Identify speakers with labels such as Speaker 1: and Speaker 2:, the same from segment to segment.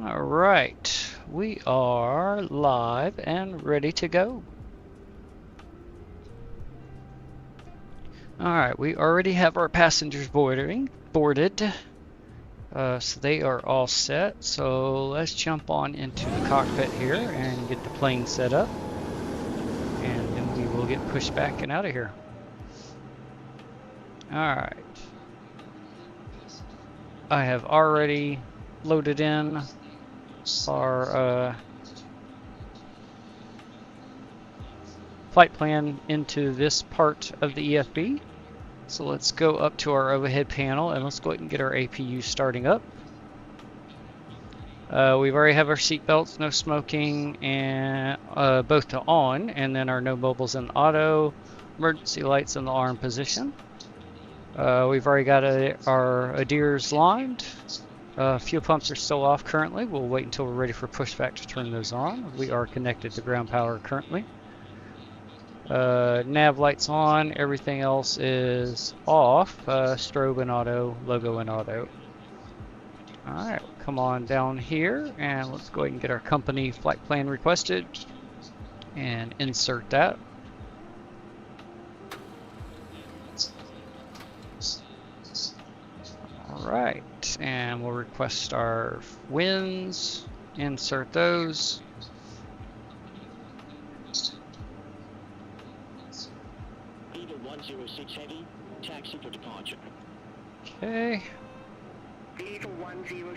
Speaker 1: All right, we are live and ready to go. All right, we already have our passengers boarded, so they are all set. So let's jump on into the cockpit here and get the plane set up, and then we will get pushed back and out of here. All right, I have already loaded in our flight plan into this part of the EFB. So let's go up to our overhead panel and let's go ahead and get our APU starting up. We've already have our seat belts, no smoking, and both to on, and then our no mobiles in auto, emergency lights in the arm position. We've already got our ADIRs lined. Fuel pumps are still off currently. We'll wait until we're ready for pushback to turn those on. We are connected to ground power currently. Nav lights on, everything else is off. Strobe in auto, logo in auto. Alright, come on down here and let's go ahead and get our company flight plan requested and insert that. Alright, and we'll request our winds, insert those. Okay,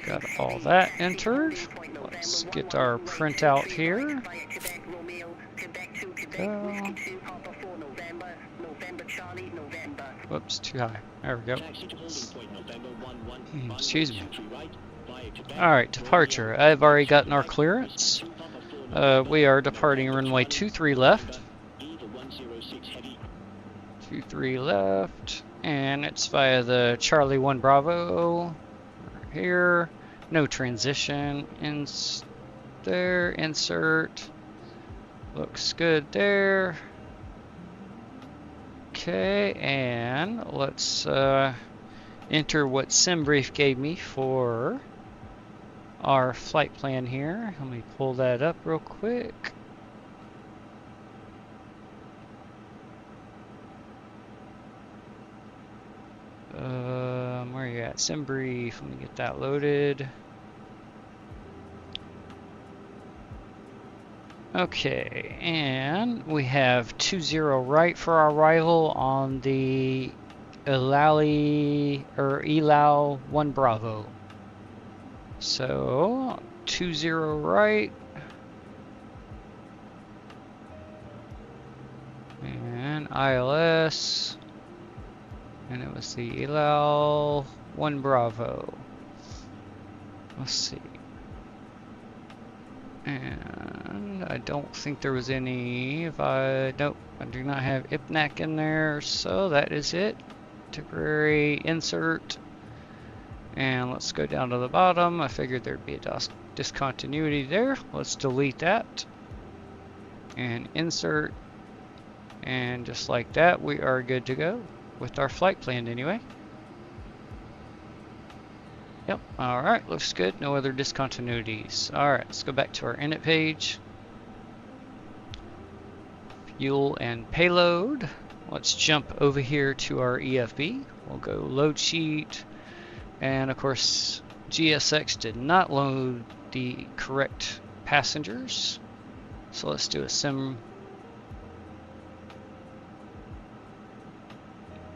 Speaker 1: got all that entered. Let's get our printout here. Go. Whoops, too high. There we go. Excuse me. Alright, departure. I've already gotten our clearance. We are departing runway 23 left. 23 left. And it's via the Charlie 1 Bravo. Here. No transition. There. Insert. Looks good there. Okay, and let's enter what SimBrief gave me for our flight plan here. Let me pull that up real quick. Where are you at? SimBrief. Let me get that loaded. Okay, and we have 20 right for our arrival on the Elau 1 Bravo. So 20 right. And ILS. And it was the Elau 1 Bravo. Let's see. And I don't think there was any, nope, I do not have IPNAC in there, so that is it. Temporary insert. And let's go down to the bottom. I figured there'd be a discontinuity there. Let's delete that. And insert. And just like that, we are good to go with our flight plan anyway. Yep, alright, looks good. No other discontinuities. Alright, let's go back to our init page. Fuel and payload. Let's jump over here to our EFB. We'll go load sheet. And of course, GSX did not load the correct passengers. So let's do a sim.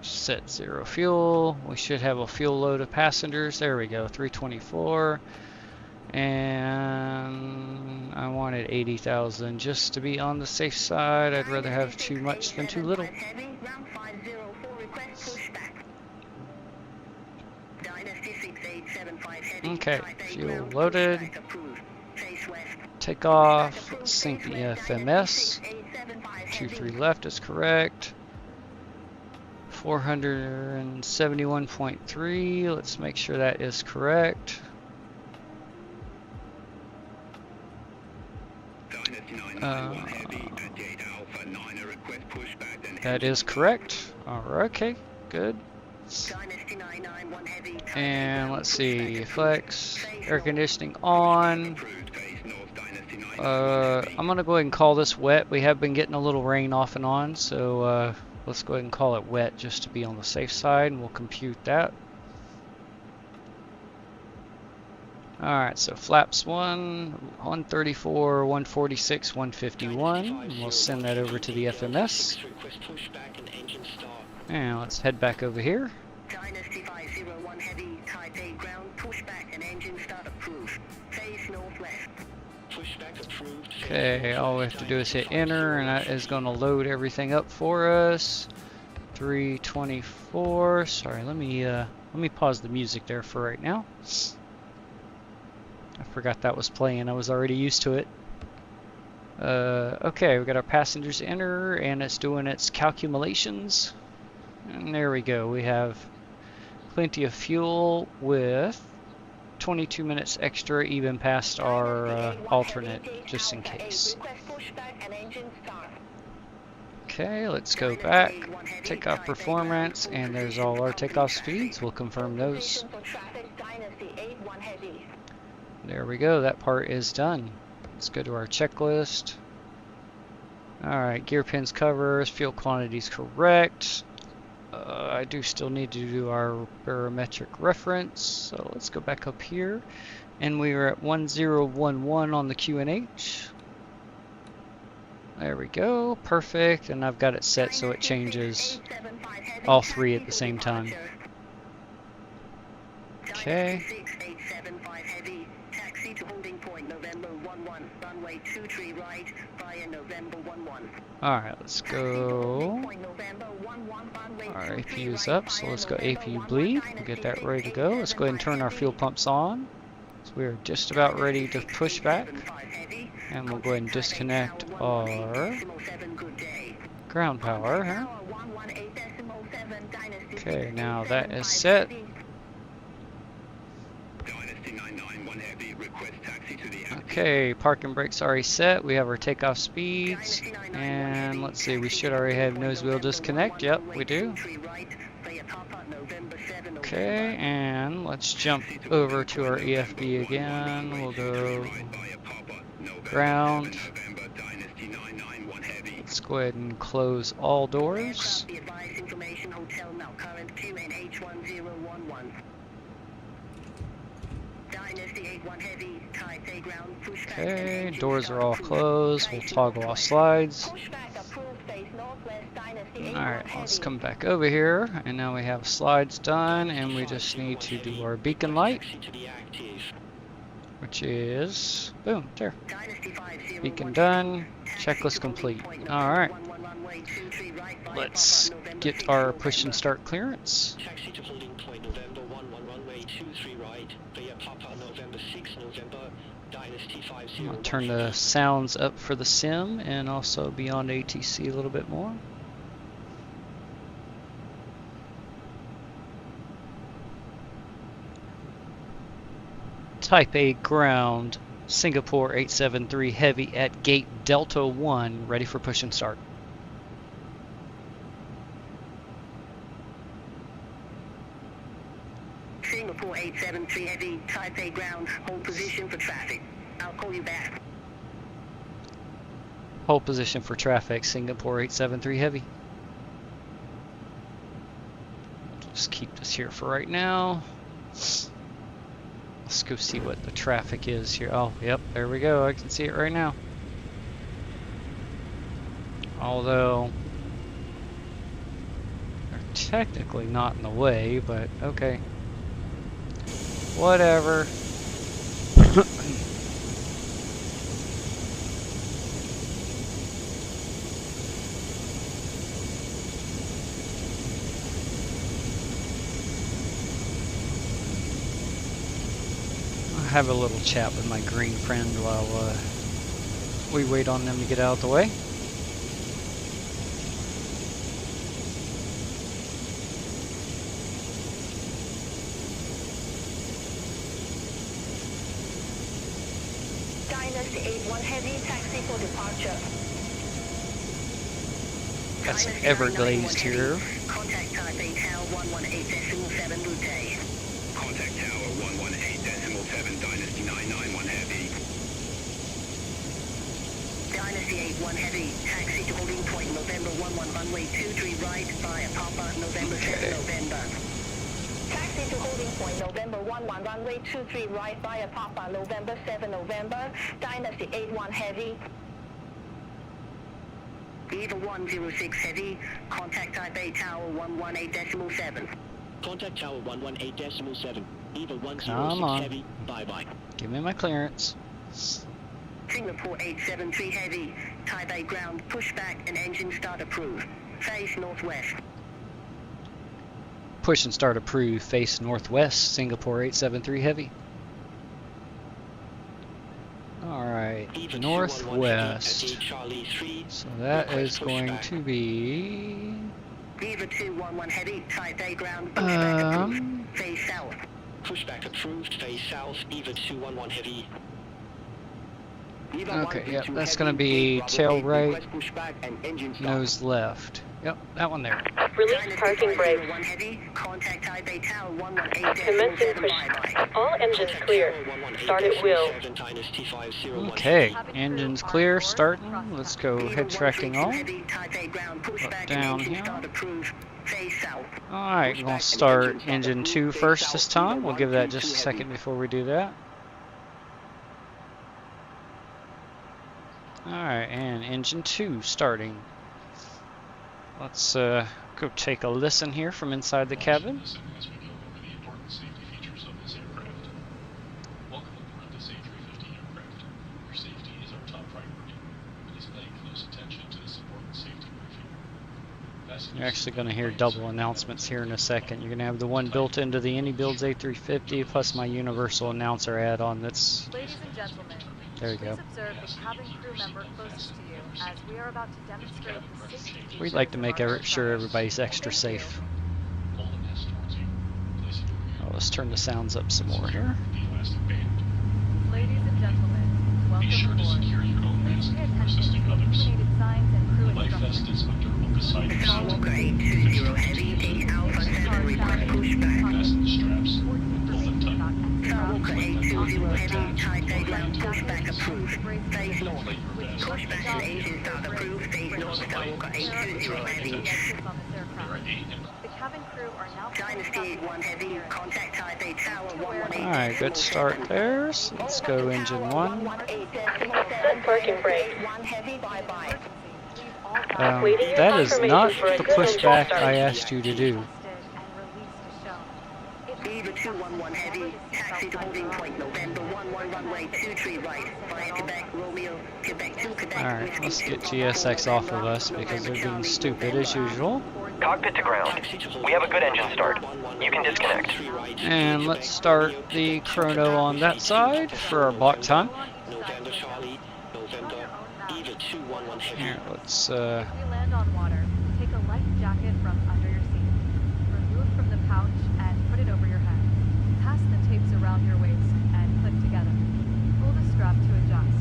Speaker 1: Set 0 fuel. We should have a fuel load of passengers. There we go, 324. And I wanted 80,000 just to be on the safe side. I'd rather have too much than too little. Okay, fuel loaded. Take off. Sync the FMS. 23 left is correct. 471.3. Let's make sure that is correct. That is correct. Okay, good. And let's see, flex, air conditioning on. I'm gonna go ahead and call this wet. We have been getting a little rain off and on, so let's go ahead and call it wet just to be on the safe side, and we'll compute that. Alright, so flaps 134, 146, 151. And we'll send that over to the FMS. And let's head back over here.
Speaker 2: Dynasty 501 Heavy, Taipei ground, pushback and engine start approved. Face northwest. Pushback approved.
Speaker 1: Okay, all we have to do is hit enter, and that is going to load everything up for us. 324. Sorry, let me pause the music there for right now. I forgot that was playing. I was already used to it. Okay, we got our passengers enter, and it's doing its calculations. And there we go. We have plenty of fuel with 22 minutes extra, even past our alternate, just in case. Okay, let's go back. Takeoff performance, and there's all our takeoff speeds. We'll confirm those. There we go, that part is done. Let's go to our checklist. Alright, gear pins covers, fuel quantities correct. I do still need to do our barometric reference, so let's go back up here. And we are at 1011 on the QNH. There we go, perfect, and I've got it set so it changes all three at the same time. Okay. Alright, let's go. Our APU is up, so let's go APU bleed. We'll get that ready to go. Let's go ahead and turn our fuel pumps on. So we are just about ready to push back. And we'll go ahead and disconnect our ground power. Huh? Okay, now that is set. Okay, parking brakes already set. We have our takeoff speeds. And let's see, we should already have nose wheel disconnect. Yep, we do. Okay, and let's jump over to our EFB again. We'll go ground. Let's go ahead and close all doors. Okay, doors are all closed. We'll toggle off slides. Alright, let's come back over here. And now we have slides done, and we just need to do our beacon light, which is, boom, there. Beacon done, checklist complete. Alright, let's get our push and start clearance. I'm going to turn the sounds up for the sim and also BeyondATC a little bit more. Taipei ground, Singapore 873 Heavy at gate Delta 1, ready for push and start.
Speaker 2: Singapore 873 Heavy, Taipei ground, hold position for traffic. I'll call you back.
Speaker 1: Hold position for traffic, Singapore 873 Heavy. Just keep this here for right now. Let's go see what the traffic is here. Oh, yep, there we go. I can see it right now. Although, they're technically not in the way, but okay. Whatever. Have a little chat with my green friend while we wait on them to get out of the way.
Speaker 2: Dynasty 81 Heavy, taxi for departure.
Speaker 1: Got some Everglazed here.
Speaker 2: Contact Taipei Tower 118.7 route.
Speaker 3: Contact Tower 118.7 Dynasty 991 Heavy.
Speaker 2: Dynasty 81 Heavy, taxi to holding point November 11 runway 23 right via Papa November 7 November. Taxi to holding point November 11 runway 23 right via Papa November 7 November. Dynasty 81 Heavy. Eva 106 Heavy, contact Taipei Tower 118.7.
Speaker 4: Contact Tower 118.7. Eva 106
Speaker 1: Come on.
Speaker 4: Heavy, bye-bye.
Speaker 1: Give me my clearance.
Speaker 2: Singapore 873 Heavy, Taipei ground, pushback and engine start approved. Face northwest.
Speaker 1: Push and start approved. Face northwest. Singapore 873 Heavy. Alright,
Speaker 4: Eva 211
Speaker 1: northwest.
Speaker 4: Heavy at Charlie 3.
Speaker 1: So that
Speaker 4: Request
Speaker 1: is going
Speaker 4: pushback.
Speaker 1: to be...
Speaker 2: Eva 211 Heavy, Taipei ground, pushback approved.
Speaker 1: Um,
Speaker 2: Face south.
Speaker 4: Pushback approved, face south, Eva 211 Heavy.
Speaker 1: Okay, yep, that's going to be tail right, nose left. Yep, that one there.
Speaker 5: Release parking brakes.
Speaker 2: Heavy, contact Taipei Tower 118.7.
Speaker 5: Commencing push. All engines clear. Start at will.
Speaker 1: Okay, engines clear, starting. Let's go head tracking on. Downhill. Alright, we're going to start engine 2 first this time. We'll give that just a second before we do that. Alright, and engine 2 starting. Let's go take a listen here from inside the cabin.
Speaker 6: As we go over the important safety features of this aircraft. Welcome aboard this A350 aircraft. Your safety is our top priority. Please pay close attention to this important safety briefing.
Speaker 1: You're actually going to hear double announcements here in a second. You're going to have the one built into the Inibuilds A350 plus my universal announcer add-on that's...
Speaker 7: Ladies and gentlemen,
Speaker 1: There you go.
Speaker 7: please observe the cabin crew member closest to you as we are about to demonstrate the safety features
Speaker 1: We'd like to make
Speaker 7: of our
Speaker 1: sure
Speaker 7: aircraft.
Speaker 1: everybody's extra
Speaker 7: Thank you.
Speaker 1: safe.
Speaker 6: Pull the nest towards you. Placing your
Speaker 1: Oh, let's turn the sounds up some more here.
Speaker 6: the elastic band.
Speaker 7: Ladies and gentlemen,
Speaker 6: Be sure
Speaker 7: welcome
Speaker 6: to
Speaker 7: aboard.
Speaker 6: secure your own
Speaker 7: Please
Speaker 6: mask
Speaker 7: pay
Speaker 6: before
Speaker 7: attention to
Speaker 6: assisting
Speaker 7: the
Speaker 6: others.
Speaker 7: illuminated signs and crew
Speaker 6: The life vest
Speaker 7: instructions.
Speaker 6: is under or beside your seat.
Speaker 2: Skywalker 820 Heavy, take Alpha 7 request pushback.
Speaker 6: Fasten the straps. Pull them tight.
Speaker 2: Skywalker 820 Heavy, Taipei ground, pushback approved. Face north.
Speaker 6: Inflate your vest.
Speaker 2: Pushback and engine start approved. Face north, Skywalker 820 Heavy.
Speaker 6: There are 8 in
Speaker 7: The cabin crew are now
Speaker 2: Dynasty 81 Heavy, contact Taipei Tower 118.
Speaker 1: Alright, good start there. So let's go engine 1.
Speaker 5: Set parking brake.
Speaker 2: Heavy, bye-bye.
Speaker 1: That is not the pushback I asked you to do.
Speaker 2: Eva 211 Heavy, taxi to holding point November 11 runway 23 right, via Quebec, Romeo, Quebec 2, Quebec,
Speaker 1: Alright,
Speaker 2: Whiskey
Speaker 1: let's
Speaker 2: 2,
Speaker 1: get
Speaker 2: Papa
Speaker 1: GSX
Speaker 2: 4
Speaker 1: off of
Speaker 2: November,
Speaker 1: us because they're
Speaker 2: November
Speaker 1: being
Speaker 2: Charlie,
Speaker 1: stupid as
Speaker 2: November.
Speaker 1: usual.
Speaker 8: Cockpit to ground. We have a good engine start. You can disconnect.
Speaker 1: And let's start the chrono on that side for our block time.
Speaker 4: November Charlie, November, Eva 211 Heavy.
Speaker 1: Here, let's
Speaker 7: If we land on water, take a life jacket from under your seat. Remove from the pouch and put it over your head. Pass the tapes around your waist and clip together. Pull the strap to adjust.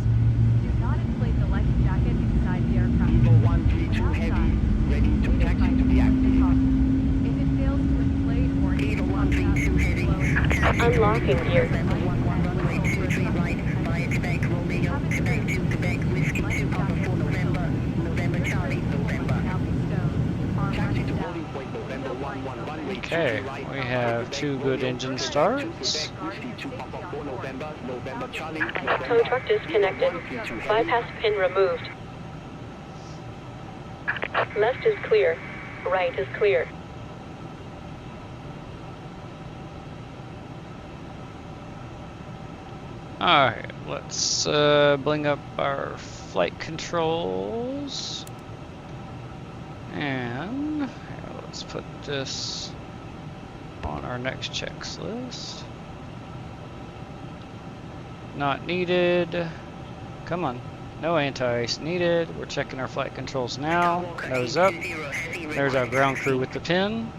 Speaker 7: Do not inflate the life jacket inside the aircraft.
Speaker 2: Eva 132 Heavy, ready to taxi to the active.
Speaker 7: If it fails to inflate or
Speaker 2: Eva 132 Heavy, taxi to
Speaker 5: Unlocking gear.
Speaker 2: November 11 runway 23 right, via Quebec, Romeo, Quebec 2, Quebec, Whiskey 2, Papa 4 November, November Charlie, November. Taxi to holding point November 11 runway
Speaker 1: Okay,
Speaker 2: 23 right,
Speaker 1: we have 2 good engine starts.
Speaker 2: Whiskey 2, Papa 4 November, November Charlie, November.
Speaker 5: Tow truck disconnected. Bypass pin removed. Left is clear. Right is clear.
Speaker 1: Alright, let's bring up our flight controls. And here, let's put this on our next checks list. Not needed. Come on. No anti-ice needed. We're checking our flight controls now. Nose up. There's our ground crew with the pin.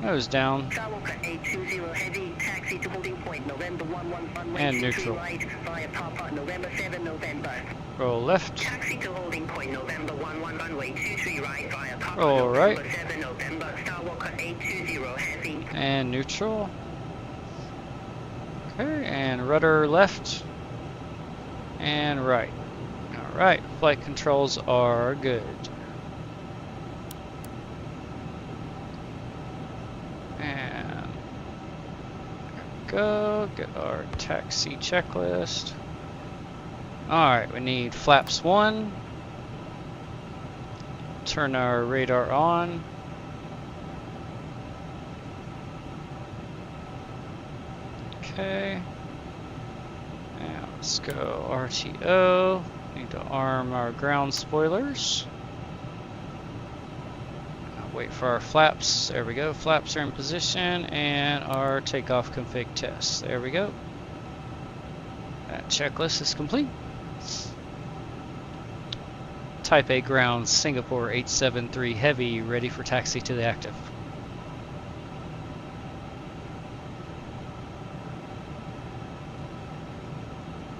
Speaker 1: Nose down.
Speaker 2: Skywalker 820 heavy, taxi to holding point, November 11, runway
Speaker 1: And
Speaker 2: 23
Speaker 1: neutral.
Speaker 2: right, via Papa, November 7, November.
Speaker 1: Roll left.
Speaker 2: Taxi to holding point, November 11, runway 23 right, via Papa,
Speaker 1: Roll
Speaker 2: November
Speaker 1: right.
Speaker 2: 7, November. Skywalker 820 heavy.
Speaker 1: And neutral. Okay, and rudder left. And right. Alright, flight controls are good. And go get our taxi checklist. Alright, we need flaps 1. Turn our radar on. Okay. Now let's go RTO. Need to arm our ground spoilers. Wait for our flaps. There we go. Flaps are in position, and our takeoff config test. There we go. That checklist is complete. Taipei ground, Singapore 873 heavy, ready for taxi to the active.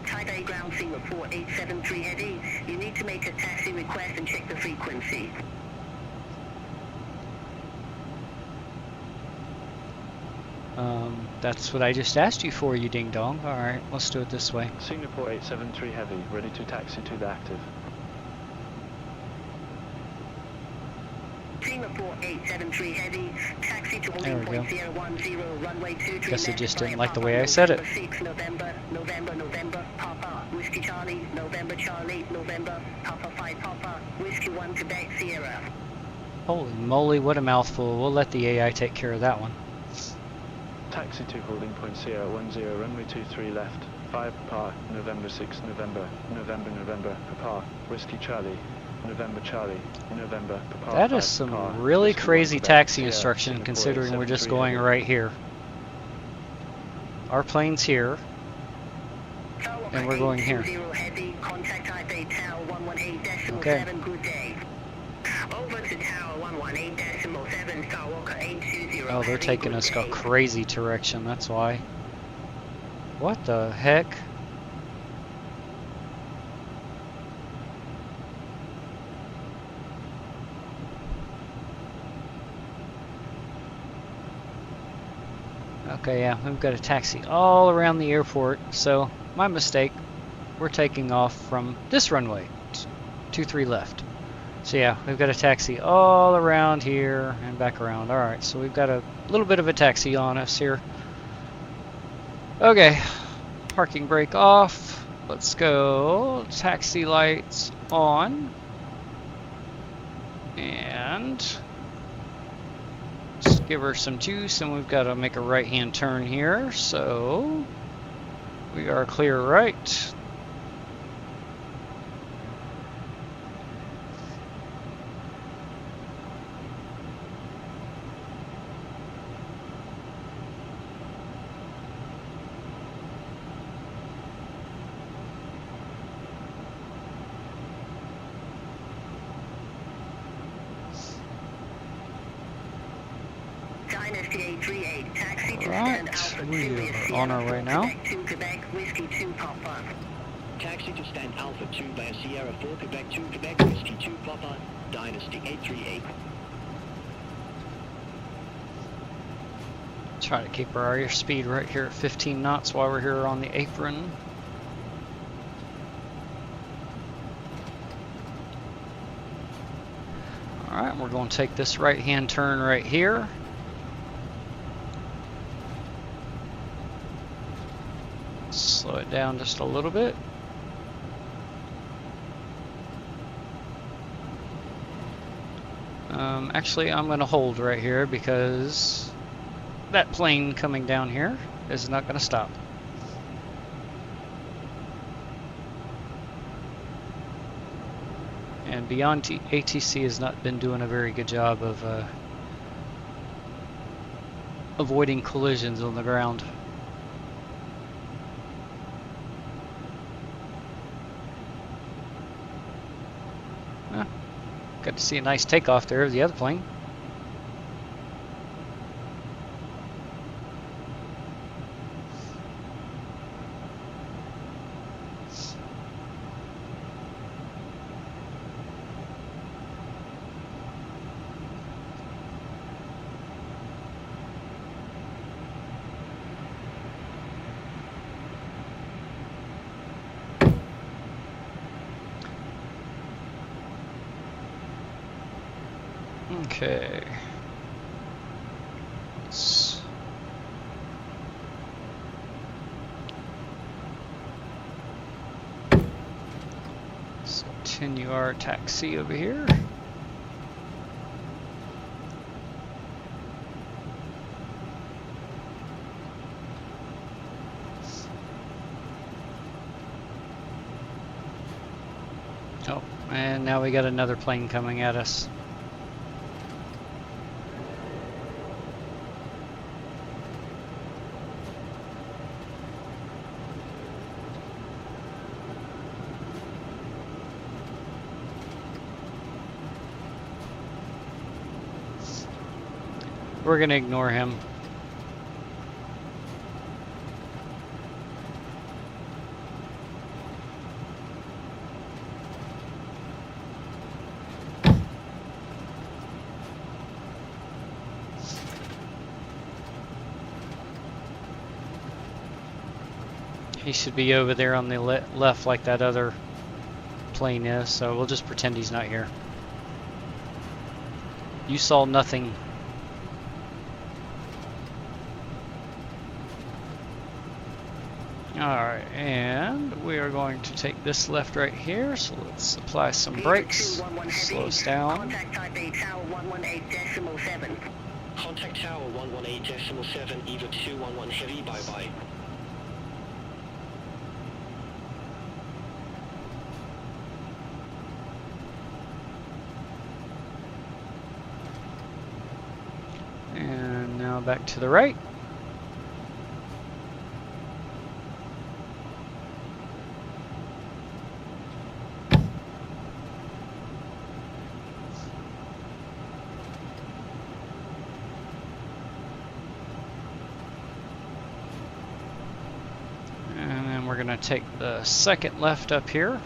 Speaker 2: Taipei ground, Singapore 873 heavy. You need to make a taxi request and check the frequency.
Speaker 1: That's what I just asked you for, you ding dong. Alright, let's do it this way.
Speaker 9: Singapore 873 heavy, ready to taxi to the active.
Speaker 2: Singapore 873 heavy, taxi to
Speaker 1: There
Speaker 2: holding
Speaker 1: we
Speaker 2: point 010, runway 23
Speaker 1: Guess it
Speaker 2: left,
Speaker 1: just
Speaker 2: via
Speaker 1: didn't like the
Speaker 2: Papa,
Speaker 1: way I said it.
Speaker 2: November 6, November, Papa, Whiskey Charlie, November, Papa 5, Papa, Whiskey 1, Quebec, Sierra.
Speaker 1: Holy moly, what a mouthful. We'll let the AI take care of that one.
Speaker 9: Taxi to holding point 010, runway 23 left, 5 Papa, November 6, November, Papa, Whiskey Charlie, November, Papa.
Speaker 1: That is
Speaker 9: 5,
Speaker 1: some
Speaker 9: Papa,
Speaker 1: really
Speaker 9: Whiskey 1,
Speaker 1: crazy
Speaker 9: Quebec,
Speaker 1: taxi
Speaker 9: Sierra,
Speaker 1: instruction
Speaker 9: Singapore
Speaker 1: considering we're just
Speaker 9: 873
Speaker 1: going
Speaker 9: heavy.
Speaker 1: right here. Our plane's here, and we're going here.
Speaker 2: Heavy, contact Taipei Tower 118.7,
Speaker 1: Okay.
Speaker 2: good day. Over to Tower 118.7, Skywalker 820.
Speaker 1: Oh, they're
Speaker 2: heavy,
Speaker 1: taking
Speaker 2: good
Speaker 1: us a
Speaker 2: day.
Speaker 1: crazy direction, that's why. What the heck? Okay, yeah, we've got a taxi all around the airport, so my mistake. We're taking off from this runway, 23 left. So yeah, we've got a taxi all around here and back around. Alright, so we've got a little bit of a taxi on us here. Okay, parking brake off. Let's go. Taxi lights on. And just give her some juice, and we've got to make a right-hand turn here. So we are clear right.
Speaker 2: Dynasty 838, taxi to
Speaker 1: Right,
Speaker 2: stand Alpha 2
Speaker 1: we
Speaker 2: is
Speaker 1: are
Speaker 2: Sierra
Speaker 1: on our way
Speaker 2: 4,
Speaker 1: now.
Speaker 2: Quebec 2, Quebec, Whiskey 2, Papa.
Speaker 4: Taxi to stand Alpha 2 via Sierra 4, Quebec 2, Quebec, Whiskey 2, Papa, Dynasty 838.
Speaker 1: Try to keep our airspeed right here at 15 knots while we're here on the apron. Alright, we're going to take this right-hand turn right here. Slow it down just a little bit. Actually, I'm going to hold right here because that plane coming down here is not going to stop. And BeyondATC has not been doing a very good job of avoiding collisions on the ground. Got to see a nice takeoff there of the other plane. Okay. Let's continue our taxi over here. Oh, and now we got another plane coming at us. We're gonna ignore him. He should be over there on the left like that other plane is, so we'll just pretend he's not here. You saw nothing. Alright, and we are going to take this left right here, so let's apply some brakes, slow us down.
Speaker 2: Contact Taipei Tower 118.7.
Speaker 4: Contact Tower 118.7, Eva 211 Heavy, bye-bye.
Speaker 1: And now back to the right. And then we're going to take the second left up here.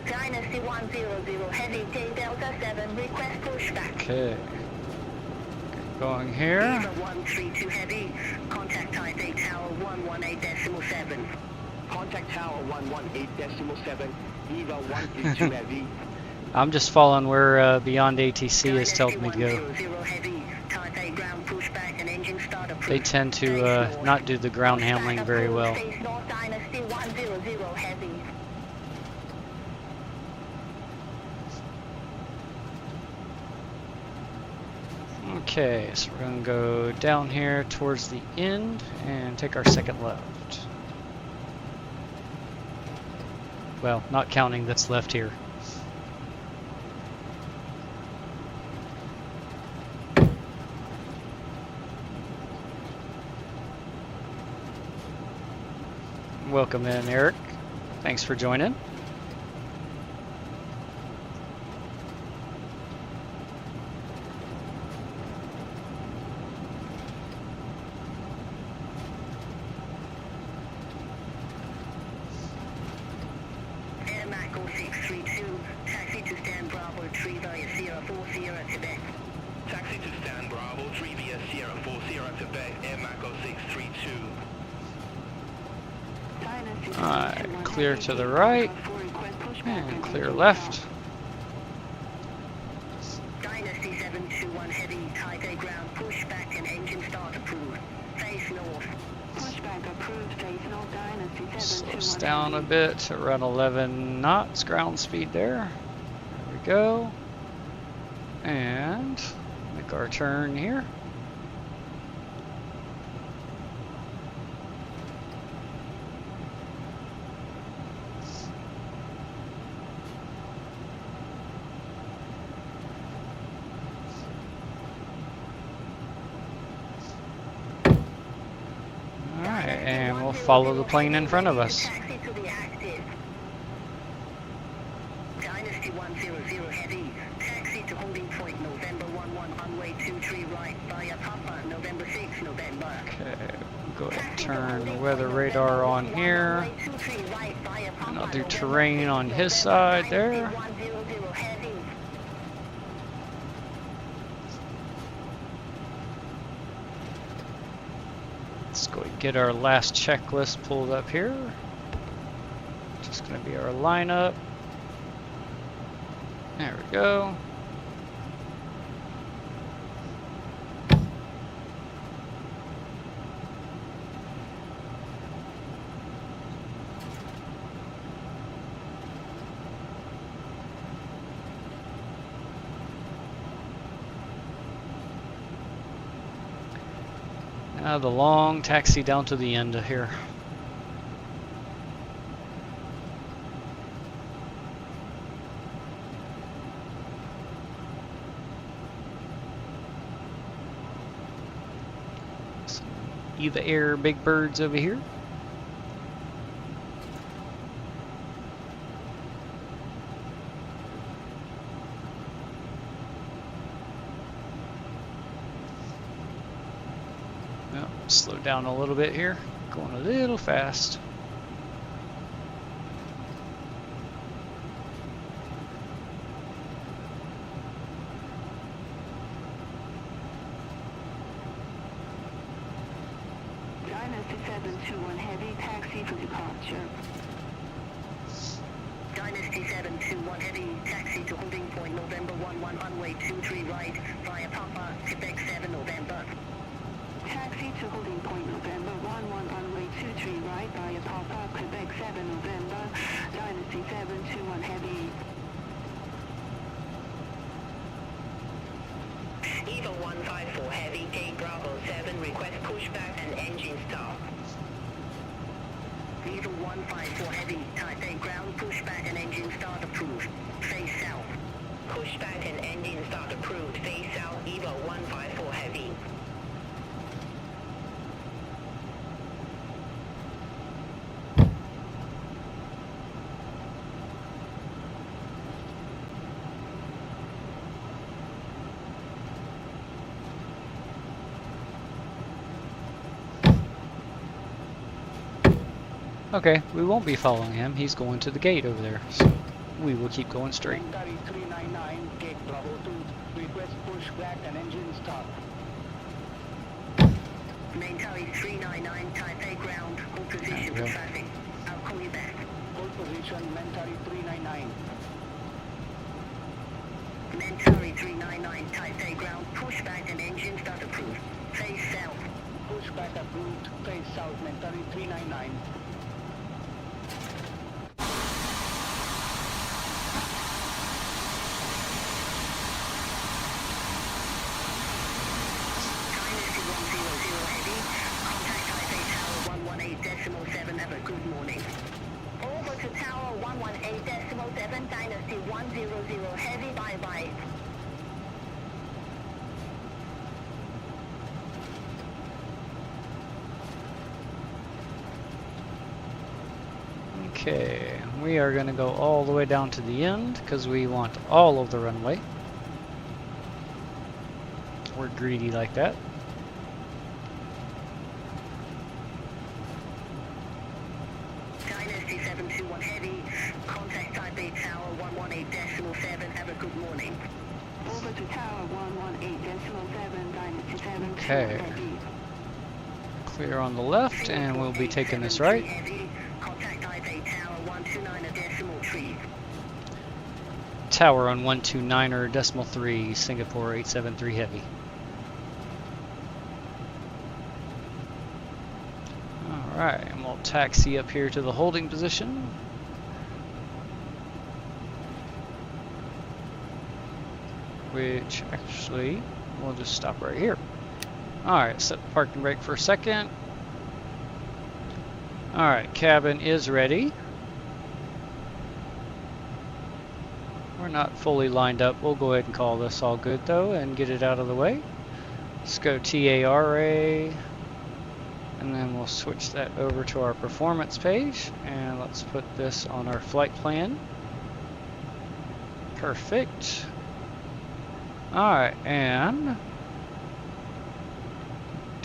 Speaker 2: Dynasty 100 Heavy J Delta 7, request pushback.
Speaker 1: Okay. Going here.
Speaker 2: Eva 132 Heavy, contact Taipei Tower 118.7.
Speaker 4: Contact Tower 118.7, Eva 132 Heavy.
Speaker 1: I'm just following where BeyondATC has told me to go.
Speaker 2: Heavy, Taipei ground pushback and engine start approved.
Speaker 1: They tend to not do the ground handling very well.
Speaker 2: Face north, Dynasty 100 Heavy.
Speaker 1: Okay, so we're going to go down here towards the end and take our second left. Well, not counting that's left here. Welcome in, Eric. Thanks for joining.
Speaker 2: Taxi to stand Bravo 3 via Sierra 4 Sierra Quebec.
Speaker 3: Taxi to stand Bravo 3 via Sierra 4 Sierra Quebec, Air Mako 632.
Speaker 1: Alright, clear to the right and clear left.
Speaker 2: Dynasty 721 Heavy, Taipei ground pushback and engine start approved. Face north. Pushback approved, face north, Dynasty 721
Speaker 1: Slows down a bit to around 11 knots ground speed there. There we go. And make our turn here. And we'll follow the plane in front of us.
Speaker 2: Taxi to the active. Dynasty 100 Heavy, taxi to holding point November 11 runway 23 right via Papa November 6 November.
Speaker 1: Okay, go ahead and turn the weather radar on here. And I'll do terrain on his side there. Let's go and get our last checklist pulled up here. Just going to be our lineup. There we go. Now the long taxi down to the end of here. Some Eva Air big birds over here. Slow down a little bit here, going a little fast.
Speaker 2: Dynasty 721 Heavy, taxi for departure. Dynasty 721 Heavy, taxi to holding point November 11, runway 23 right, via Papa, Quebec 7 November. Taxi to holding point November 11, runway 23 right, via Papa, Quebec 7 November, Dynasty 721 Heavy. Eva 154 Heavy, gate Bravo 7, request pushback and engine stop. Eva 154 Heavy, Taipei ground, pushback and engine start approved. Face south. Pushback and engine start approved. Face south, Eva 154 Heavy.
Speaker 1: Okay, we won't be following him. He's going to the gate over there. So we will keep going straight.
Speaker 4: 399, gate Bravo 2, request pushback and engine start.
Speaker 2: Main Tally 399, Taipei ground, hold position for traffic. I'll call you back.
Speaker 4: Hold position, Mentari 399.
Speaker 2: Mentari 399, Taipei ground, pushback and engine start approved. Face south.
Speaker 4: Pushback approved, face south, Mentari 399.
Speaker 2: Have a good morning. Over to Tower 118.7, Dynasty 100 Heavy, bye-bye.
Speaker 1: Okay, we are going to go all the way down to the end because we want all of the runway. We're greedy like that.
Speaker 2: Dynasty 721 Heavy, contact Taipei Tower 118.7, have a good morning. Over to Tower 118.7, Dynasty 721
Speaker 1: Okay.
Speaker 2: Heavy.
Speaker 1: Clear on the left, and we'll be taking this right.
Speaker 2: Contact Taipei Tower 129.3.
Speaker 1: Tower on 129.3, Singapore 873 Heavy. Alright, and we'll taxi up here to the holding position. Which actually, we'll just stop right here. Alright, set the parking brake for a second. Alright, cabin is ready. We're not fully lined up. We'll go ahead and call this all good though and get it out of the way. Let's go TARA. And then we'll switch that over to our performance page. And let's put this on our flight plan. Perfect. Alright, and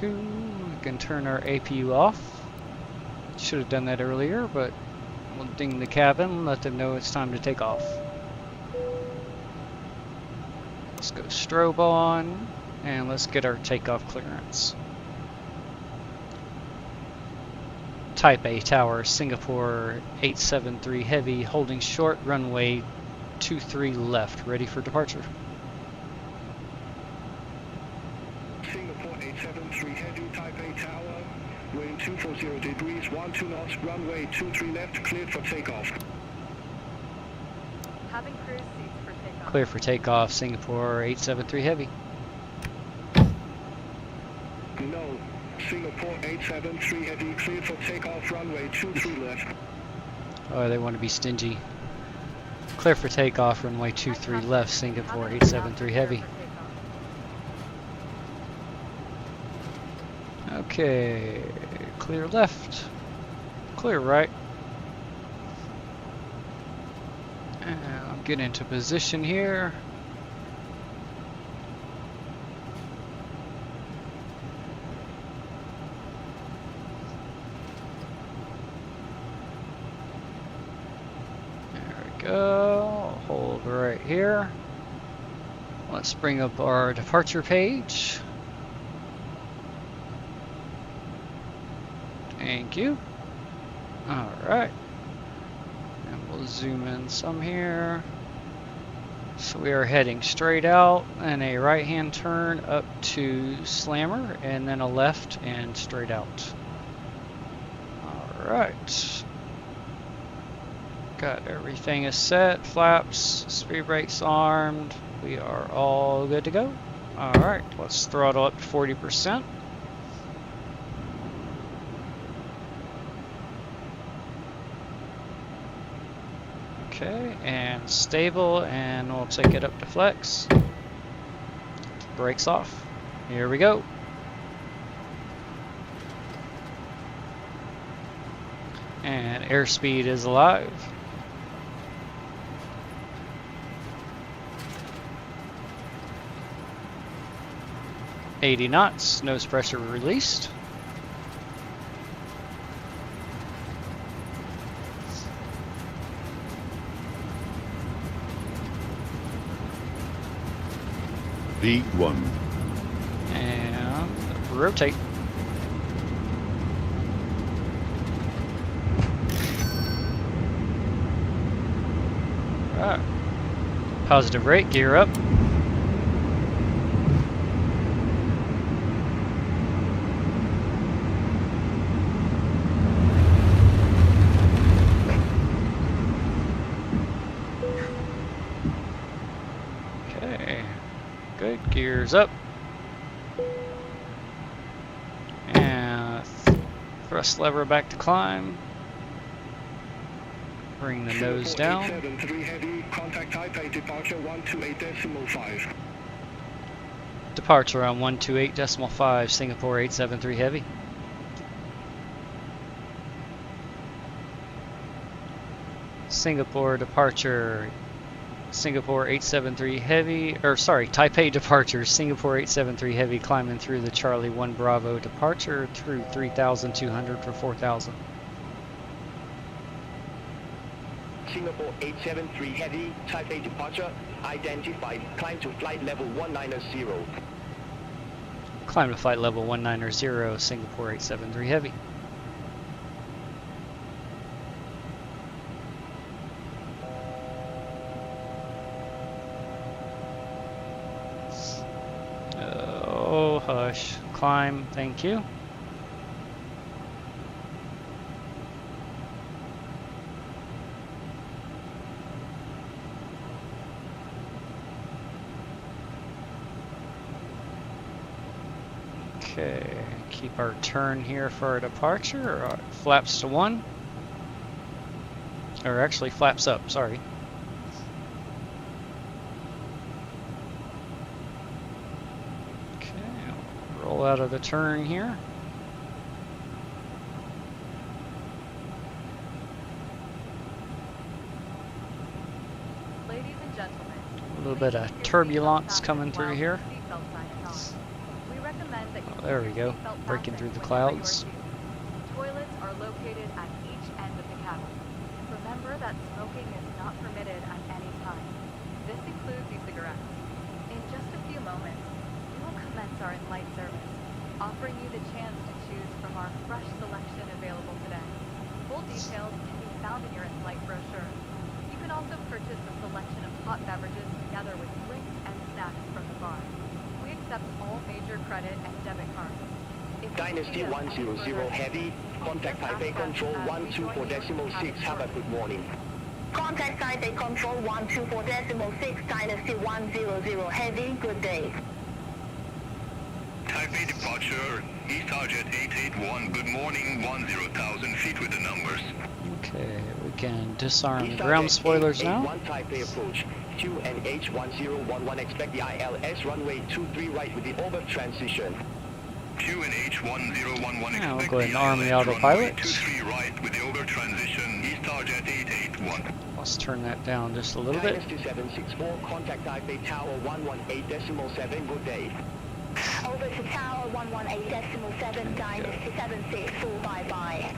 Speaker 1: We can turn our APU off. Should have done that earlier, but we'll ding the cabin, let them know it's time to take off. Let's go strobe on, and let's get our takeoff clearance. Taipei Tower, Singapore 873 Heavy, holding short, runway 23 left, ready for departure.
Speaker 4: Singapore 873 Heavy, Taipei Tower, wind 240 degrees, 12 knots, runway 23 left, cleared for takeoff.
Speaker 7: Having cruise seats for takeoff.
Speaker 1: Clear for takeoff, Singapore 873 Heavy.
Speaker 4: No, Singapore 873 Heavy, cleared for takeoff, runway 23 left.
Speaker 1: Oh, they want to be stingy. Clear for takeoff, runway 23 left, Singapore 873 Heavy. Okay, clear left, clear right. And I'll get into position here. There we go, hold right here. Let's bring up our departure page. Thank you. Alright. And we'll zoom in some here. So we are heading straight out and a right hand turn up to Slammer and then a left and straight out. Alright. Got everything is set. Flaps, speed brakes armed. We are all good to go. Alright, let's throttle up to 40%. Okay, and stable, and we'll take it up to flex. Brakes off. Here we go. And airspeed is alive. .80 knots, nose pressure released.
Speaker 10: V1.
Speaker 1: And rotate. Alright. Positive rate, gear up. Good, gears up. And thrust lever back to climb. Bring the nose down.
Speaker 4: 873 Heavy, contact Taipei, departure 128.5.
Speaker 1: Departure on 128.5, Singapore 873 Heavy. Singapore departure. Singapore 873 Heavy, or sorry, Taipei departure, Singapore 873 Heavy climbing through the Charlie 1 Bravo departure through 3,200 for 4,000.
Speaker 4: Singapore 873 Heavy, Taipei departure, identified, climb to flight level 190.
Speaker 1: Climb to flight level 190, Singapore 873 Heavy. Oh, hush. Climb, thank you. Okay, keep our turn here for our departure. Flaps to 1. Or actually, flaps up, sorry. Roll out of the turn here.
Speaker 7: Ladies and gentlemen,
Speaker 1: A little bit of turbulence coming through here.
Speaker 7: we recommend that you
Speaker 1: there we go.
Speaker 7: Seatbelt
Speaker 1: Breaking through
Speaker 7: fasten
Speaker 1: the
Speaker 7: whenever you are
Speaker 1: clouds.
Speaker 7: seated. Toilets are located at each end of the cabin. Remember that smoking is not permitted at any time. This includes e-cigarettes. In just a few moments, we will commence our in-flight service, offering you the chance to choose from our fresh selection available today. Full details can be found in your in-flight brochure. You can also purchase a selection of hot beverages together with drinks and snacks from the bar. We accept all major credit and debit cards. If you
Speaker 4: Dynasty
Speaker 7: need us any
Speaker 4: 100
Speaker 7: further
Speaker 4: Heavy, contact
Speaker 7: just
Speaker 4: Taipei
Speaker 7: ask us
Speaker 4: Control
Speaker 7: as we join you
Speaker 4: 124.6. Have a good morning.
Speaker 2: Contact Taipei Control 124.6 Dynasty 100 Heavy. Good day.
Speaker 3: Taipei departure, EasyJet 881, good morning, 10,000 feet with the numbers.
Speaker 1: Okay, we can disarm the
Speaker 4: EasyJet
Speaker 1: ground spoilers now.
Speaker 4: 881 Taipei approach, QNH 1011, expect the ILS runway 23 right with the orbit transition.
Speaker 3: QNH 1011,
Speaker 1: Now we'll
Speaker 3: expect
Speaker 1: go ahead and arm the
Speaker 3: ILS runway
Speaker 1: autopilot.
Speaker 3: 23 right with the over transition, EasyJet 881.
Speaker 1: Let's turn that down just a little bit.
Speaker 4: Dynasty 764, contact Taipei Tower 118.7, good day.
Speaker 2: Over to Tower 118.7 Dynasty 764. Bye bye.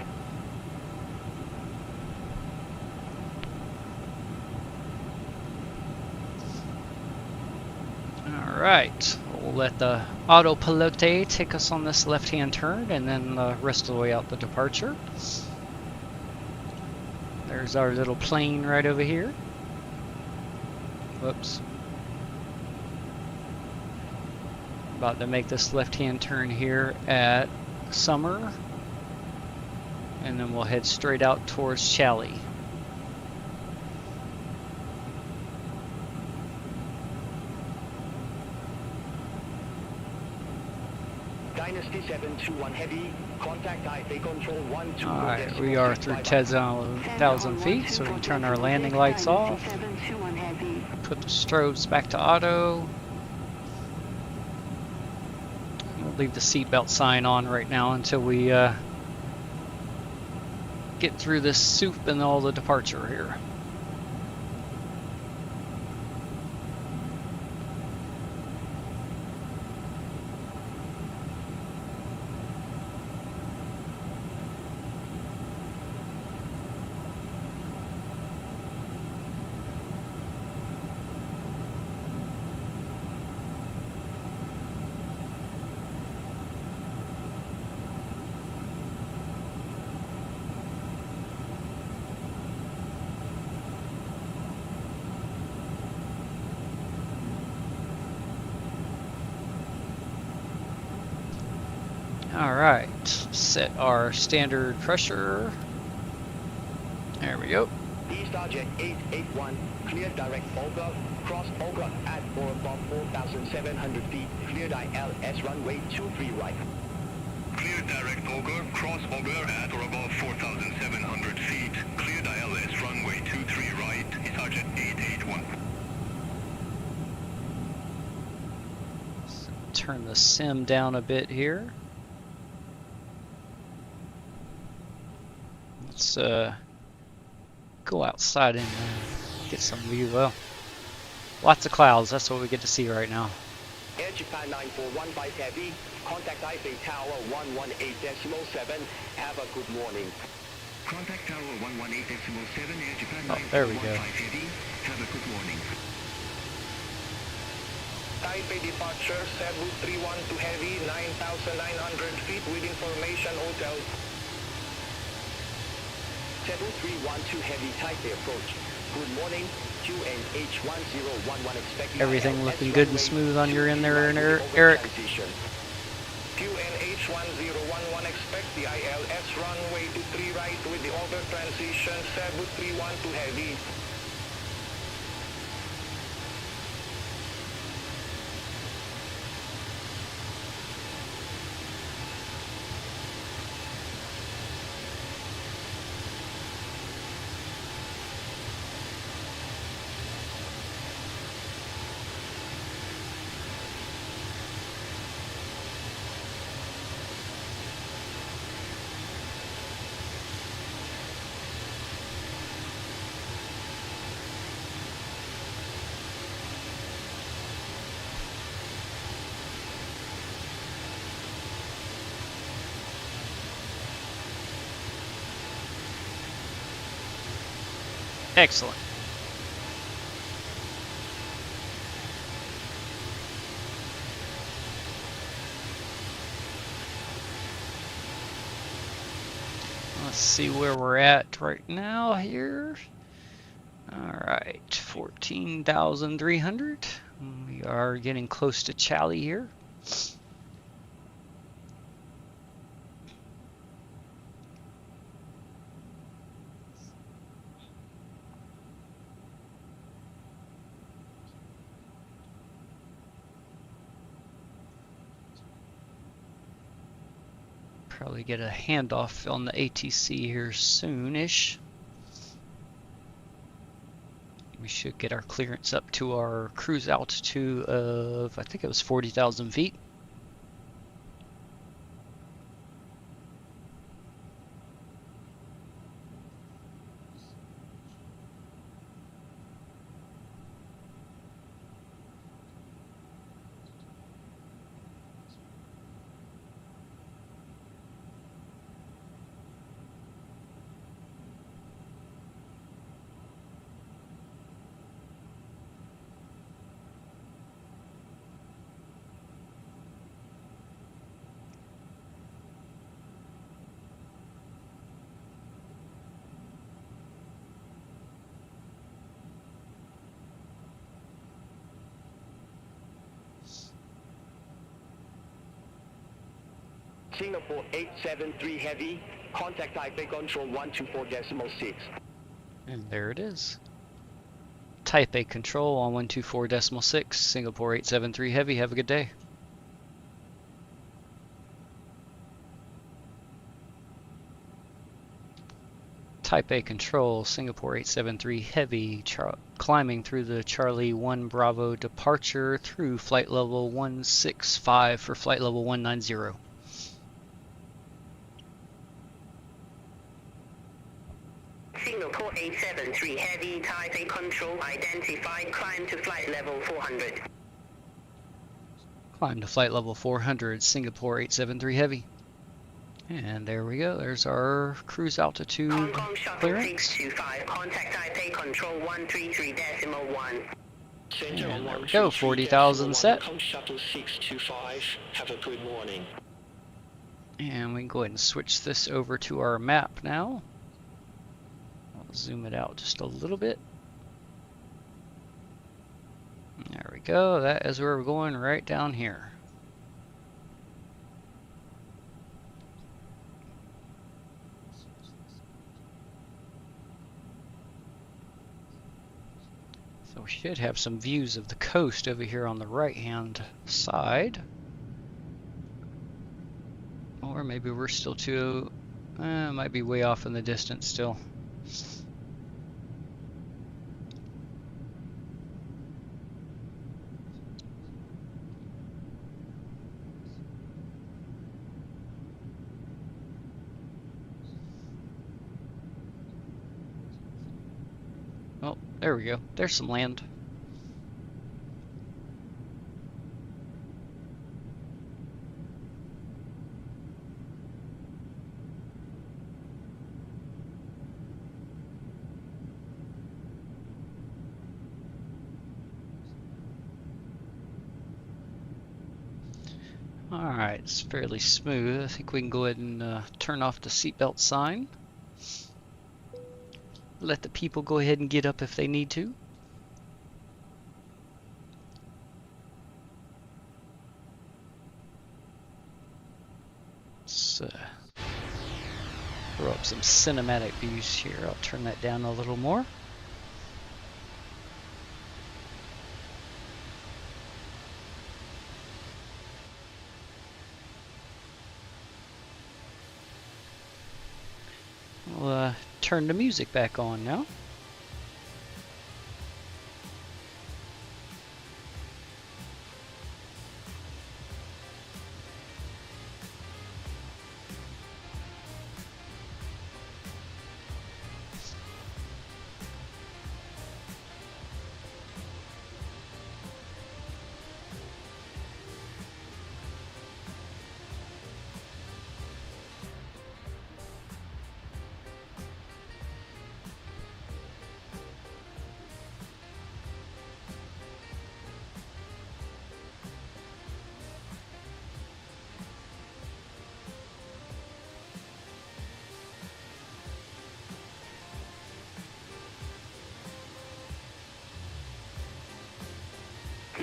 Speaker 1: Alright, we'll let the autopilote take us on this left-hand turn and then the rest of the way out the departure. There's our little plane right over here. Whoops. About to make this left-hand turn here at Summer. And then we'll head straight out towards Changi.
Speaker 4: Dynasty 721 Heavy, contact Taipei Control 124.
Speaker 1: Alright, we are through 10,000 feet, so we can turn our landing lights off. Put the strobes back to auto. We'll leave the seatbelt sign on right now until we get through this soup and all the departure here. Alright, set our standard pressure. There we go.
Speaker 4: EasyJet 881, clear direct Ogre, cross Ogre at or above 4,700 feet, cleared ILS runway 23 right.
Speaker 3: Clear direct Ogre, cross Ogre at or above 4,700 feet, cleared ILS runway 23 right, EasyJet 881.
Speaker 1: Turn the sim down a bit here. Let's go outside and get some view. Well, lots of clouds. That's what we get to see right now.
Speaker 4: Air Japan 9415 Heavy, contact Taipei Tower 118.7. Have a good morning. Contact Tower 118.7, Air Japan 9415
Speaker 1: there we go.
Speaker 4: Heavy. Have a good morning.
Speaker 3: Taipei departure, Cebu 312 Heavy, 9,900 feet with information hotel.
Speaker 4: Cebu 312 Heavy, Taipei approach. Good morning, QNH 1011, expect
Speaker 1: Everything looking good and smooth on your end there, Eric.
Speaker 3: QNH 1011, expect the ILS runway 23 right with the over transition, Cebu 312 Heavy.
Speaker 1: Excellent. Let's see where we're at right now here. Alright, 14,300. We are getting close to Changi here. Probably get a handoff on the ATC here soonish. We should get our clearance up to our cruise altitude of, I think it was 40,000 feet.
Speaker 4: Singapore 873 Heavy, contact Taipei Control 124.6.
Speaker 1: And there it is. Taipei Control on 124.6, Singapore 873 Heavy. Have a good day. Taipei Control, Singapore 873 Heavy, climbing through the Charlie 1 Bravo departure through flight level 165 for flight level 190.
Speaker 2: Singapore 873 Heavy, Taipei Control identified, climb to flight level 400.
Speaker 1: Climb to flight level 400, Singapore 873 Heavy. And there we go, there's our cruise altitude
Speaker 2: Hong Kong Shuttle
Speaker 1: clearance.
Speaker 2: 625, contact Taipei Control 133.1.
Speaker 1: And there we go, 40,000 set.
Speaker 4: Hong Kong Shuttle 625, have a good morning.
Speaker 1: And we can go ahead and switch this over to our map now. I'll zoom it out just a little bit. There we go, that is where we're going, right down here. So we should have some views of the coast over here on the right hand side. Or maybe we're still too, might be way off in the distance still. Oh, there we go. There's some land. Alright, it's fairly smooth. I think we can go ahead and turn off the seatbelt sign. Let the people go ahead and get up if they need to. Let's throw up some cinematic views here. I'll turn that down a little more. We'll turn the music back on now.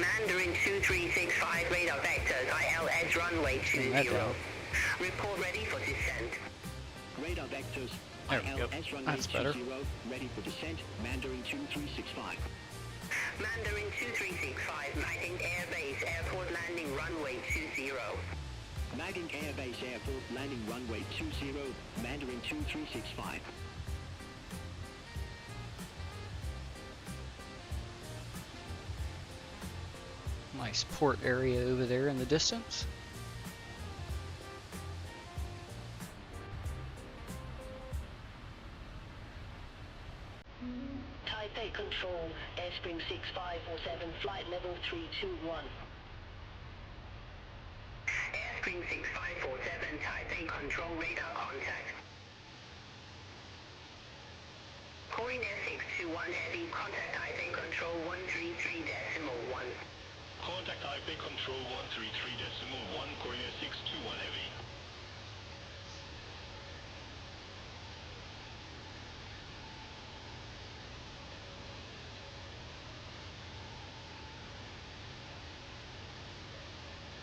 Speaker 2: Mandarin 2365 radar vectors ILS runway 20. Report ready for descent.
Speaker 4: Radar vectors
Speaker 1: There we go.
Speaker 4: ILS runway
Speaker 1: That's better.
Speaker 4: 20, ready for descent. Mandarin 2365.
Speaker 2: Mandarin 2365, Mating Airbase Airport landing runway 20.
Speaker 4: Mating Airbase Airport landing runway 20, Mandarin 2365.
Speaker 1: Nice port area over there in the distance.
Speaker 2: Taipei Control, Airspring 6547, flight level 321. Airspring 6547, Taipei Control, radar contact. Corinair 621 Heavy, contact Taipei Control 133.1.
Speaker 6: Contact Taipei Control 133.1, Corinair 621 Heavy.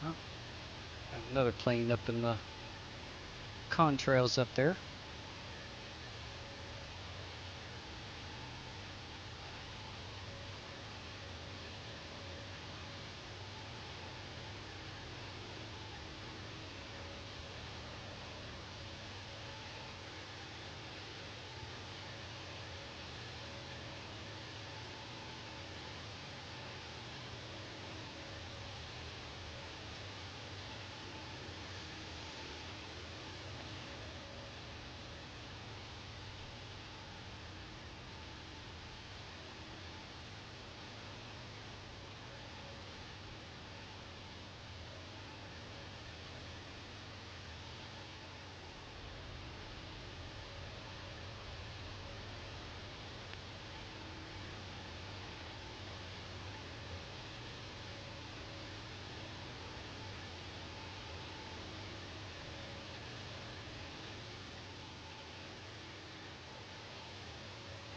Speaker 1: Oh, another plane up in the contrails up there.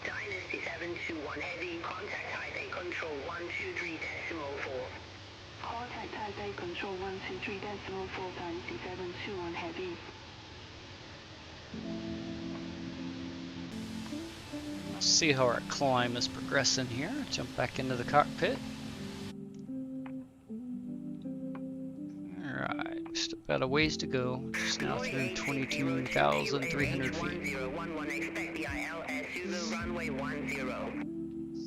Speaker 2: Dynasty 721 Heavy, contact Taipei Control 123.4. Contact Taipei Control 123.4, Dynasty 721 Heavy.
Speaker 1: Let's see how our climb is progressing here. Jump back into the cockpit. Alright, just about a ways to go. Just now through 22,300 feet.
Speaker 2: Expect the ILS Zulu runway 10.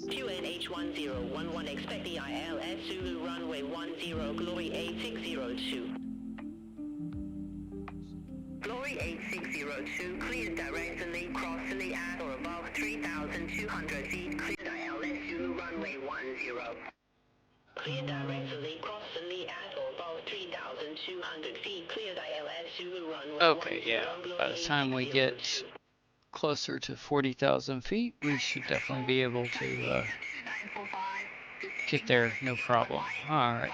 Speaker 2: QNH1011, expect the ILS Zulu runway 10, Glory 8602. Glory 8602, cleared directly, crossly at or above 3,200 feet, cleared ILS Zulu runway 10. Cleared directly, crossly at or above 3,200 feet, cleared ILS Zulu runway 10.
Speaker 1: Okay, yeah. By the time we get closer to 40,000 feet, we should definitely be able to get there, no problem. Alright.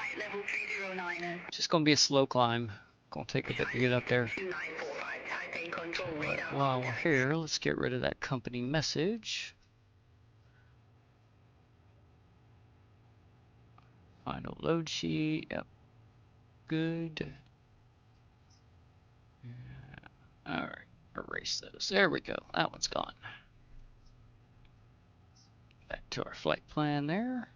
Speaker 1: Just gonna be a slow climb. Gonna take a bit to get up there. But while we're here, let's get rid of that company message. Final load sheet. Yep. Good. Alright. Erase those. There we go. That one's gone. Back to our flight plan there.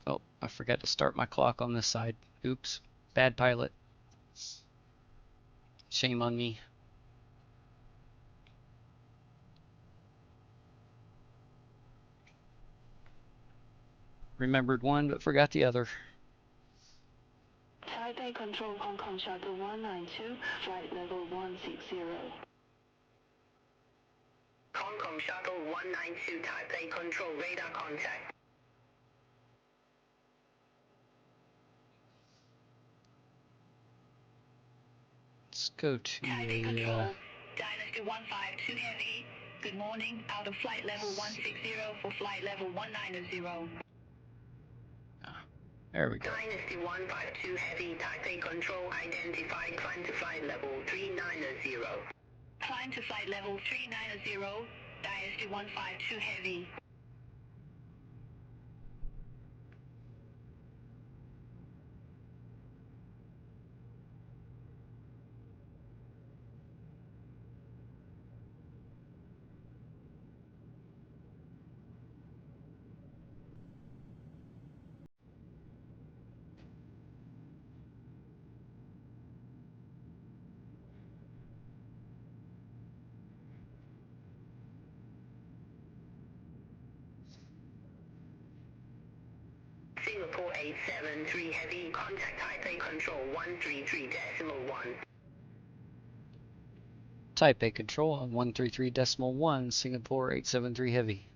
Speaker 1: Oh, I forgot to start my clock on this side. Oops. Bad pilot. Shame on me. Remembered one, but forgot the other.
Speaker 2: Taipei Control Hong Kong Shuttle 192, flight level 160. Hong Kong Shuttle 192, Taipei Control, radar contact.
Speaker 1: Let's go to
Speaker 2: Taipei Control, Dynasty 152 Heavy. Good morning, out of flight level 160 for flight level 190.
Speaker 1: There we go.
Speaker 2: Dynasty 152 Heavy, Taipei Control, identified, climb to flight level 390. Climb to flight level 390, ISD 152 heavy. Singapore 873 heavy, contact Taipei control 133.1.
Speaker 1: Taipei Control on 133.1, Singapore 873 Heavy.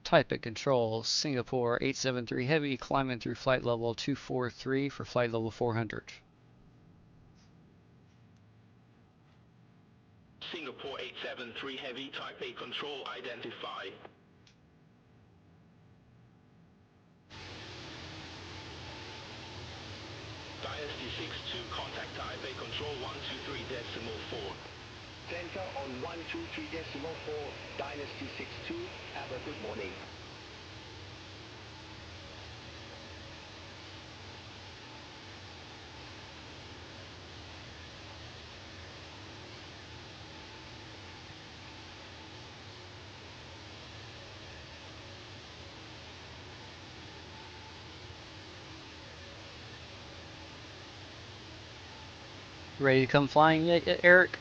Speaker 1: Taipei Control, Singapore 873 Heavy, climbing through flight level 243 for flight level 400.
Speaker 4: Singapore 873 Heavy, Taipei Control, identify. Dynasty 62, contact Taipei Control 123.4. Center on 123.4, Dynasty 62, have a good morning.
Speaker 1: Ready to come flying yet, Eric?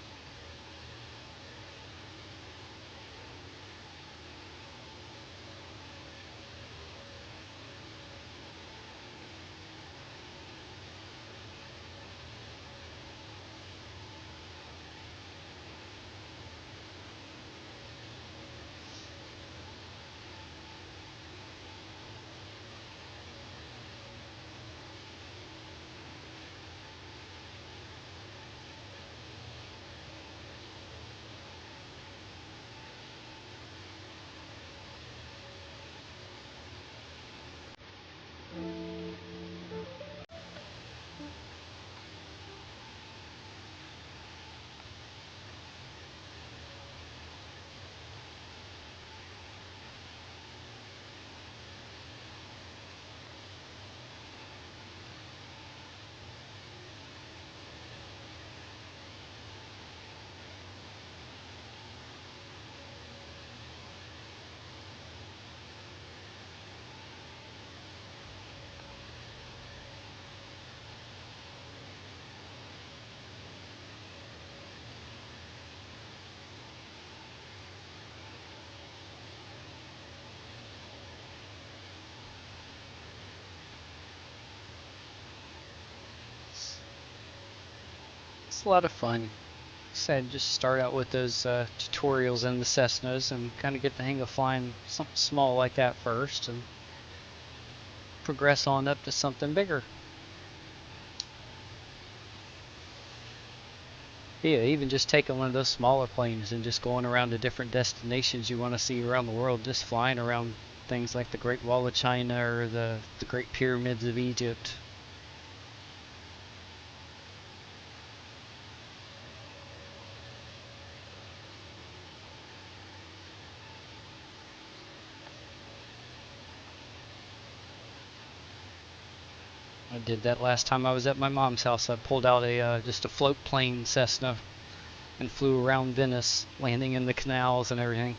Speaker 1: It's a lot of fun. Said just start out with those tutorials in the Cessnas and kind of get the hang of flying something small like that first and progress on up to something bigger. Yeah, even just taking one of those smaller planes and just going around to different destinations you want to see around the world, just flying around things like the Great Wall of China or the Great Pyramids of Egypt. I did that last time I was at my mom's house. I pulled out a just a float plane Cessna and flew around Venice, landing in the canals and everything.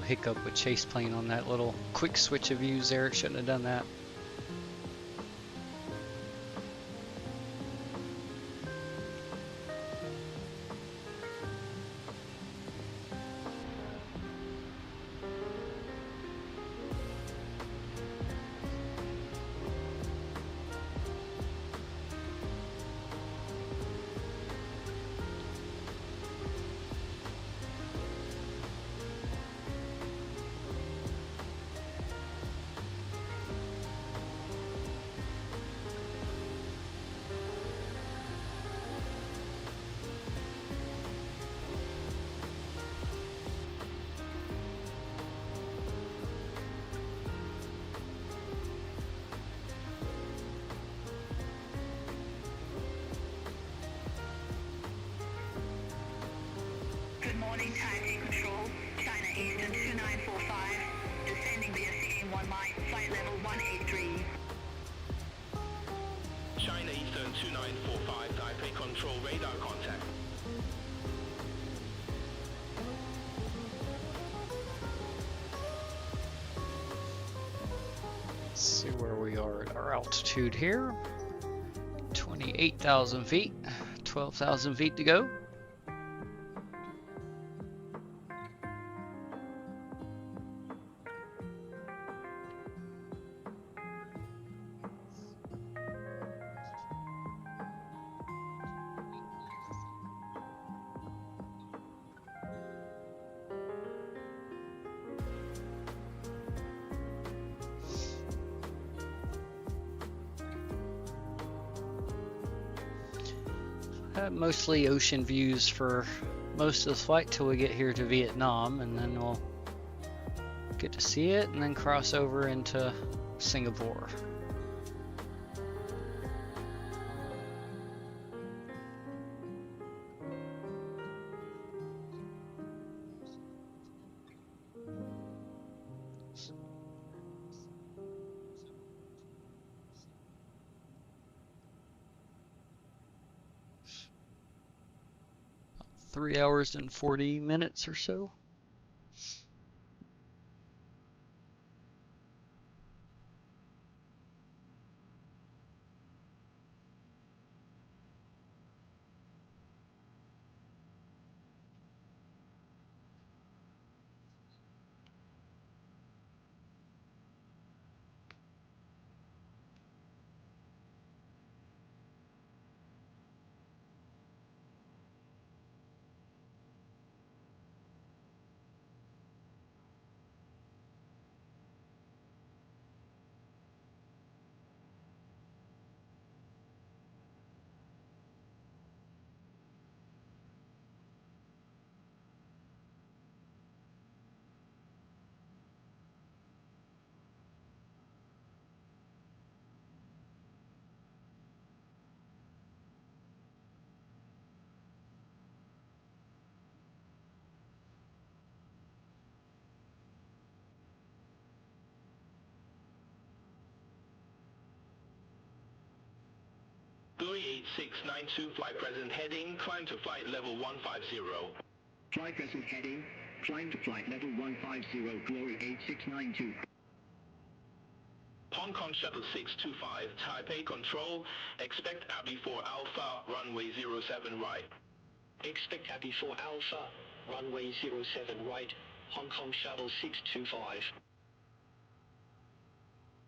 Speaker 1: hiccup with chase plane on that little quick switch of views there. It shouldn't have done that.
Speaker 2: Good morning, Taipei Control, China Eastern 2945, descending via Seeking 1 line, flight level 183.
Speaker 4: China Eastern 2945, Taipei Control, radar contact.
Speaker 1: Let's see where we are at our altitude here. 28,000 feet, 12,000 feet to go. Mostly ocean views for most of the flight till we get here to Vietnam, and then we'll get to see it and then cross over into Singapore. About 3 hours and 40 minutes or so.
Speaker 4: Glory 8692, flight present heading, climb to flight level 150. Flight present heading, climb to flight level 150, Glory 8692. Hong Kong Shuttle 625, Taipei Control, expect Abbey 4 Alpha, runway 07 right. Expect Abbey 4 Alpha, runway 07 right, Hong Kong Shuttle 625.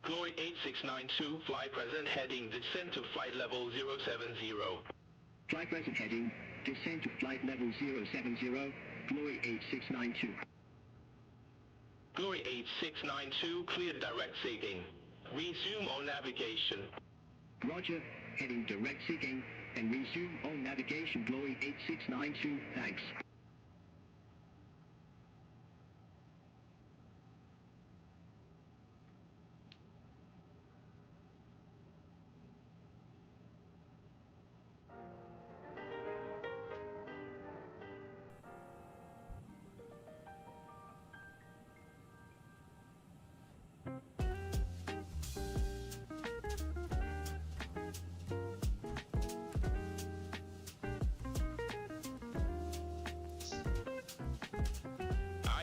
Speaker 4: Glory 8692, flight present heading, descend to flight level 070. Flight present heading, descend to flight level 070, Glory 8692. Glory 8692, clear direct seeking. Resume on navigation. Roger, heading direct seeking, and resume on navigation, Glory 8692, thanks.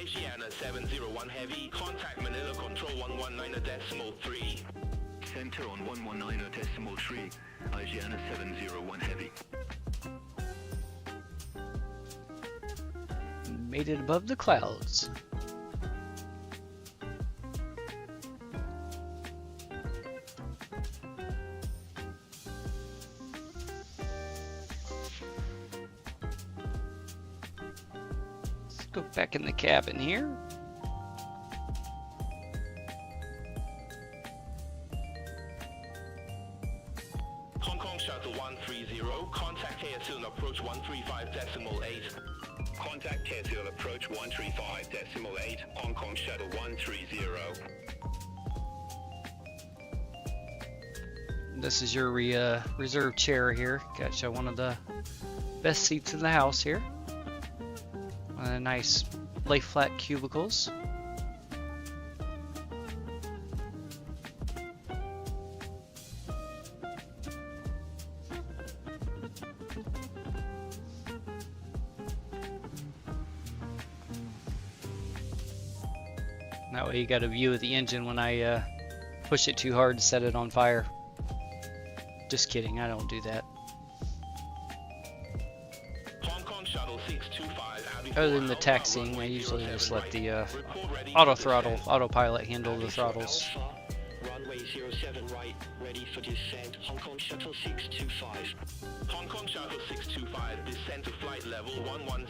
Speaker 4: Asiana 701 Heavy, contact Manila Control 119.3.
Speaker 3: Center on 119.3, Asiana 701 Heavy.
Speaker 1: Made it above the clouds. Let's go back in the cabin here.
Speaker 4: Hong Kong Shuttle 130, contact KSL approach 135.8. Contact KSL approach 135.8, Hong Kong Shuttle 130.
Speaker 1: This is your reserve chair here. Got you one of the best seats in the house here. Nice lay flat cubicles. That way you got a view of the engine when I push it too hard to set it on fire. Just kidding, I don't do that.
Speaker 4: Hong Kong Shuttle 625.
Speaker 1: Other than the taxiing, I usually just let the auto throttle, autopilot handle the throttles.
Speaker 4: Runway 07 right, ready for descent. Hong Kong Shuttle 625. Hong Kong Shuttle 625, descent to flight level 110.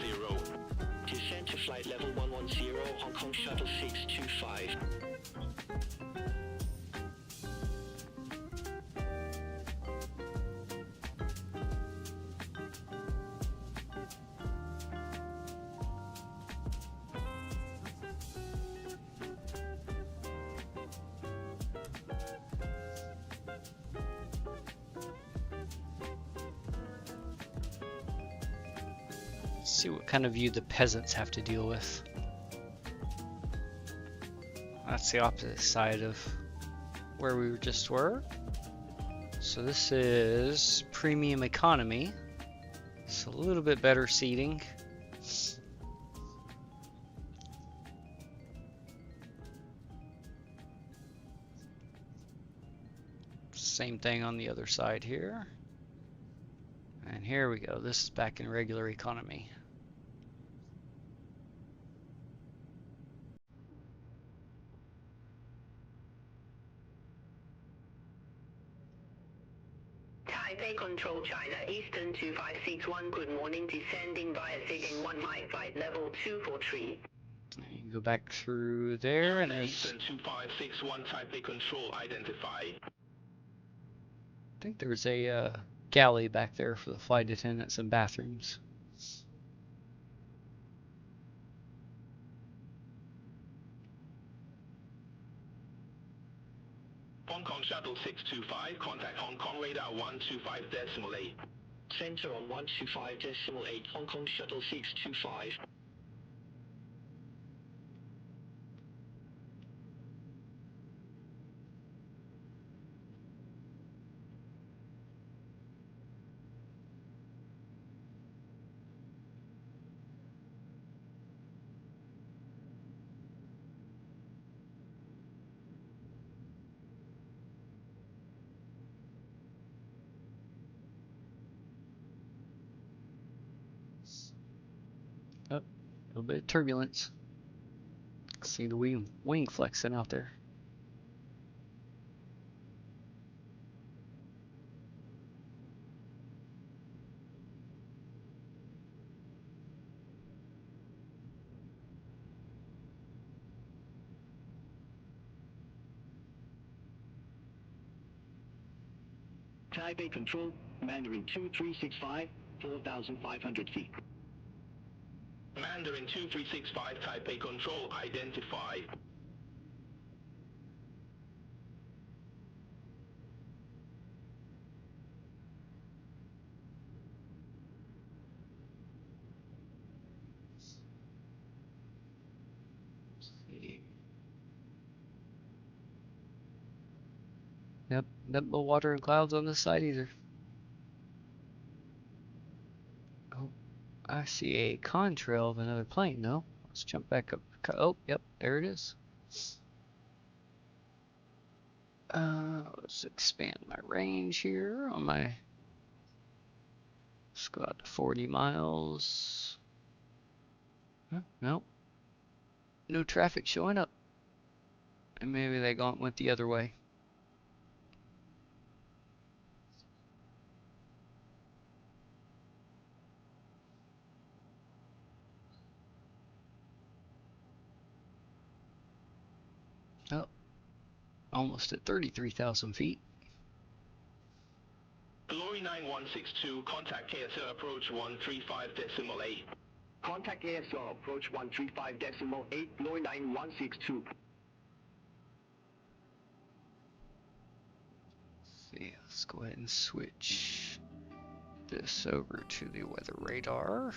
Speaker 4: Descent to flight level 110, Hong Kong Shuttle 625.
Speaker 1: See what kind of view the peasants have to deal with. That's the opposite side of where we just were. So this is premium economy. It's a little bit better seating. Same thing on the other side here. And here we go. This is back in regular economy.
Speaker 2: Taipei Control China Eastern 2561, good morning, descending via Sydney 1 high flight level 243.
Speaker 1: You can go back through there and there's...
Speaker 4: Eastern 2561, Taipei Control identified.
Speaker 1: I think there's a galley back there for the flight attendants and bathrooms.
Speaker 4: Hong Kong Shuttle 625, contact Hong Kong radar 125.8. Center on 125.8, Hong Kong Shuttle 625.
Speaker 1: Oh, a little bit of turbulence. See the wing flexing out there.
Speaker 4: Taipei Control, Mandarin 2365, 4,500 feet. Mandarin 2365, Taipei Control identified.
Speaker 1: Yep, no water and clouds on this side either. Oh, I see a contrail of another plane though. Let's jump back up Oh, yep, there it is. Let's expand my range here on my. Let's go out to 40 miles. Nope. No traffic showing up. And maybe they went the other way. Oh, almost at 33,000 feet.
Speaker 4: Glory 9162, contact KSL approach 135.8. Contact KSL approach 135.8, Glory 9162.
Speaker 1: See, let's go ahead and switch this over to the weather radar.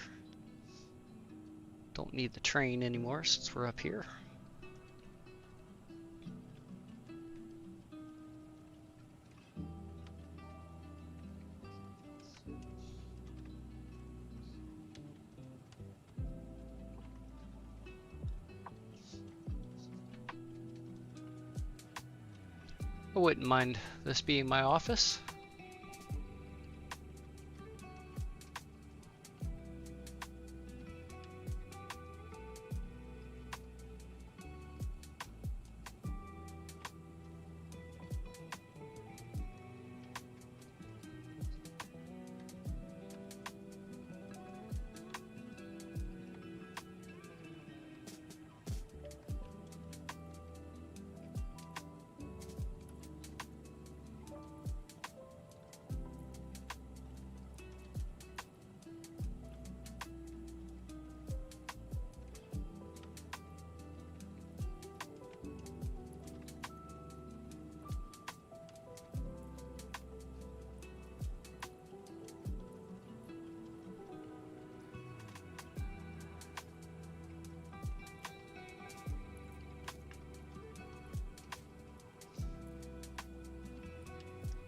Speaker 1: Don't need the train anymore since we're up here. I wouldn't mind this being my office.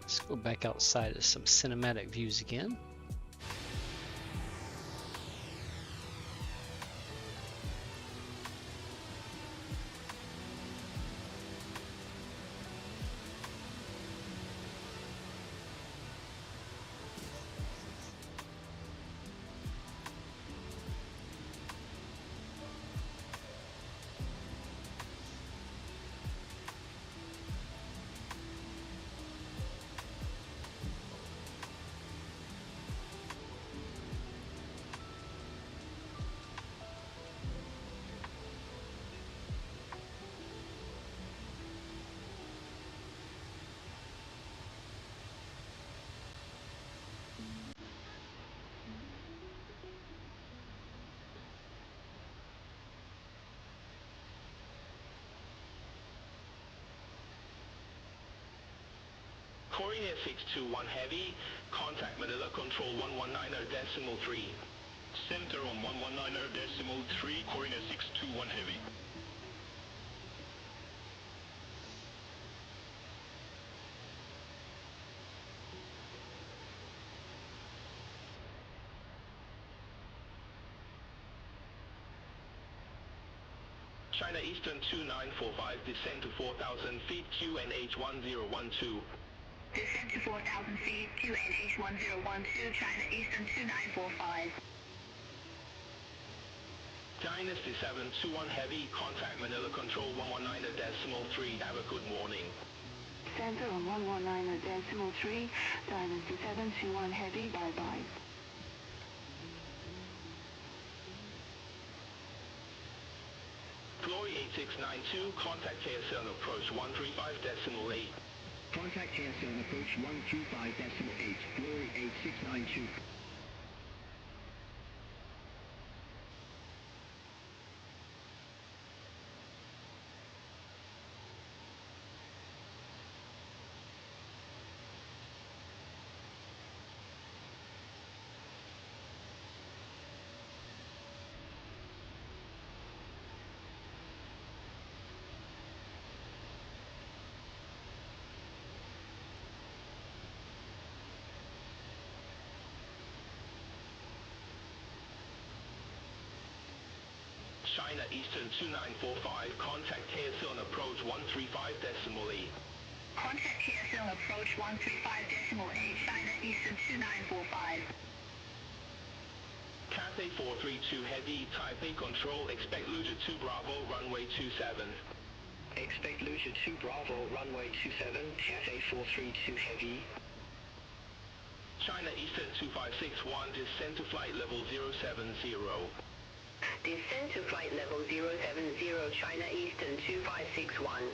Speaker 1: Let's go back outside of some cinematic views again.
Speaker 4: Korea 621 Heavy, contact Manila Control 119.3.
Speaker 3: Center on 119.3, Korea 621 Heavy.
Speaker 4: China Eastern 2945, descend to 4,000 feet, QNH 1012.
Speaker 2: Descend to 4,000 feet, QNH 1012, China Eastern 2945.
Speaker 4: Dynasty 721 Heavy, contact Manila Control 119.3, have a good morning.
Speaker 2: Center on 119.3, Dynasty 721 Heavy, bye-bye.
Speaker 4: Glory 8692, contact KSL approach 135.8.
Speaker 11: Contact KSL approach 135.8, Glory 8692.
Speaker 4: China Eastern 2945, contact KSL on approach 135.8.
Speaker 2: Contact KSL approach 135.8, China Eastern 2945.
Speaker 4: Cathay 432 Heavy, Taipei Control, expect Lucia 2 Bravo, runway 27.
Speaker 11: Expect Lucia 2 Bravo, runway 27, Cathay 432 Heavy.
Speaker 4: China Eastern 2561, descend to flight level 070.
Speaker 2: Descend to flight level 070, China Eastern 2561.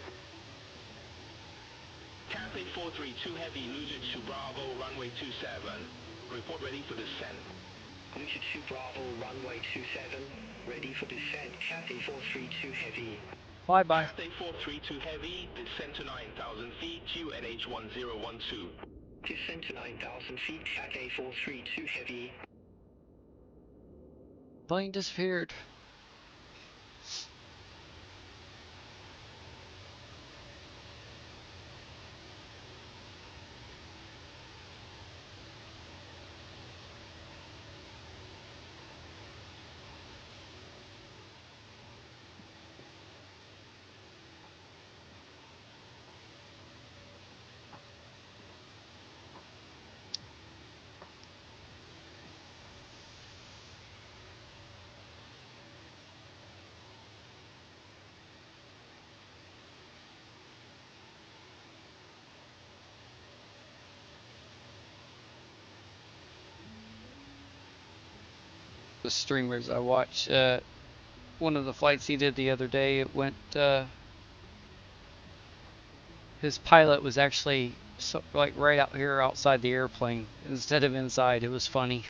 Speaker 4: Cathay 432 Heavy, Lucia 2 Bravo, runway 27. Report ready for descent.
Speaker 11: Lucia 2 Bravo, runway 27, ready for descent, Cathay 432 Heavy.
Speaker 1: Bye-bye.
Speaker 4: Cathay 432 Heavy, descend to 9,000 feet, QNH 1012.
Speaker 11: Descend to 9,000 feet, Cathay 432 Heavy.
Speaker 1: Plane disappeared. The streamers I watch, one of the flights he did the other day, it went, his pilot was actually like right out here outside the airplane instead of inside. It was funny.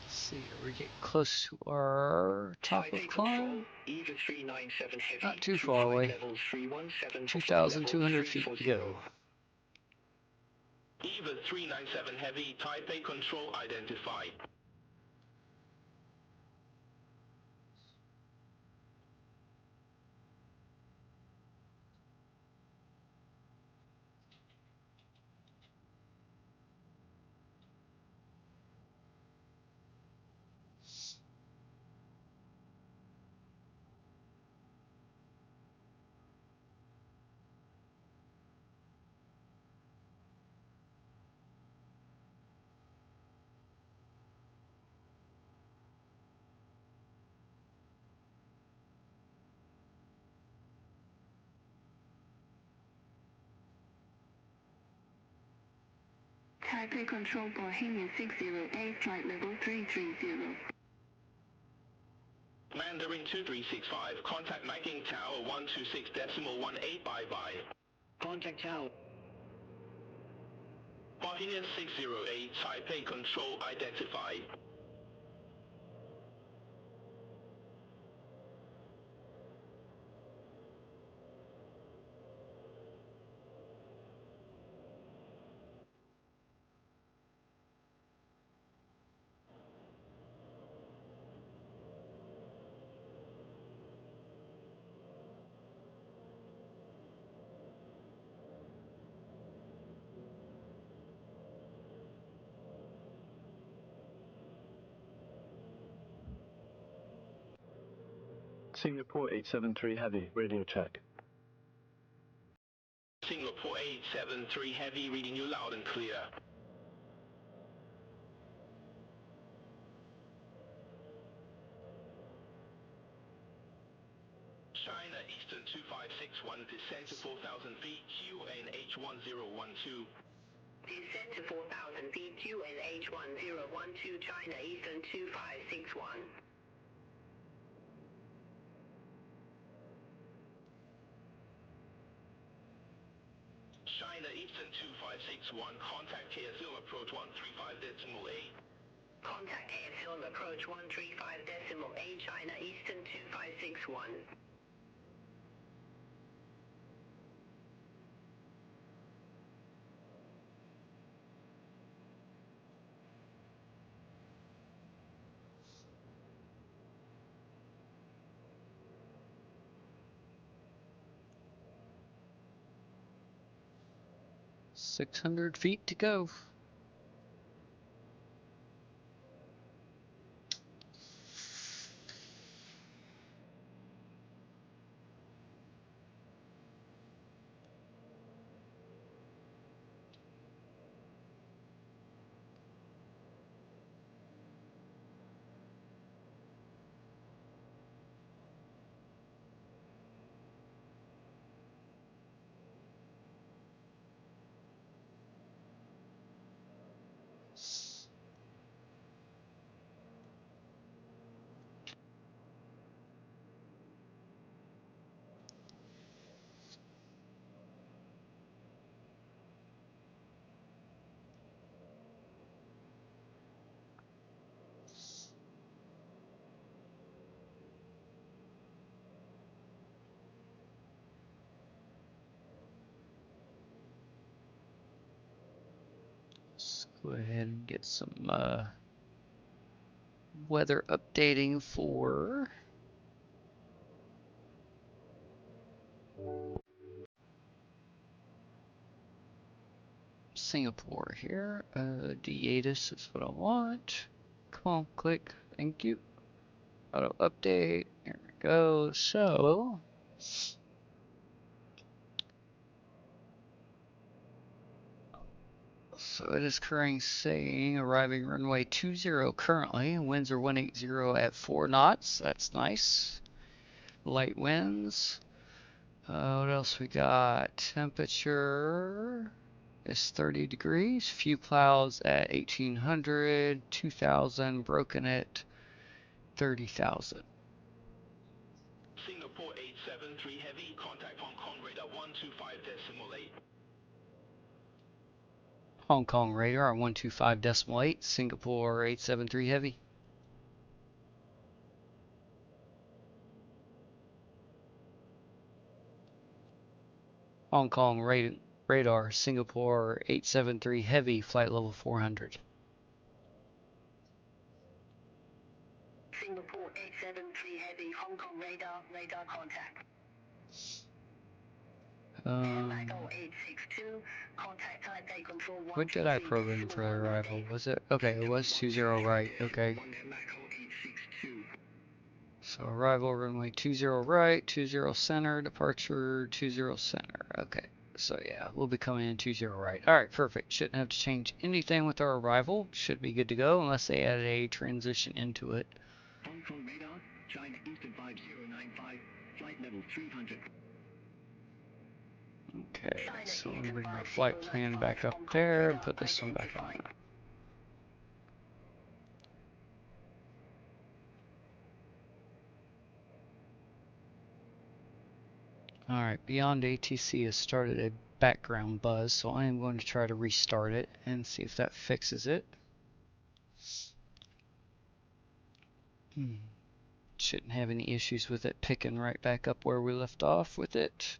Speaker 1: See, we get close to our top of climb. Not too far away. 2,200 feet to go.
Speaker 4: EVA 397 Heavy, Taipei Control identified.
Speaker 2: Taipei Control Bohemian 608, flight level 330.
Speaker 4: Mandarin 2365, contact Nanking Tower 126.18, bye-bye.
Speaker 11: Contact Tower.
Speaker 4: Bohemian 608, Taipei Control identified.
Speaker 9: Singapore 873 Heavy, radio check.
Speaker 4: Singapore 873 Heavy, reading you loud and clear. China Eastern Eastern 2561, descend to 4,000 feet, QNH 1012.
Speaker 2: Descend to 4,000 feet, QNH 1012, China Eastern 2561.
Speaker 4: China Eastern 2561, contact KSL approach 135.8.
Speaker 2: Contact KSL approach 135.8, China Eastern 2561.
Speaker 1: $600 to go. Let's go ahead and get some weather updating for Singapore here. D8 is what I want. Come on, click. Thank you. Auto update. Here we go. So it is currently saying arriving runway 20 currently. Winds are 180 at 4 knots. That's nice. Light winds. What else we got? Temperature is 30 degrees. Few clouds at 1800. 2000 broken at 30,000.
Speaker 4: Singapore 873 heavy, contact Hong Kong radar 125.8.
Speaker 1: Hong Kong radar 125.8. Singapore 873 heavy. Hong Kong radar Singapore 873 heavy, flight level 400.
Speaker 2: Singapore 873 heavy, Hong Kong radar contact. MSI 862, contact Taipei control 123.
Speaker 1: What did I program for arrival? Was it? Okay, it was 20 right. Okay. So arrival runway 20 right, 20 center, departure 20 center. Okay. So yeah, we'll be coming in 20 right. Alright, perfect. Shouldn't have to change anything with our arrival. Should be good to go unless they added a transition into it.
Speaker 11: Hong Kong radar, China Eastern 5095, flight level 300.
Speaker 1: Okay, so we'll bring our flight plan back up there and put this one back on. Alright, BeyondATC has started a background buzz, so I am going to try to restart it and see if that fixes it. Shouldn't have any issues with it picking right back up where we left off with it.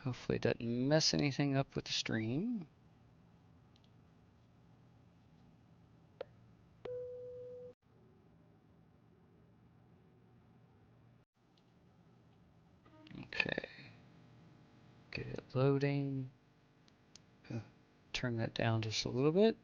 Speaker 1: Hopefully it doesn't mess anything up with the stream. Okay. Get it loading. Turn that down just a little bit.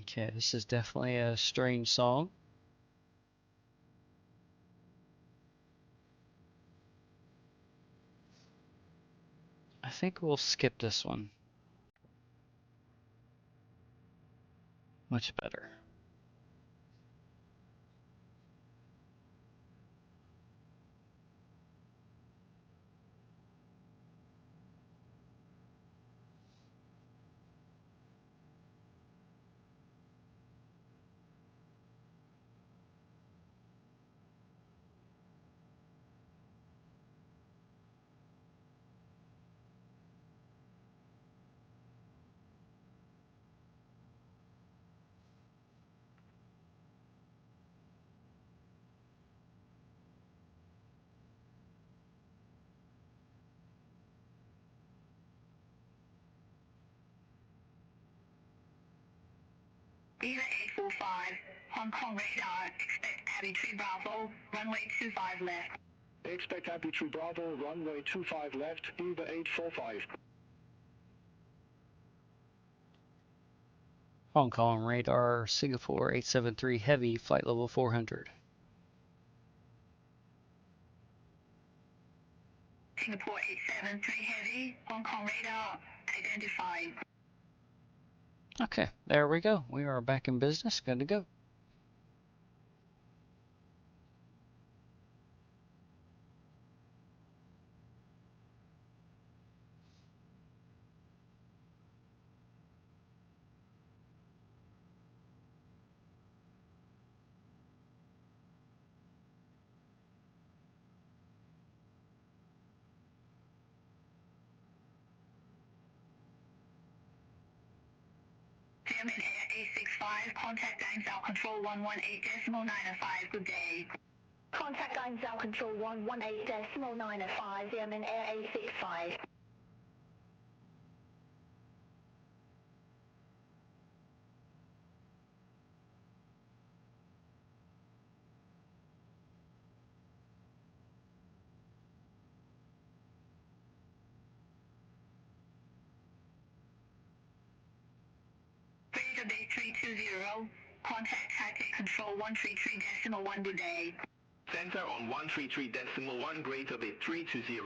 Speaker 1: Okay, this is definitely a strange song. I think we'll skip this one. Much better.
Speaker 2: Beaver 845, Hong Kong radar, expect Abbey Tree Bravo, runway 25 left.
Speaker 11: Expect Abbey Tree Bravo, runway 25 left, Beaver 845.
Speaker 1: Hong Kong radar, Singapore 873 heavy, flight level 400.
Speaker 2: Singapore 873 heavy, Hong Kong radar, identified.
Speaker 1: Okay, there we go. We are back in business, good to go.
Speaker 2: German Air A65, contact Ainsal Control 118.905, good day. Contact Ainsal Control 118.905, German Air A65. Beta Bay 320, contact Taipei Control 133.1, good day.
Speaker 4: Center on 133.1, Greater Bay 320.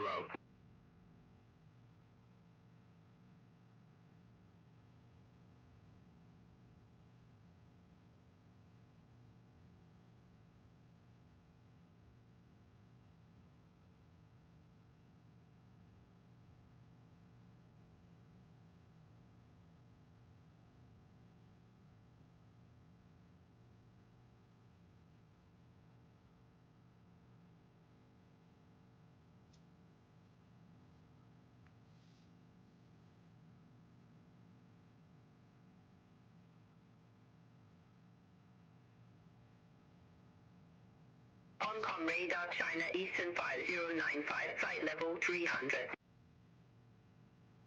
Speaker 2: Hong Kong radar, China Eastern 5095, flight level 300.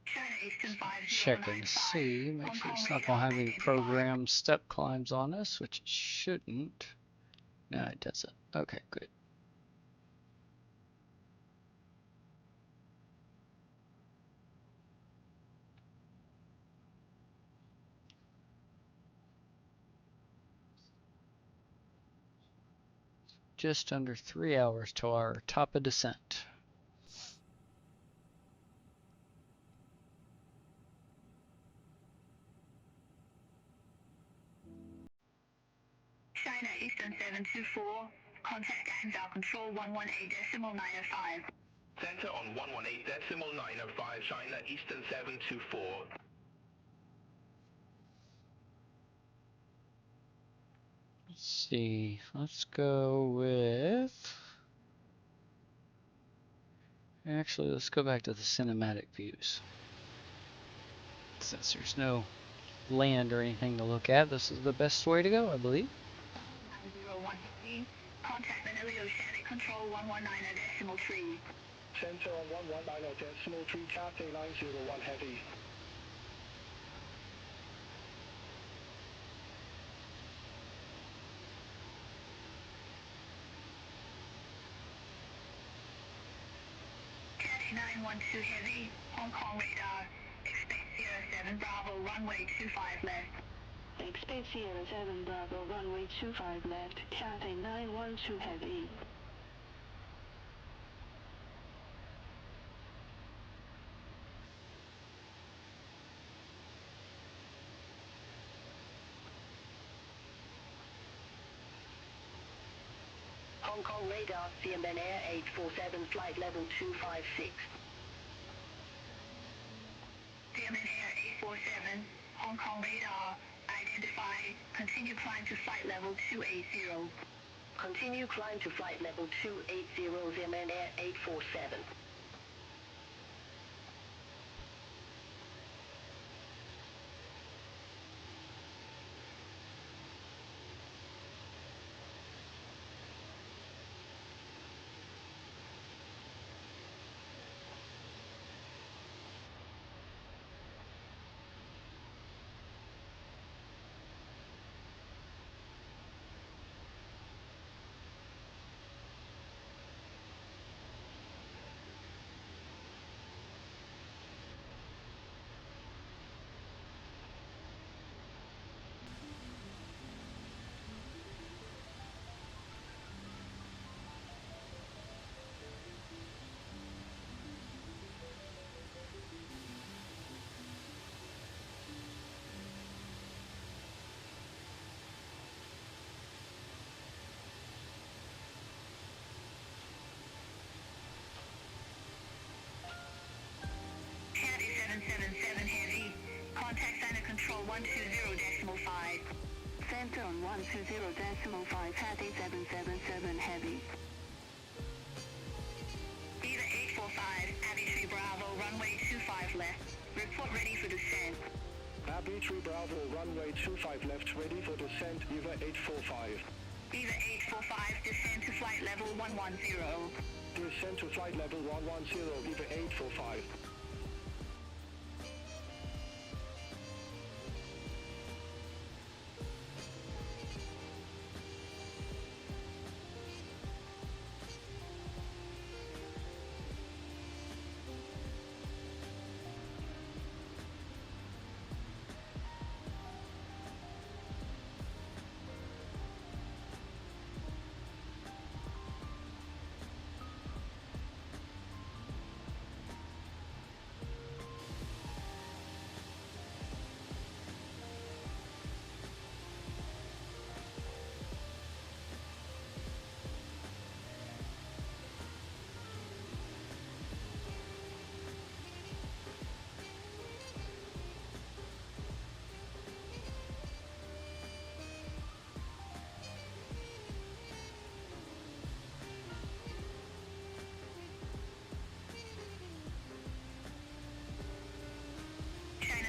Speaker 2: China Eastern
Speaker 1: Check and
Speaker 2: 5095.
Speaker 1: see, make
Speaker 2: Hong
Speaker 1: sure
Speaker 2: Kong
Speaker 1: it's not going to
Speaker 2: radar,
Speaker 1: have any
Speaker 2: identified.
Speaker 1: programmed step climbs on us, which it shouldn't. No, it doesn't. Okay, good. Just under 3 hours to our top of descent.
Speaker 2: China Eastern 724, contact Ainsal Control 118.905.
Speaker 4: Center on 118.905, China Eastern 724.
Speaker 1: Let's see, let's go with... Actually, let's go back to the cinematic views. Since there's no land or anything to look at, this is the best way to go, I believe.
Speaker 2: 901, contact Manila Reshade Control 119.3.
Speaker 11: Center on 119.3, Cathay 901 heavy.
Speaker 2: Cathay 912 heavy, Hong Kong radar, expect 07 Bravo, runway 25 left.
Speaker 11: Expect Sierra 7 Bravo runway 25 left, Cathay 912 heavy.
Speaker 2: Hong Kong radar, CMN Air 847, flight level 256. CMN Air 847, Hong Kong radar, identified, continue climb to flight level 280. Continue climb to flight level 280, CMN Air 847. Cathay 777 heavy, contact center control 120.5.
Speaker 11: Center on 120.5, Cathay 777 heavy.
Speaker 2: Beaver 845, Abbey 3 Bravo, runway 25 left. Report ready for descent.
Speaker 4: Abbey 3 Bravo, runway 25 left, ready for descent, Beaver 845.
Speaker 2: Beaver 845, descend to flight level 110.
Speaker 4: Descent to flight level 110, Beaver 845.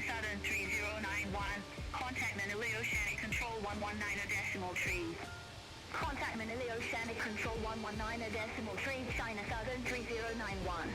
Speaker 2: Southern 3091, contact Manila Oceanic Control 119.3. Contact Manila Oceanic Control 119.3, China Southern 3091.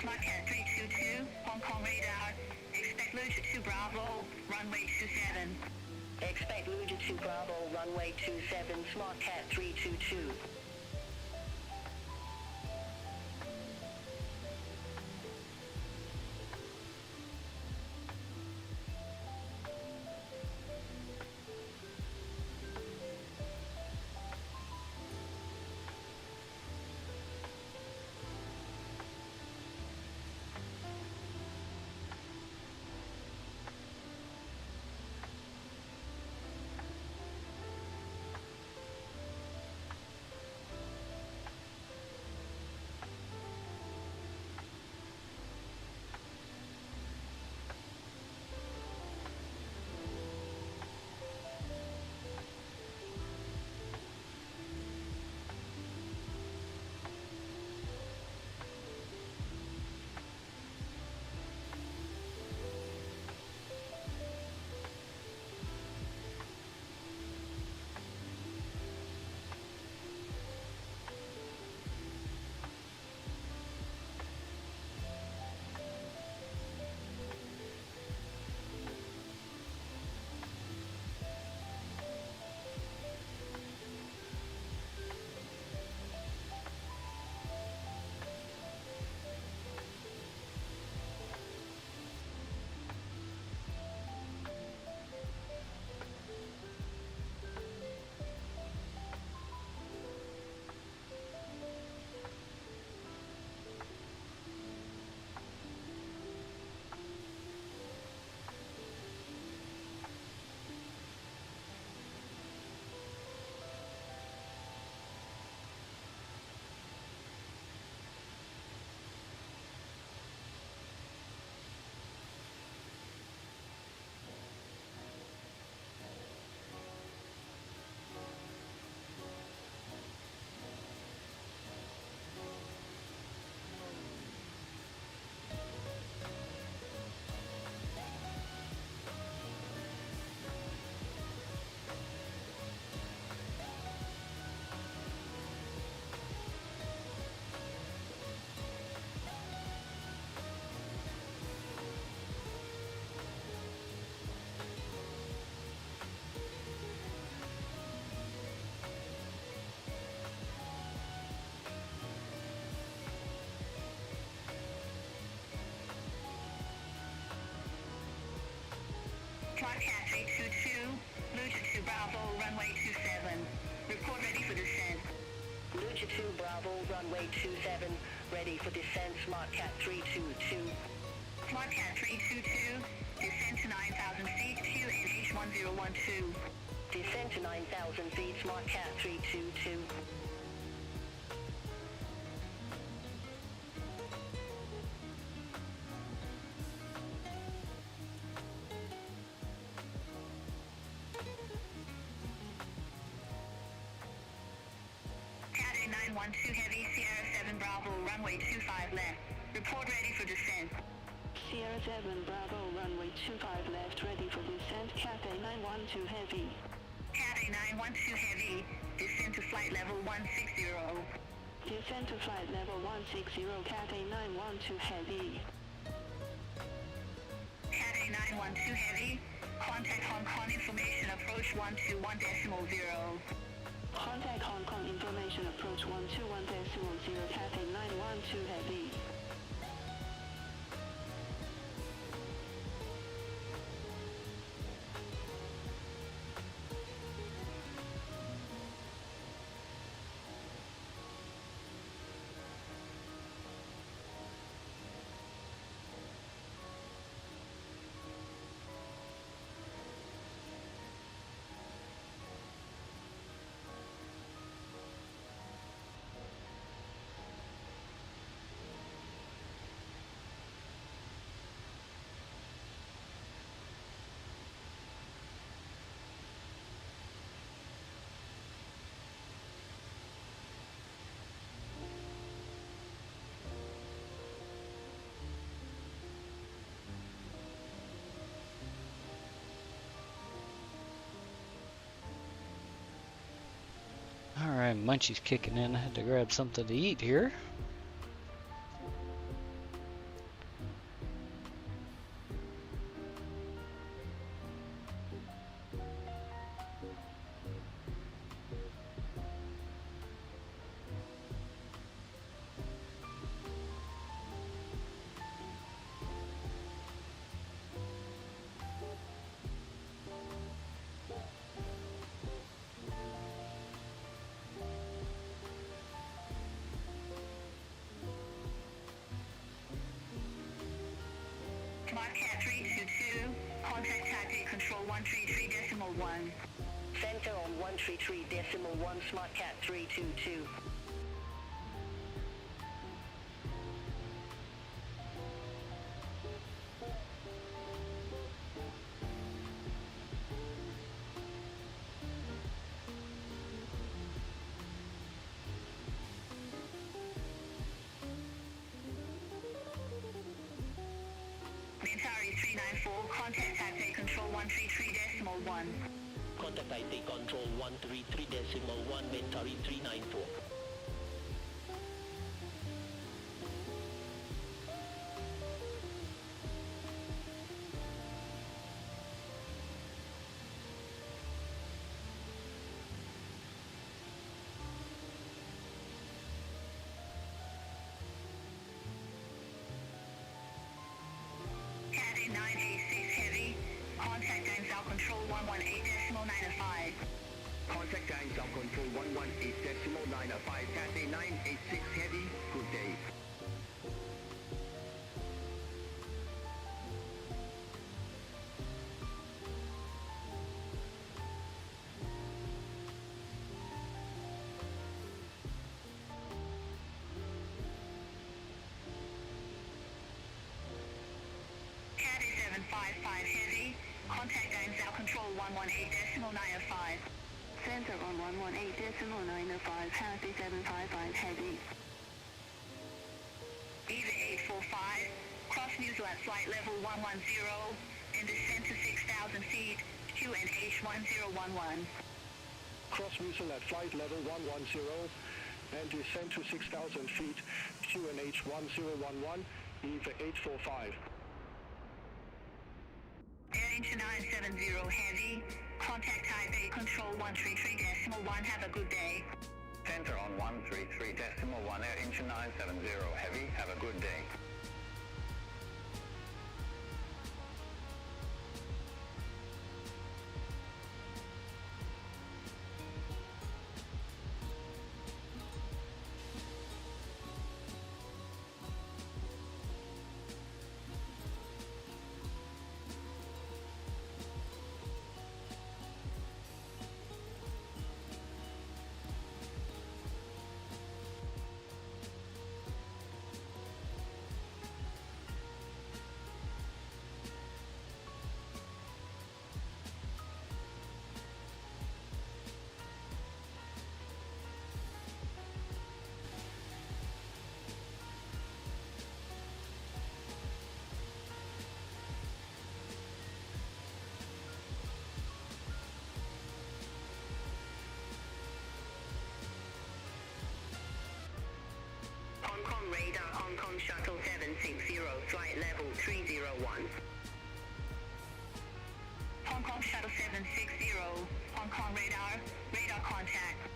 Speaker 2: Market 322, Hong Kong radar. Expect Luger 2 Bravo, runway 27. Expect Luger 2 Bravo, runway 27, Smart Cat 322. Victor 2 Bravo, runway 27, ready for descent, SmartCat 322. SmartCat 322, descend to 9,000 feet, QNH 1012. Descend to 9,000 feet, SmartCat 322. Cat A912 Heavy, Sierra 7 Bravo, runway 25 left. Report ready for descent.
Speaker 11: Sierra 7 Bravo, runway 25 left, ready for descent. Cat A912 Heavy.
Speaker 2: Cat A912 Heavy, descend to flight level 160.
Speaker 11: Descend to flight level 160, Cat A912 Heavy.
Speaker 2: Cat A912 Heavy, contact Hong Kong information approach 121.0.
Speaker 11: Contact Hong Kong information approach 121.0, Cat A912 Heavy.
Speaker 1: Alright, Munchie's kicking in. I had to grab something to eat here.
Speaker 2: SmartCat 322, contact Taipei Control 133.1. Center on 133.1, SmartCat 322. Mentari 394, contact Taipei Control 133.1.
Speaker 4: Contact Taipei Control 133.1, Mentari 394.
Speaker 2: Cat A986 Heavy, contact Dangzhou Control 118.905.
Speaker 3: Contact Dangzhou Control 118.905, Cat A986 Heavy, good day.
Speaker 2: Cat A755 Heavy, contact Dangzhou Control 118.905.
Speaker 11: Center on 118.905, Cat A755 Heavy.
Speaker 2: Eva 845, cross New Zealand flight level 110 and descend to 6,000 feet, QNH 1011.
Speaker 4: Cross New Zealand flight level 110 and descend to 6,000 feet, QNH 1011, Eva 845.
Speaker 2: Air Inch 970 Heavy, contact Taipei Control 133.1, have a good day.
Speaker 3: Center on 133.1, Air Inch 970 Heavy, have a good day.
Speaker 2: Kong Shuttle 760, flight level 301. Hong Kong Shuttle 760, Hong Kong radar contact.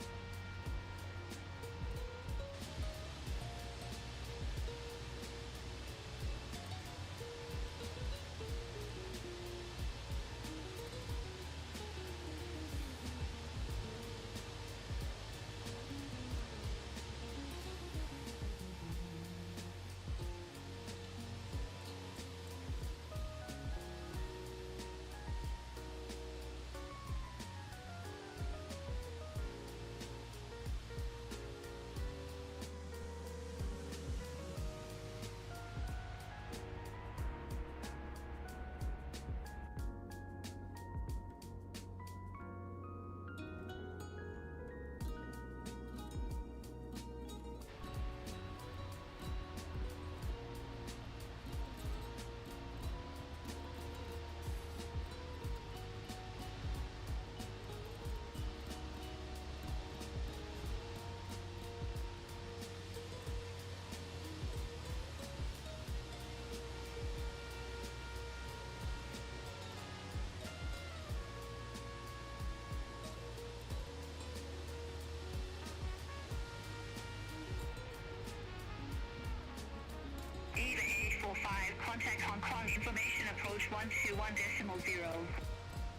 Speaker 2: Contact Hong Kong information approach 121.0.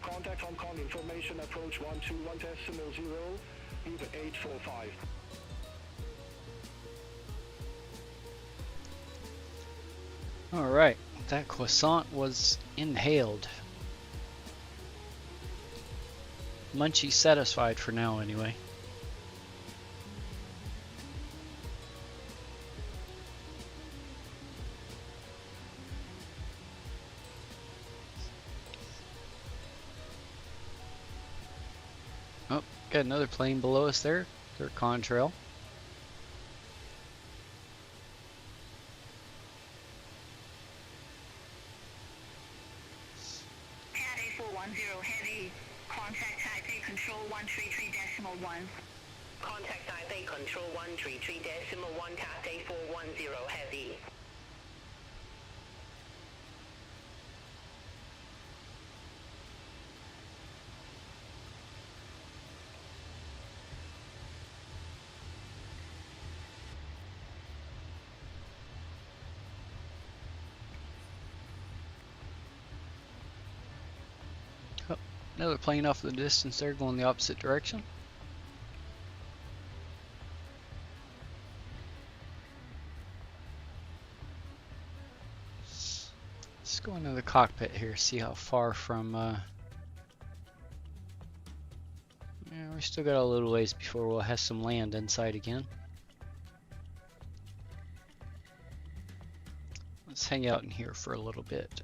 Speaker 11: Contact Hong Kong information approach 121.0, EVA 845.
Speaker 1: Alright, that croissant was inhaled. Munchie satisfied for now anyway. Oh, got another plane below us there. They're contrail.
Speaker 2: CAT A410 heavy. Contact Taipei Control 133.1. Contact Taipei Control 133.1 CAT A410 heavy.
Speaker 1: Another plane off the distance there going the opposite direction. Let's go into the cockpit here, see how far from yeah, we still got a little ways before we'll have some land inside again. Let's hang out in here for a little bit.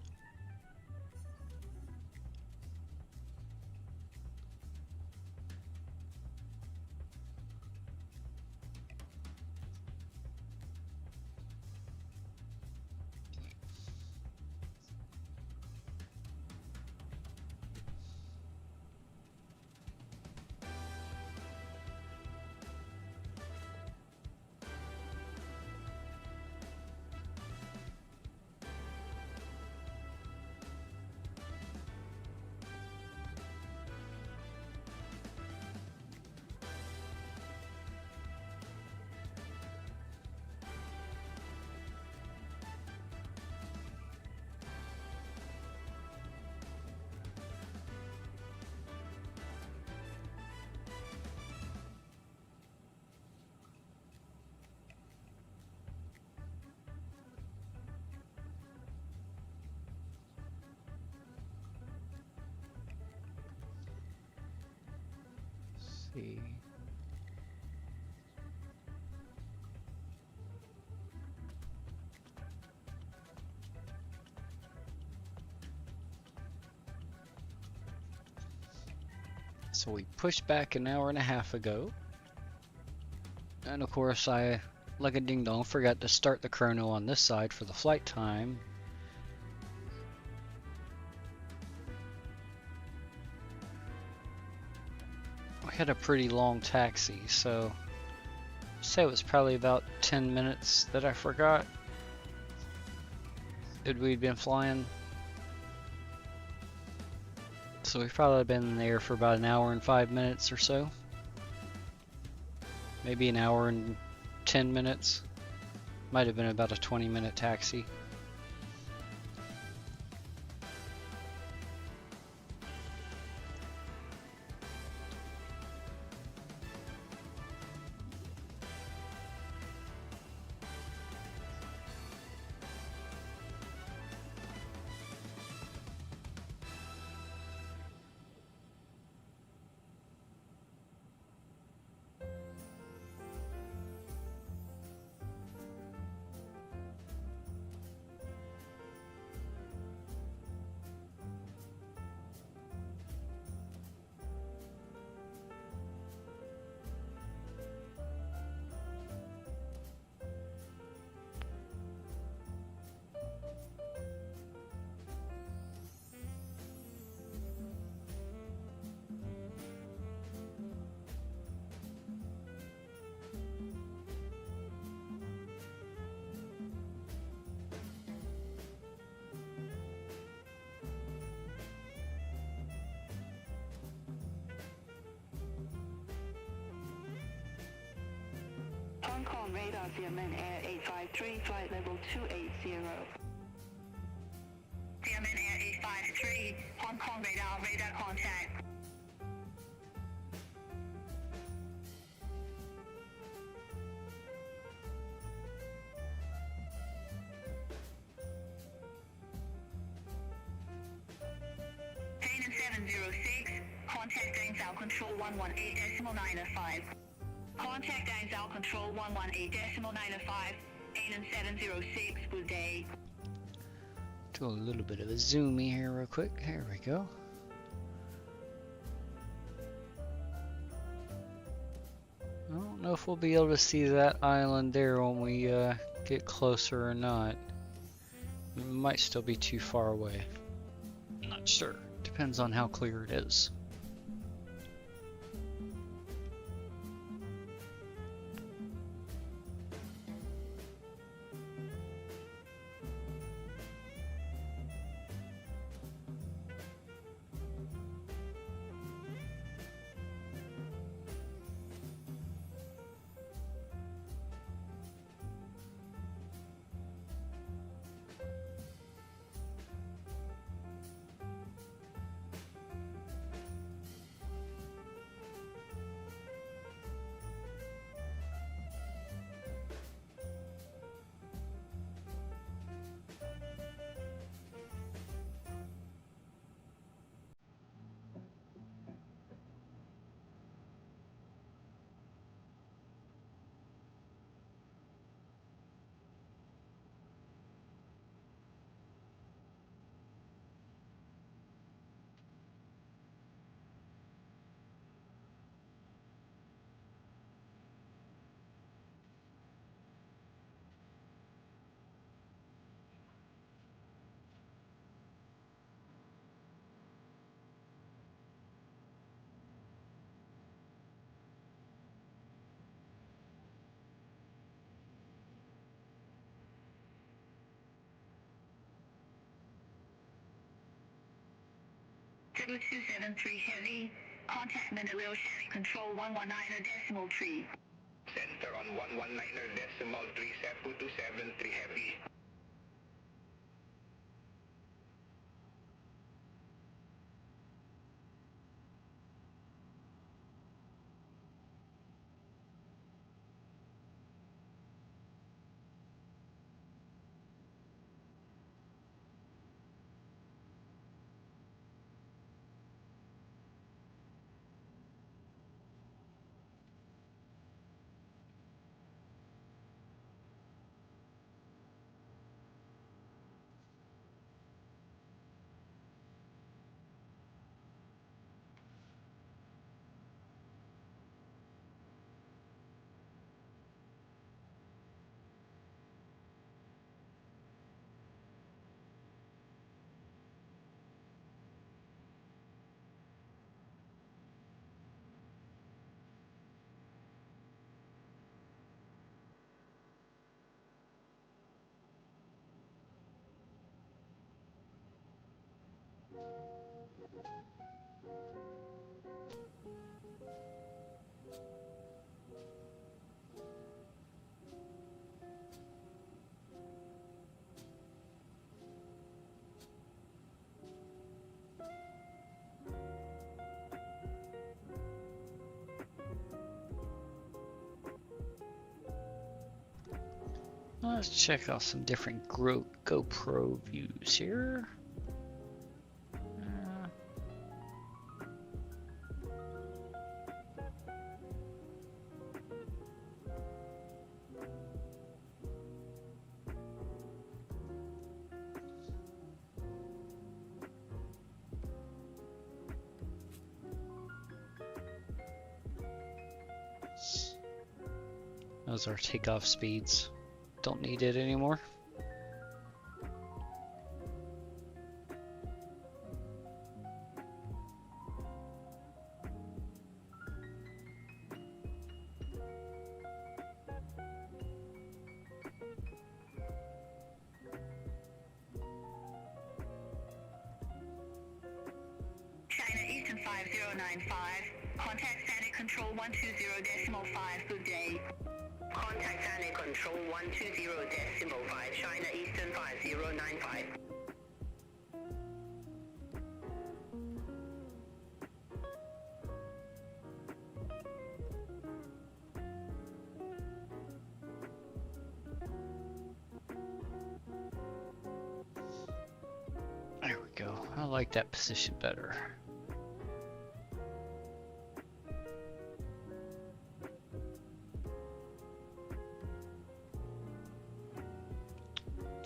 Speaker 1: See. So we pushed back an hour and a half ago. And of course I, like a ding dong, forgot to start the chrono on this side for the flight time. We had a pretty long taxi, so I'd say it was probably about 10 minutes that I forgot. that we'd been flying. So we've probably been there for about an hour and 5 minutes or so. Maybe an hour and 10 minutes. Might have been about a 20-minute taxi.
Speaker 2: Hong Kong radar Xiamen Air 853, flight level 280. Xiamen Air 853, Hong Kong radar contact. Payton 706, contact Dangzhou Control 118.905. Contact Dangzhou Control 118.905, Payton 706, good day.
Speaker 1: Do a little bit of a zoomy here real quick. Here we go. I don't know if we'll be able to see that island there when we get closer or not. It might still be too far away. I'm not sure. Depends on how clear it is.
Speaker 2: W273 Heavy, contact Reshade Control 119.3.
Speaker 4: Center on 119.3, set 273 Heavy.
Speaker 1: Let's check out some different GoPro views here. Those are takeoff speeds. Don't need it anymore.
Speaker 2: China Eastern 5095. Contact static control 120.5. Good day. Contact static control 120.5. China Eastern 5095.
Speaker 1: There we go. I like that position better.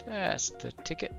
Speaker 1: That's the ticket.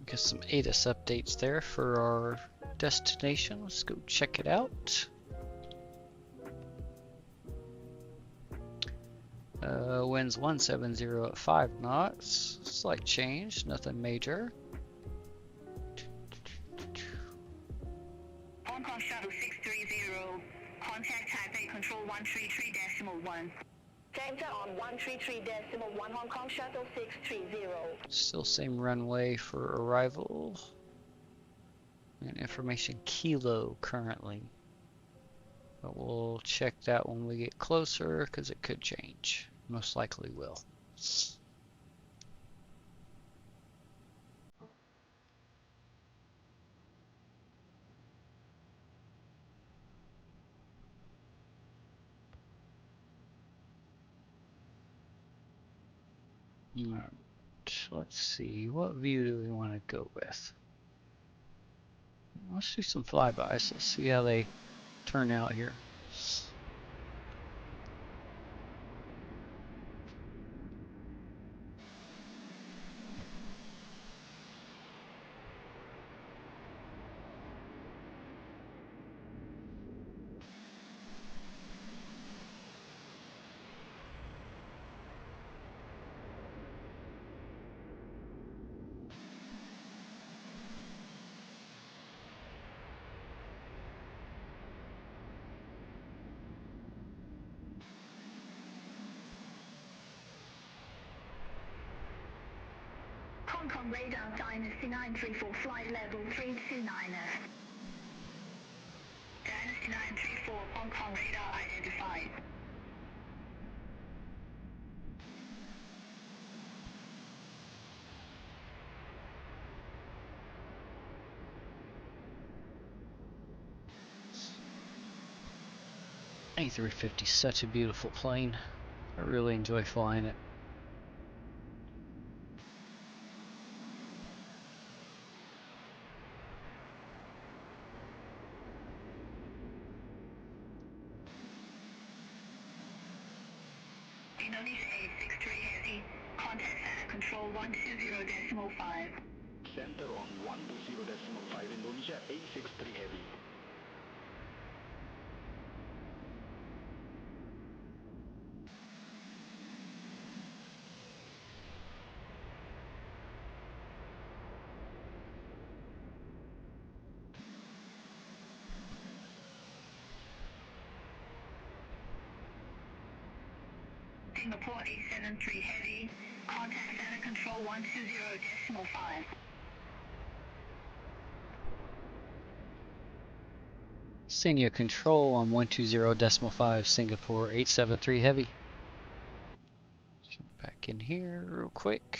Speaker 1: Get some ATIS updates there for our destination. Let's go check it out. Winds 170 at 5 knots. Slight change, nothing major.
Speaker 2: Hong Kong Shuttle 630. Contact Taipei Control 133.1. Center on 133.1 Hong Kong Shuttle 630.
Speaker 1: Still same runway for arrival. And information kilo currently. But we'll check that when we get closer because it could change. Most likely will. Let's see, what view do we want to go with? Let's do some flybys. Let's see how they turn out here.
Speaker 2: Hong Kong radar Dynasty 934 flight level 329F. Dynasty 934 Hong Kong radar identified.
Speaker 1: A350 is such a beautiful plane. I really enjoy flying it.
Speaker 2: Indonesia 863 Heavy. Contact center control 120.5.
Speaker 4: Center on 120.5 Indonesia 863 Heavy.
Speaker 2: Singapore A73 Heavy, contact center control 120.5.
Speaker 1: Senior control on 120.5 Singapore 873 Heavy. Jump back in here real quick.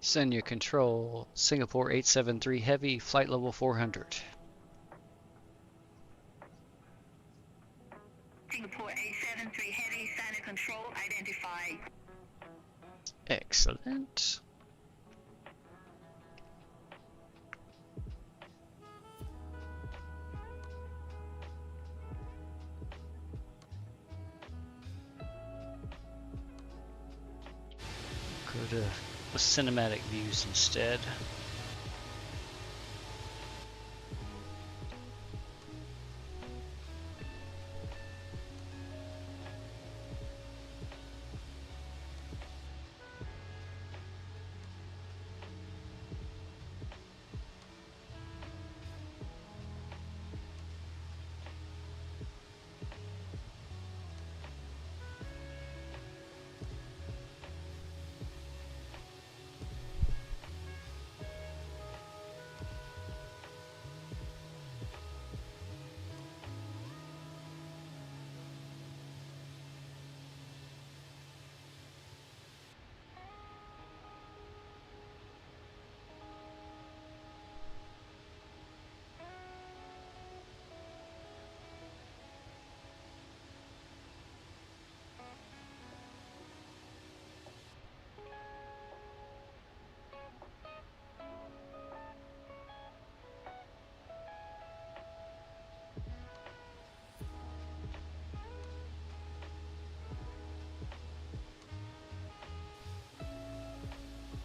Speaker 1: Senior control Singapore 873 Heavy, flight level 400.
Speaker 2: Singapore A73 Heavy, center control identified.
Speaker 1: Excellent. Go to the cinematic views instead.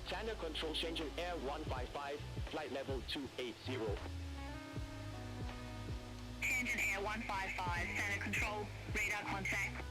Speaker 4: Channel control changing Air 155, flight level 280.
Speaker 2: Tangent Air 155, center control, radar contact.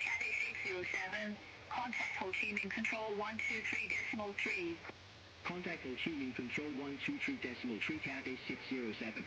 Speaker 2: Cathay 607, contact Ho Chi Minh control 123.3.
Speaker 11: Contact Ho Chi Minh control 123.3 Cathay 607.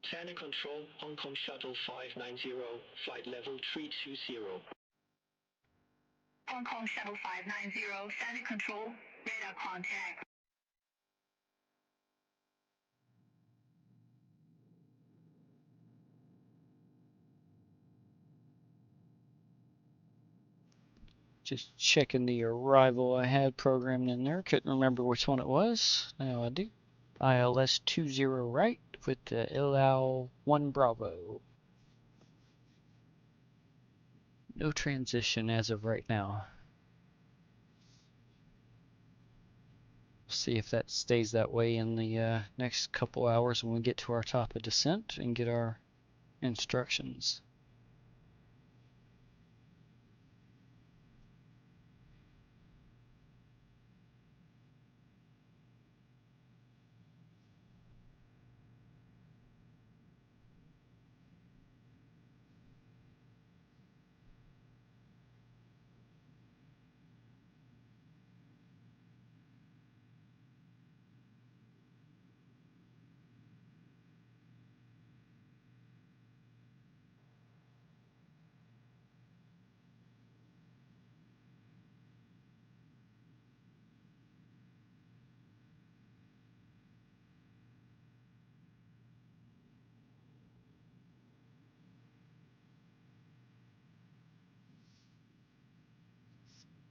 Speaker 4: Center Control, Hong Kong Shuttle 590, flight level 320.
Speaker 2: Hong Kong Shuttle 590, Center Control, radar contact.
Speaker 1: Just checking the arrival I had programmed in there. Couldn't remember which one it was. Now I do. ILS 20 right with the LL 1 Bravo. No transition as of right now. See if that stays that way in the next couple hours when we get to our top of descent and get our instructions.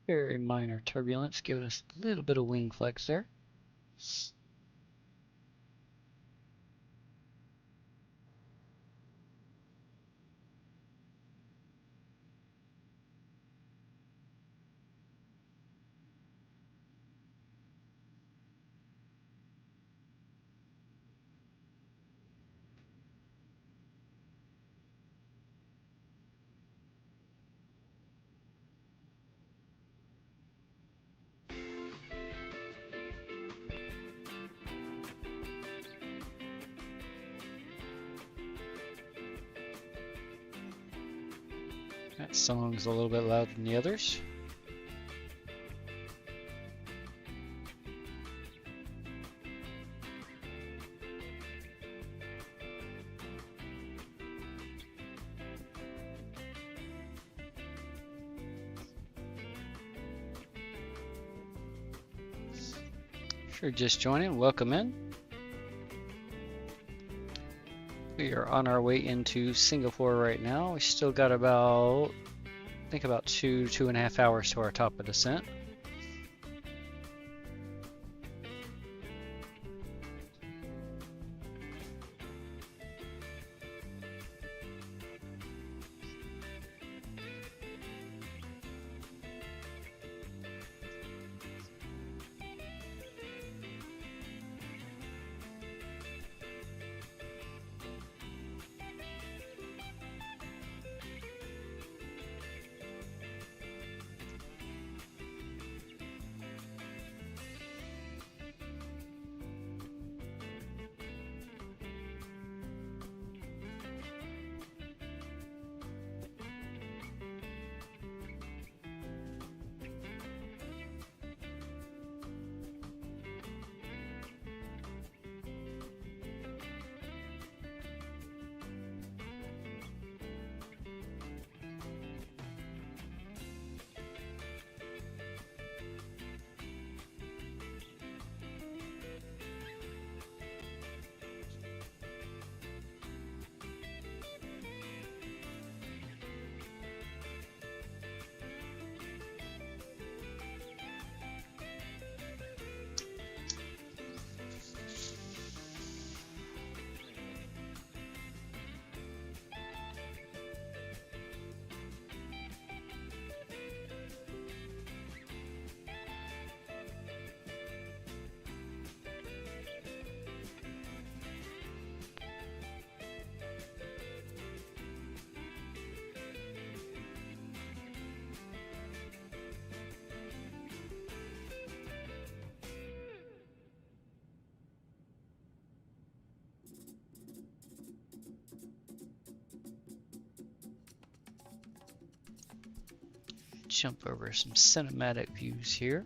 Speaker 1: Very minor turbulence, giving us a little bit of wing flex there. That song's a little bit louder than the others. If you're just joining, welcome in. We are on our way into Singapore right now. We still got about, I think about 2.5 hours to our top of descent. Jump over some cinematic views here.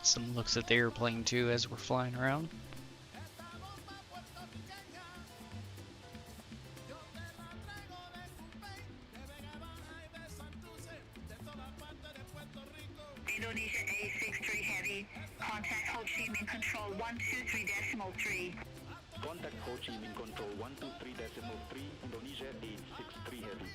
Speaker 1: some looks at the airplane too as we're flying around.
Speaker 2: Indonesia A63 Heavy, contact Ho Chi Minh Control 123.3.
Speaker 9: Contact Ho Chi Minh Control 123.3, Indonesia 863 Heavy.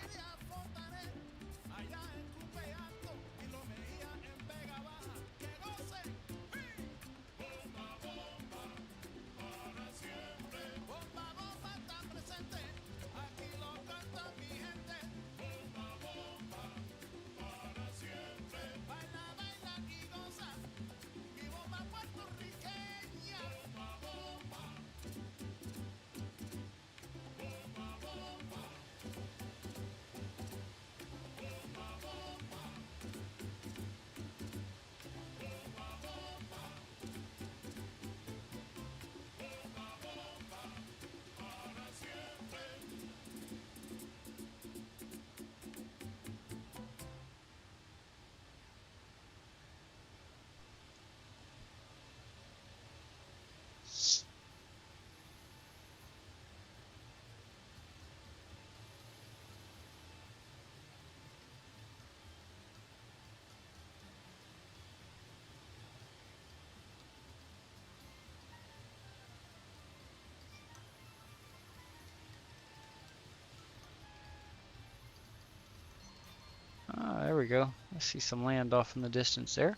Speaker 1: Ah, there we go. I see some land off in the distance there.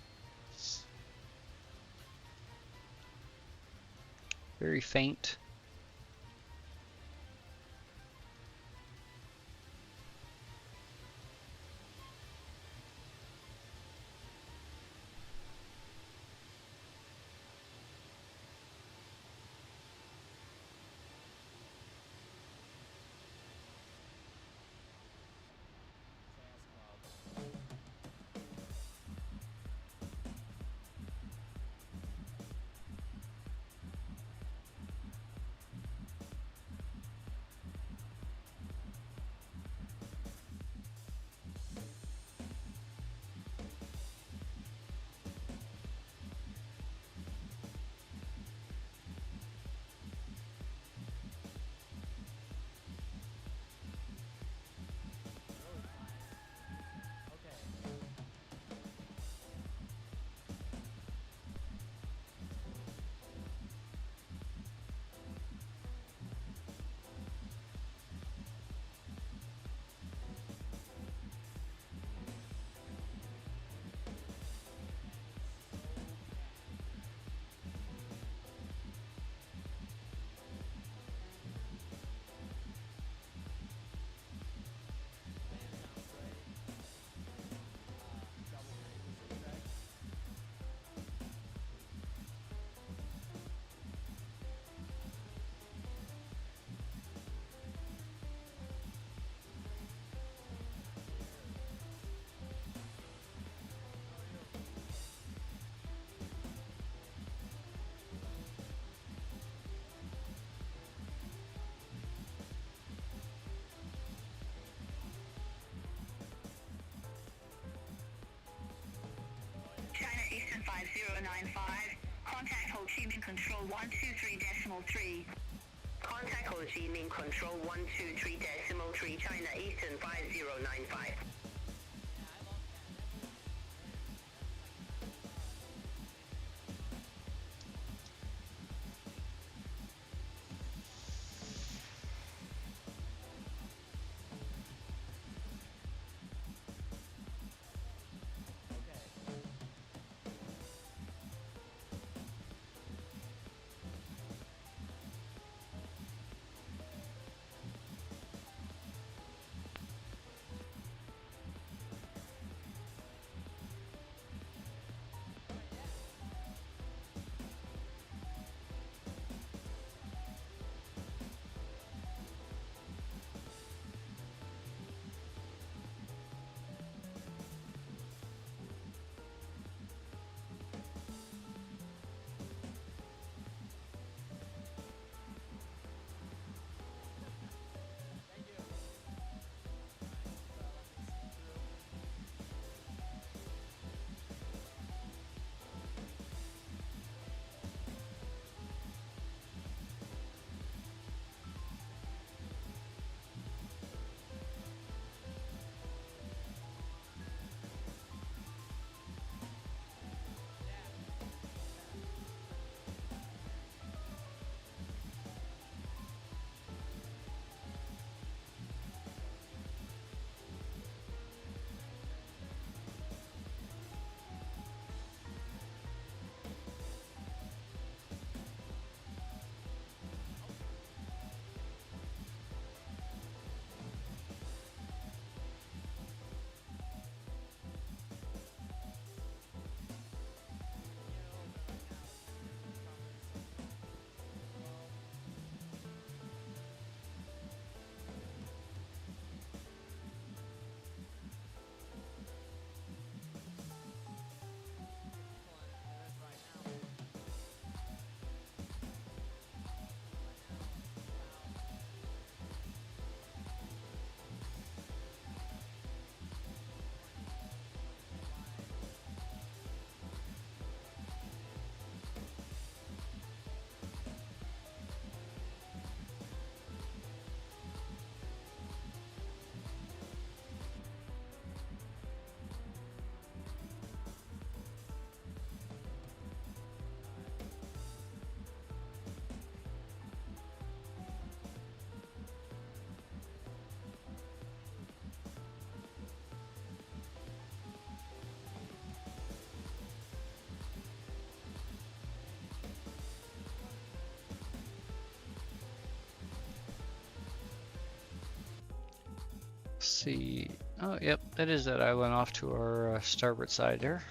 Speaker 1: Very faint.
Speaker 2: China Eastern 5095, contact Ho Chi Minh Control 123.3. Contact Ho Chi Minh Control 123.3, China Eastern 5095.
Speaker 1: see. Oh, yep, that is that island off to our starboard side there.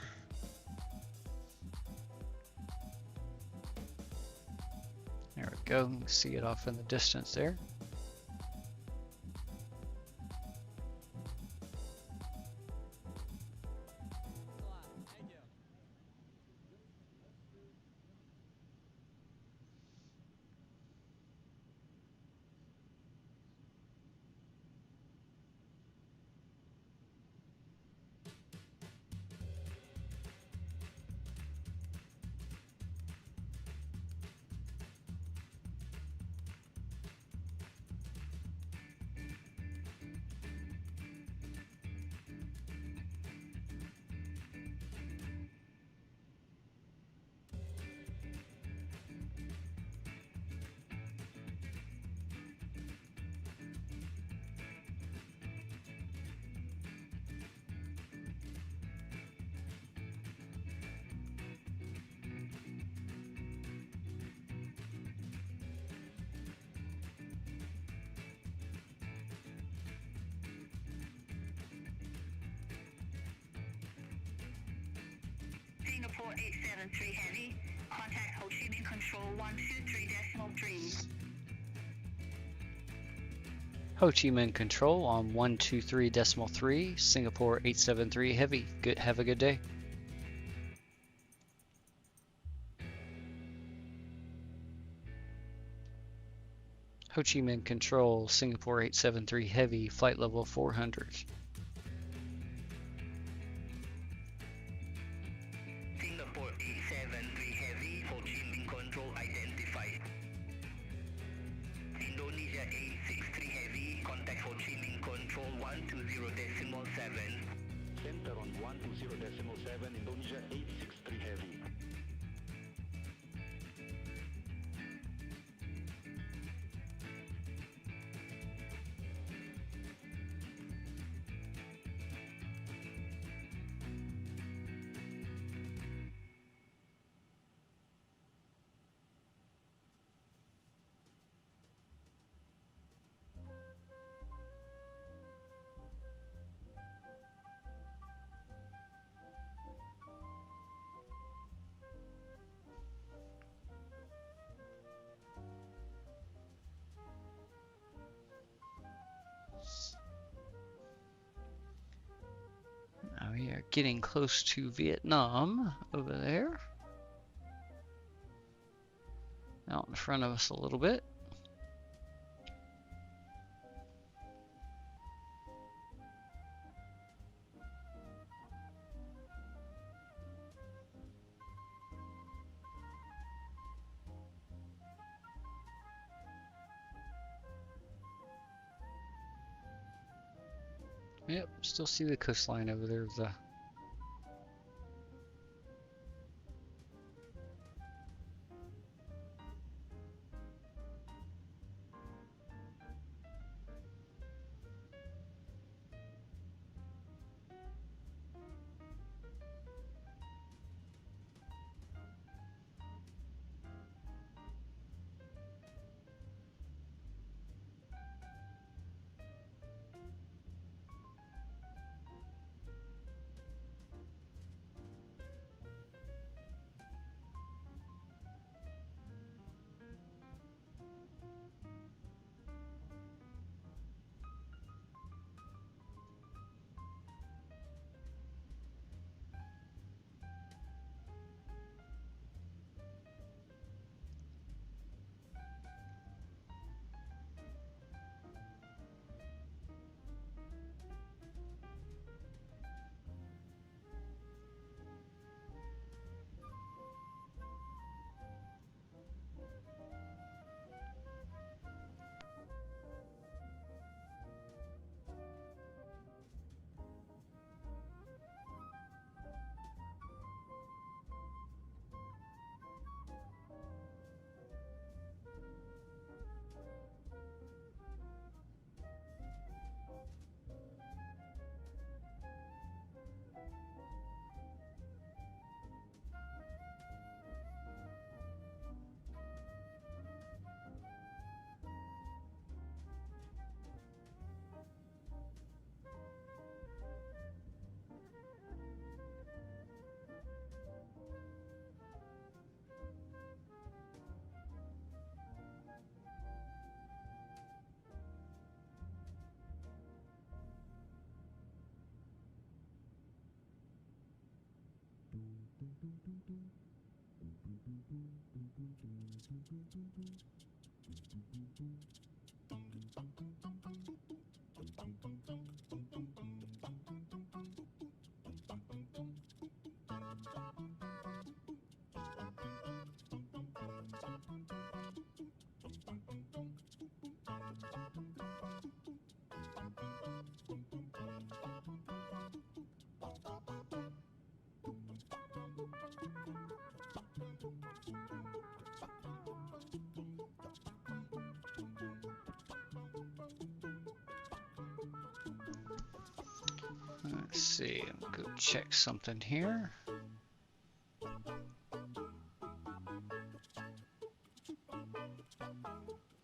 Speaker 1: There we go. You can see it off in the distance there.
Speaker 2: Singapore 873 Heavy, contact Ho Chi Minh Control 123.3.
Speaker 1: Ho Chi Minh Control on 123.3, Singapore 873 Heavy. Have a good day. Ho Chi Minh Control, Singapore 873 Heavy, flight level 400.
Speaker 2: Singapore 873 Heavy, Ho Chi Minh Control identified. Indonesia 863 Heavy, contact Ho Chi Minh Control 120.7.
Speaker 11: Center on 120.7, Indonesia 863 Heavy.
Speaker 1: Now we are getting close to Vietnam over there. Out in front of us a little bit. Yep, still see the coastline over there. Let's see, I'm gonna go check something here.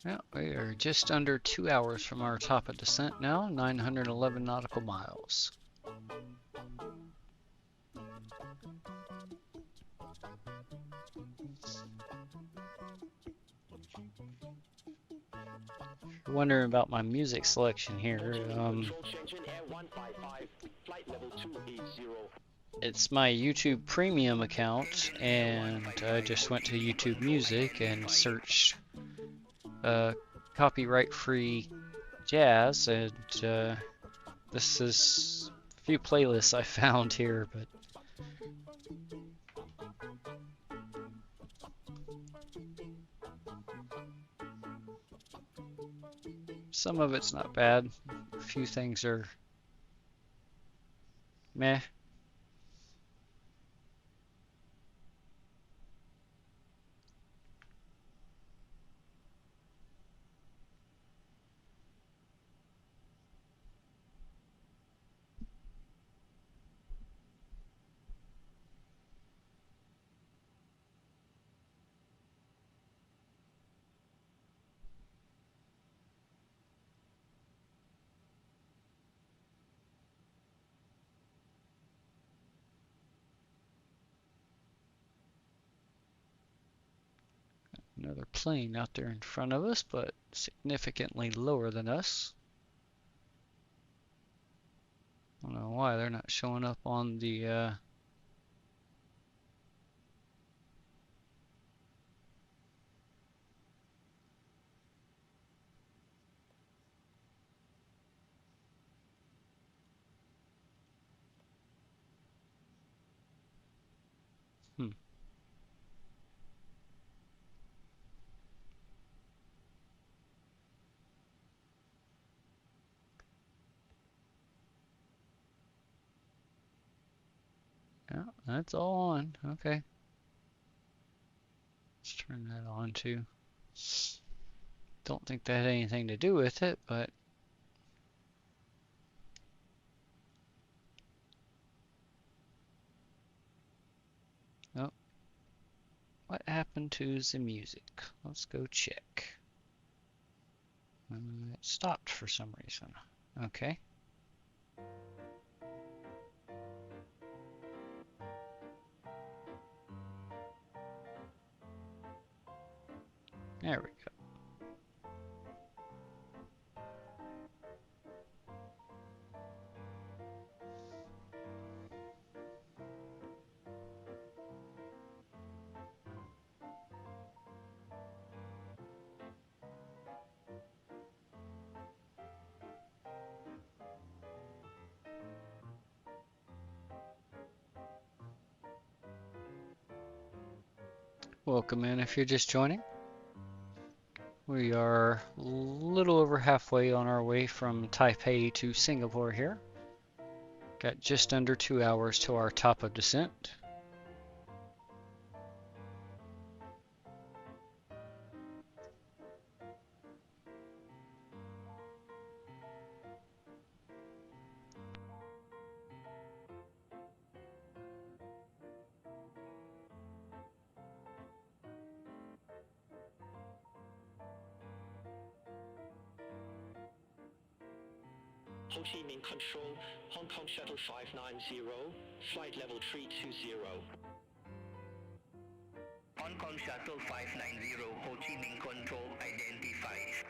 Speaker 1: Yeah, we are just under 2 hours from our top of descent now, 911 nautical miles. If you're wondering about my music selection here, it's my YouTube Premium account, and I just went to YouTube Music and searched copyright-free jazz, and this is a few playlists I found here, but some of it's not bad. A few things are meh. Another plane out there in front of us, but significantly lower than us. I don't know why they're not showing up on the Yeah, that's all on. Okay. Let's turn that on too. Don't think that had anything to do with it, but oh, what happened to the music? Let's go check. It stopped for some reason. Okay. There we go. Welcome in if you're just joining. We are a little over halfway on our way from Taipei to Singapore here. Got just under 2 hours to our top of descent.
Speaker 4: Ho Chi Minh Control, Hong Kong Shuttle 590, flight level 320.
Speaker 2: Hong Kong Shuttle 590, Ho Chi Minh Control identifies.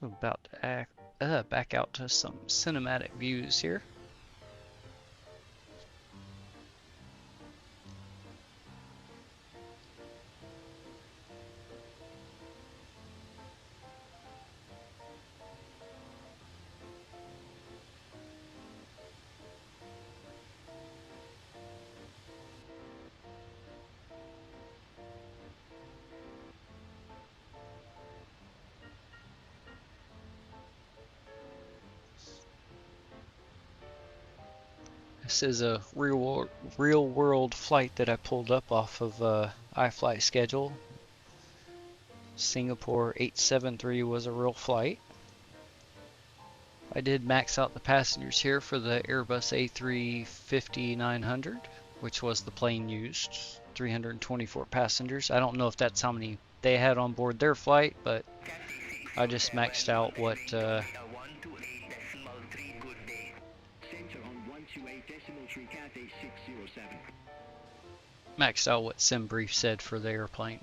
Speaker 1: About to back out to some cinematic views here. This is a real world flight that I pulled up off of iFlight schedule. Singapore 873 was a real flight. I did max out the passengers here for the Airbus A350-900, which was the plane used. 324 passengers. I don't know if that's how many they had on board their flight, but I just maxed out what SimBrief said for the airplane.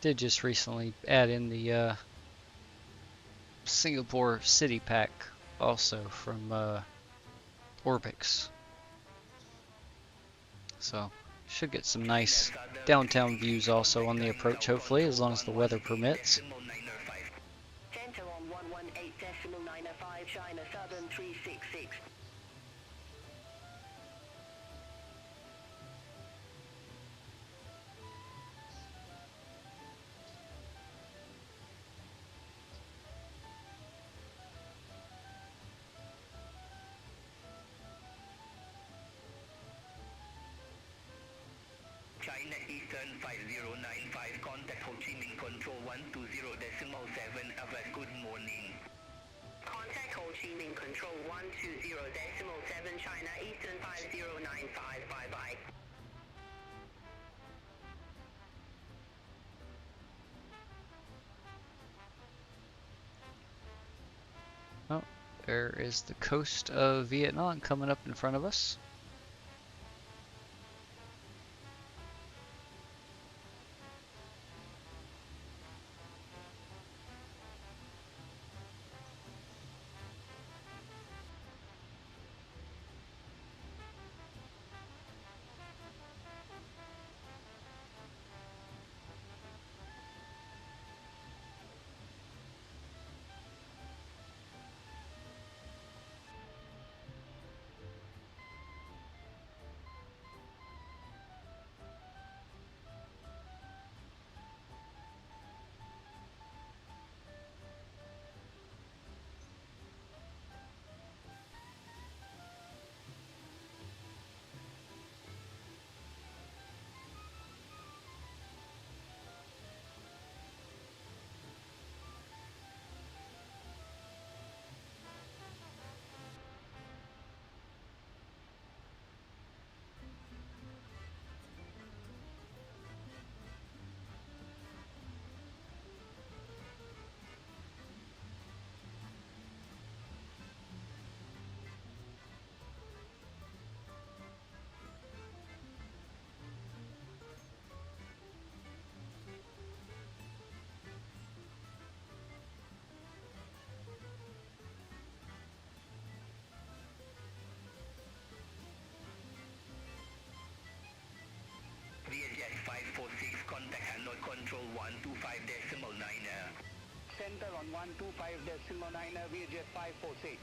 Speaker 1: Did just recently add in the Singapore City Pack also from Orbix. So should get some nice downtown views also on the approach, hopefully, as long as the weather permits.
Speaker 2: Center on 118.905, China Southern 366.
Speaker 11: China Eastern 5095, contact Ho Chi Minh Control 120.7, have a good morning.
Speaker 2: Contact Ho Chi Minh Control 120.7, China Eastern 5095, bye-bye.
Speaker 1: Oh, there is the coast of Vietnam coming up in front of us.
Speaker 11: control 125.9.
Speaker 2: Center on 125.9, VJ 546.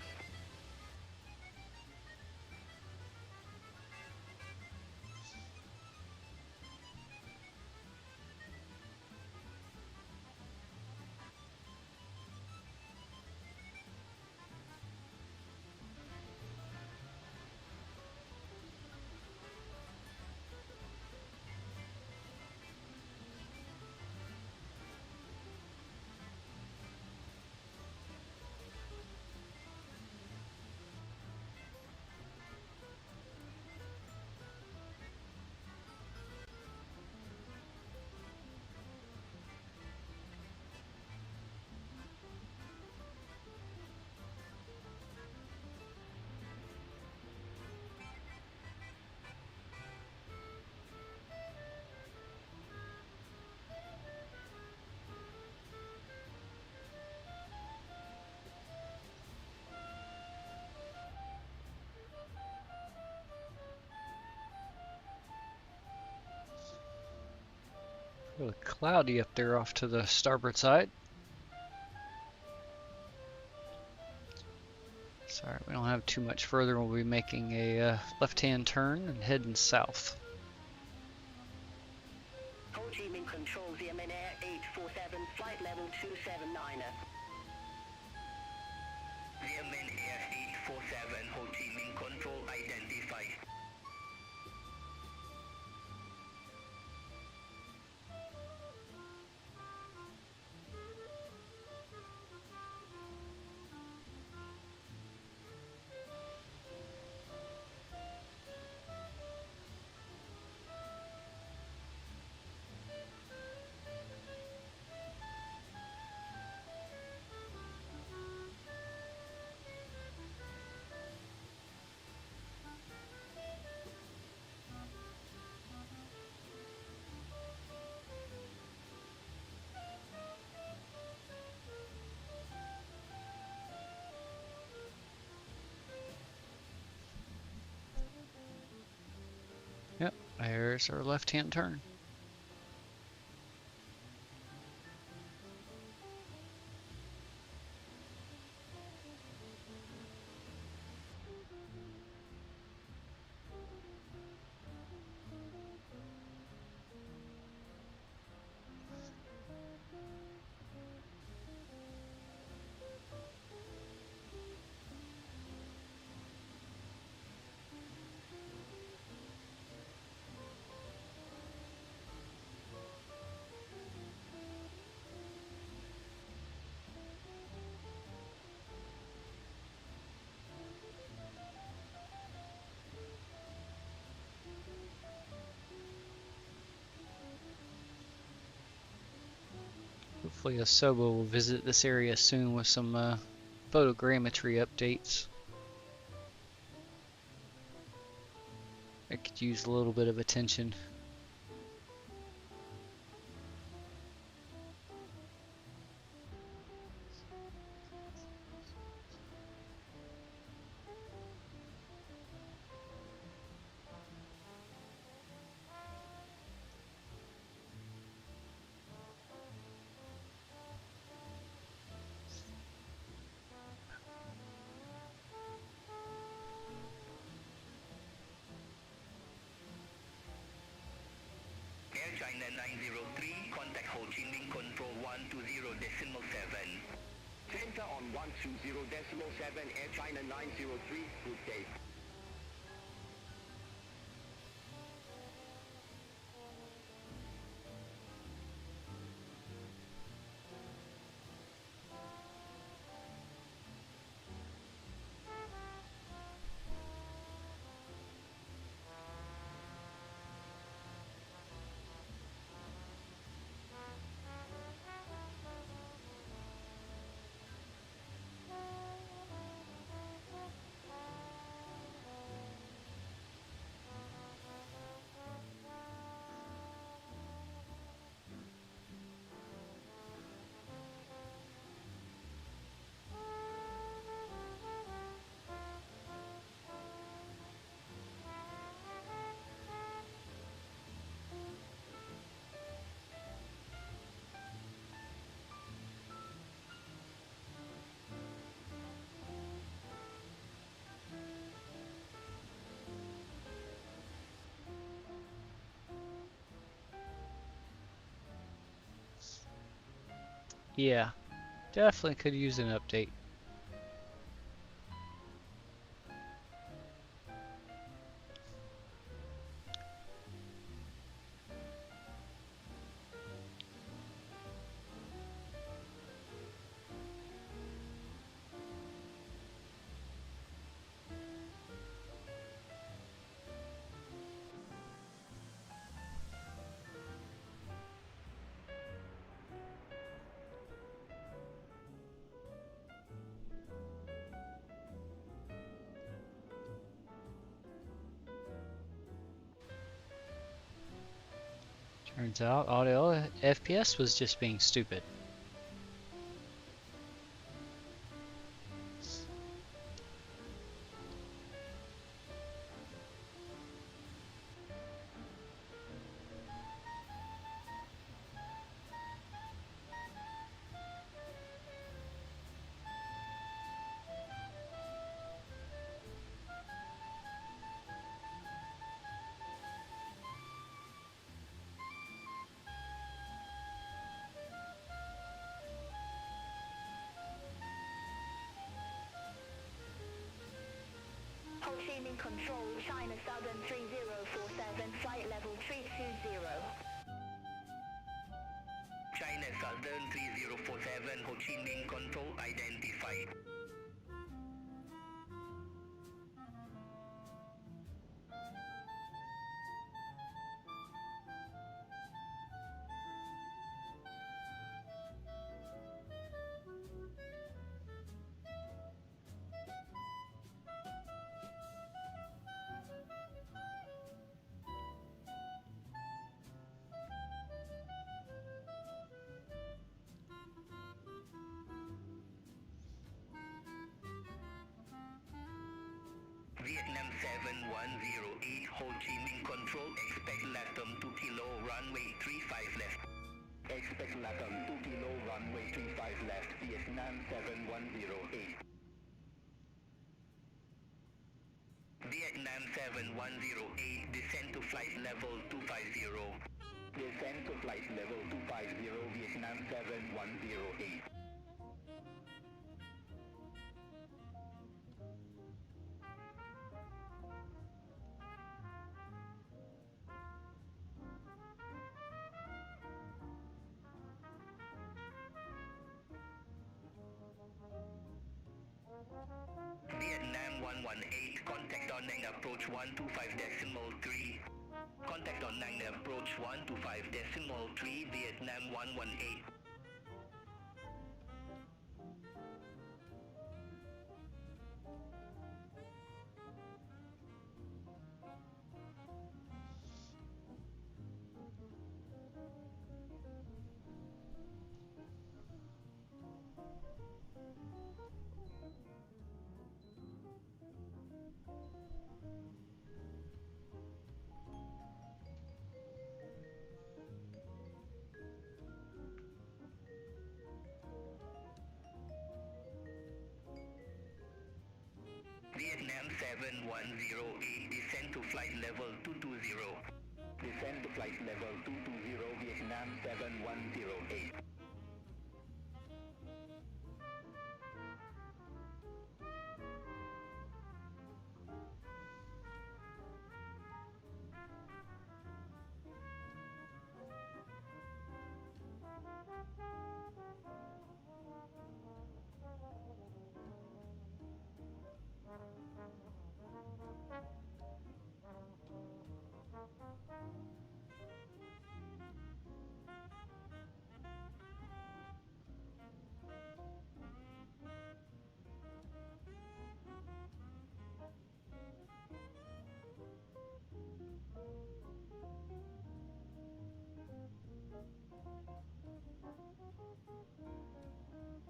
Speaker 1: Really cloudy up there off to the starboard side. Sorry, we don't have too much further. We'll be making a left-hand turn and heading south.
Speaker 2: Ho Chi Minh Control, ZMN Air 847, flight level 279.
Speaker 11: Vietnam Air 847 Ho Chi Minh Control identified.
Speaker 1: Yep, there's our left-hand turn. Hopefully Asobo will visit this area soon with some photogrammetry updates. I could use a little bit of attention.
Speaker 11: Air China 903, contact Ho Chi Minh Control 120.7.
Speaker 2: Center on 120.7, Air China 903, good day.
Speaker 1: Yeah, definitely could use an update. Turns out AutoFPS was just being stupid.
Speaker 2: Ho Chi Minh Control, China Southern 3047, flight level 320.
Speaker 11: China Southern 3047, Ho Chi Minh Control identified. Vietnam 7108, Ho Chi Minh Control, expect LATAM 2 kilo, runway 35 left. Expect LATAM 2 kilo, runway 35 left, Vietnam 7108. Vietnam 7108, descend to flight level 250. Descend to flight level 250, Vietnam 7108. Vietnam 118, contact on 9 approach 125.3. Contact on 9 approach 125.3, Vietnam 118. Vietnam 7108, descend to flight level 220. Descend to flight level 220, Vietnam 7108.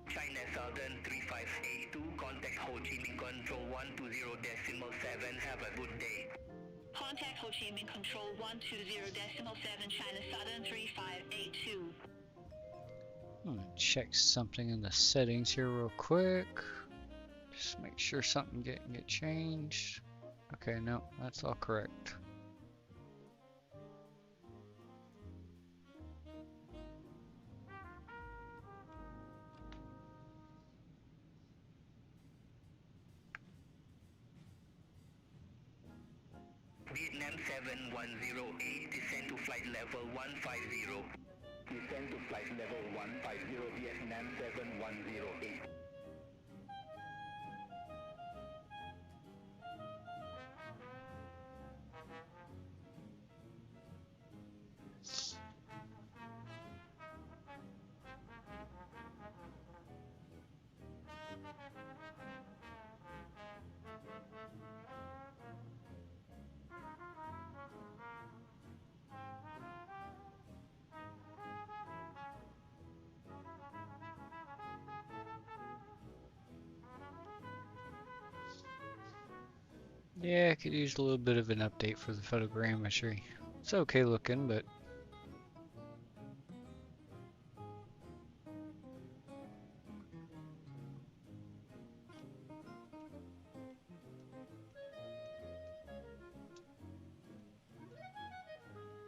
Speaker 11: China Southern 3582, contact Ho Chi Minh Control 120.7, have a good day.
Speaker 2: Contact Ho Chi Minh Control 120.7, China Southern 3582.
Speaker 1: I'm gonna check something in the settings here real quick. Just make sure something didn't get changed. Okay, no, that's all correct.
Speaker 11: Vietnam 7108, descend to flight level 150. Descend to flight level 150, Vietnam 7108.
Speaker 1: Yeah, I could use a little bit of an update for the photogrammetry. It's okay looking, but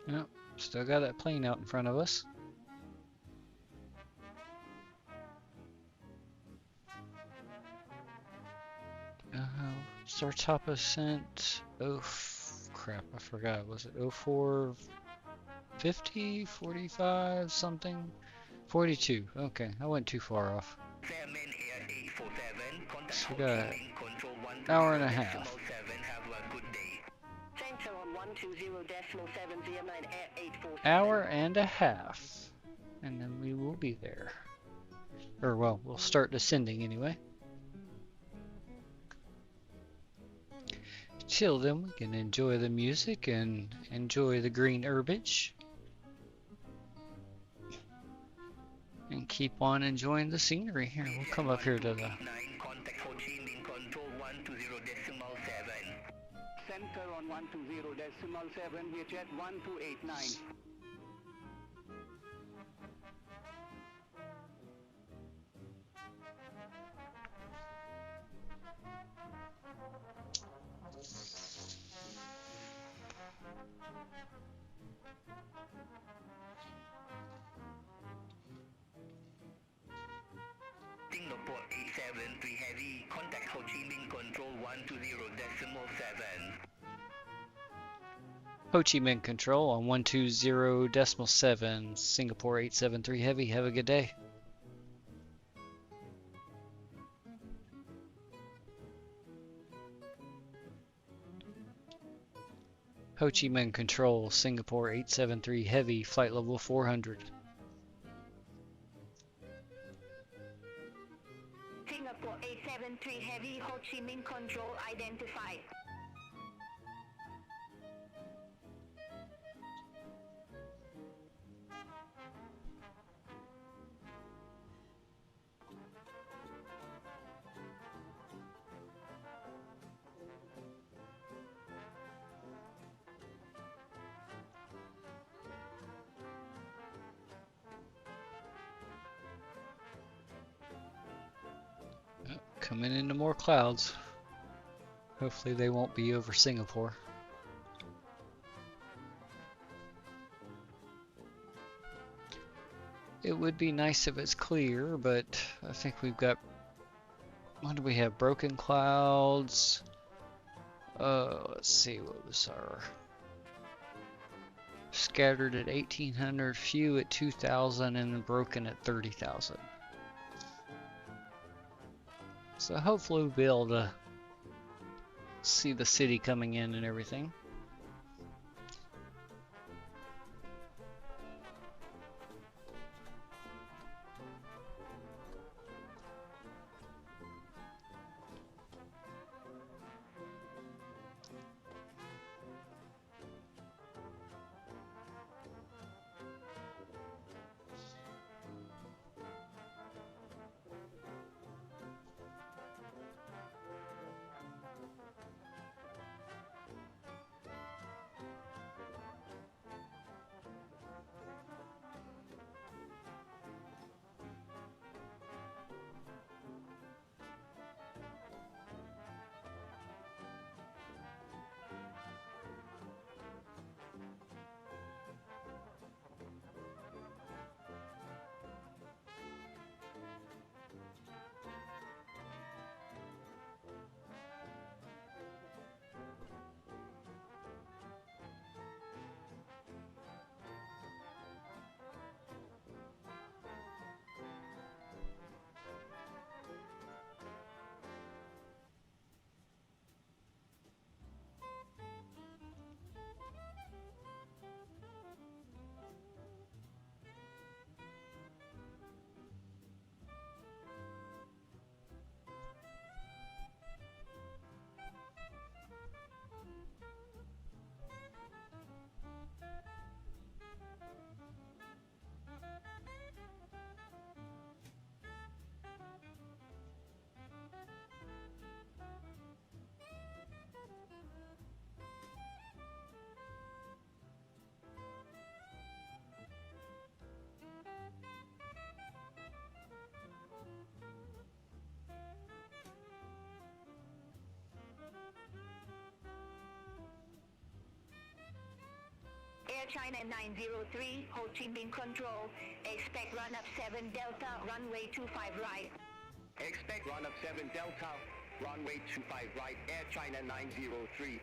Speaker 1: no, still got that plane out in front of us. Our top ascent. Oh crap! I forgot. Was it 0450, 45 something? 42. Okay, I went too far off. So we got an hour and a half. Hour and a half, and then we will be there. Or well, we'll start descending anyway. Till then, we can enjoy the music and enjoy the green herbage. And keep on enjoying the scenery here. We'll come up here to the...
Speaker 11: Center on 120.7, we're jet 1289. Singapore 873 Heavy, contact Ho Chi Minh Control 120.7.
Speaker 1: Ho Chi Minh Control on 120.7, Singapore 873 Heavy, have a good day. Ho Chi Minh Control, Singapore 873 Heavy, flight level 400.
Speaker 2: Singapore 873 Heavy, Ho Chi Minh Control identified.
Speaker 1: Coming into more clouds. Hopefully they won't be over Singapore. It would be nice if it's clear, but I think we've got, what do we have? Broken clouds. Let's see, what was our scattered at 1800, few at 2000, and then broken at 30,000. So hopefully we'll be able to see the city coming in and everything.
Speaker 2: China 903, Ho Chi Minh Control. Expect run up 7 Delta, runway 25 right.
Speaker 11: Expect run up 7 Delta, runway 25 right, Air China 903.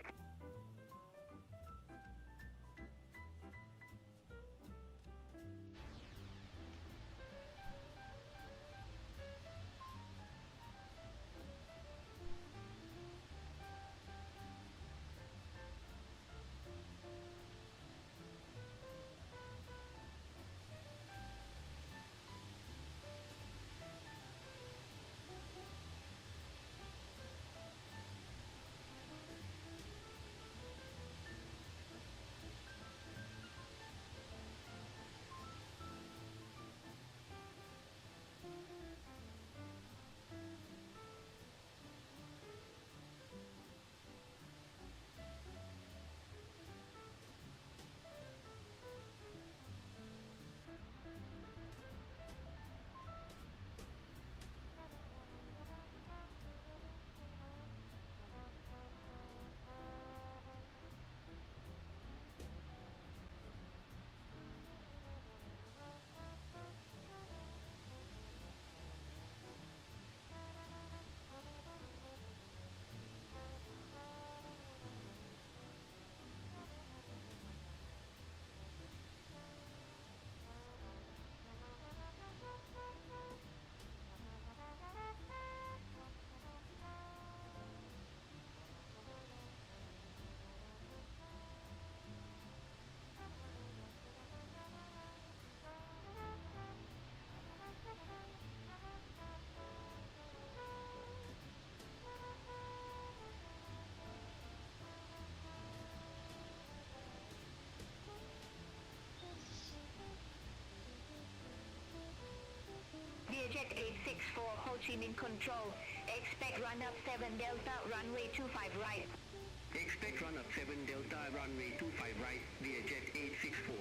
Speaker 2: Jet 864, Ho Chi Minh Control. Expect run up 7 Delta, runway 25 right.
Speaker 11: Expect run up 7 Delta, runway 25 right, via Jet 864.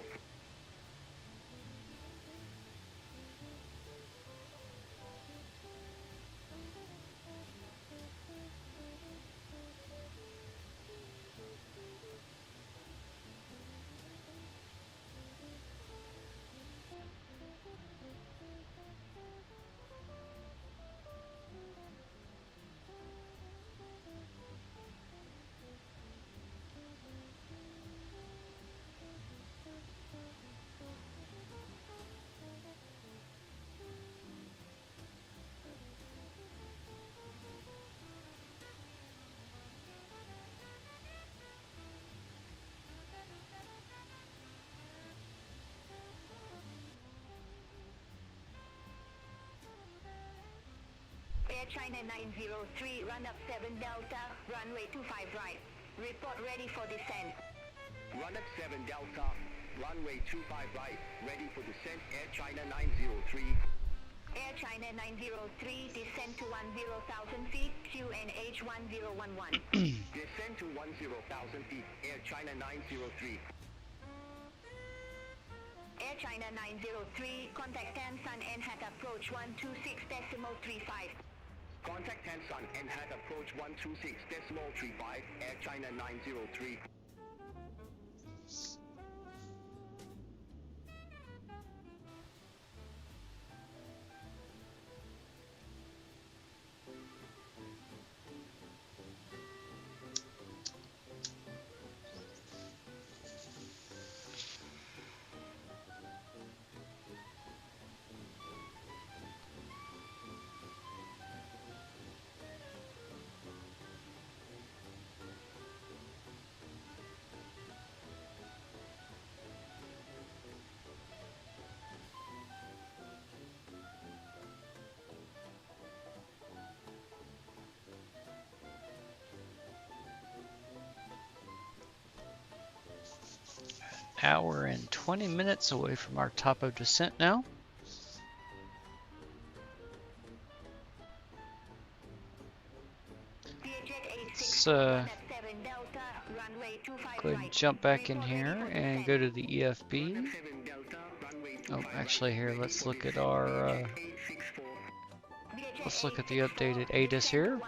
Speaker 2: Air China 903, run up 7 Delta, runway 25 right. Report ready for descent.
Speaker 11: Run up 7 Delta, runway 25 right, ready for descent, Air China 903.
Speaker 2: Air China 903, descend to 10,000 feet, QNH 1011.
Speaker 11: Descend to 10,000 feet, Air China 903.
Speaker 2: Air China 903, contact Tansan and hat approach 126.35.
Speaker 11: Contact Tansan and hat approach 126.35, Air China 903.
Speaker 1: Hour and 20 minutes away from our top of descent now. Let's go ahead and jump back in here and go to the EFB. Oh, actually here, let's look at our let's look at the updated ATIS here.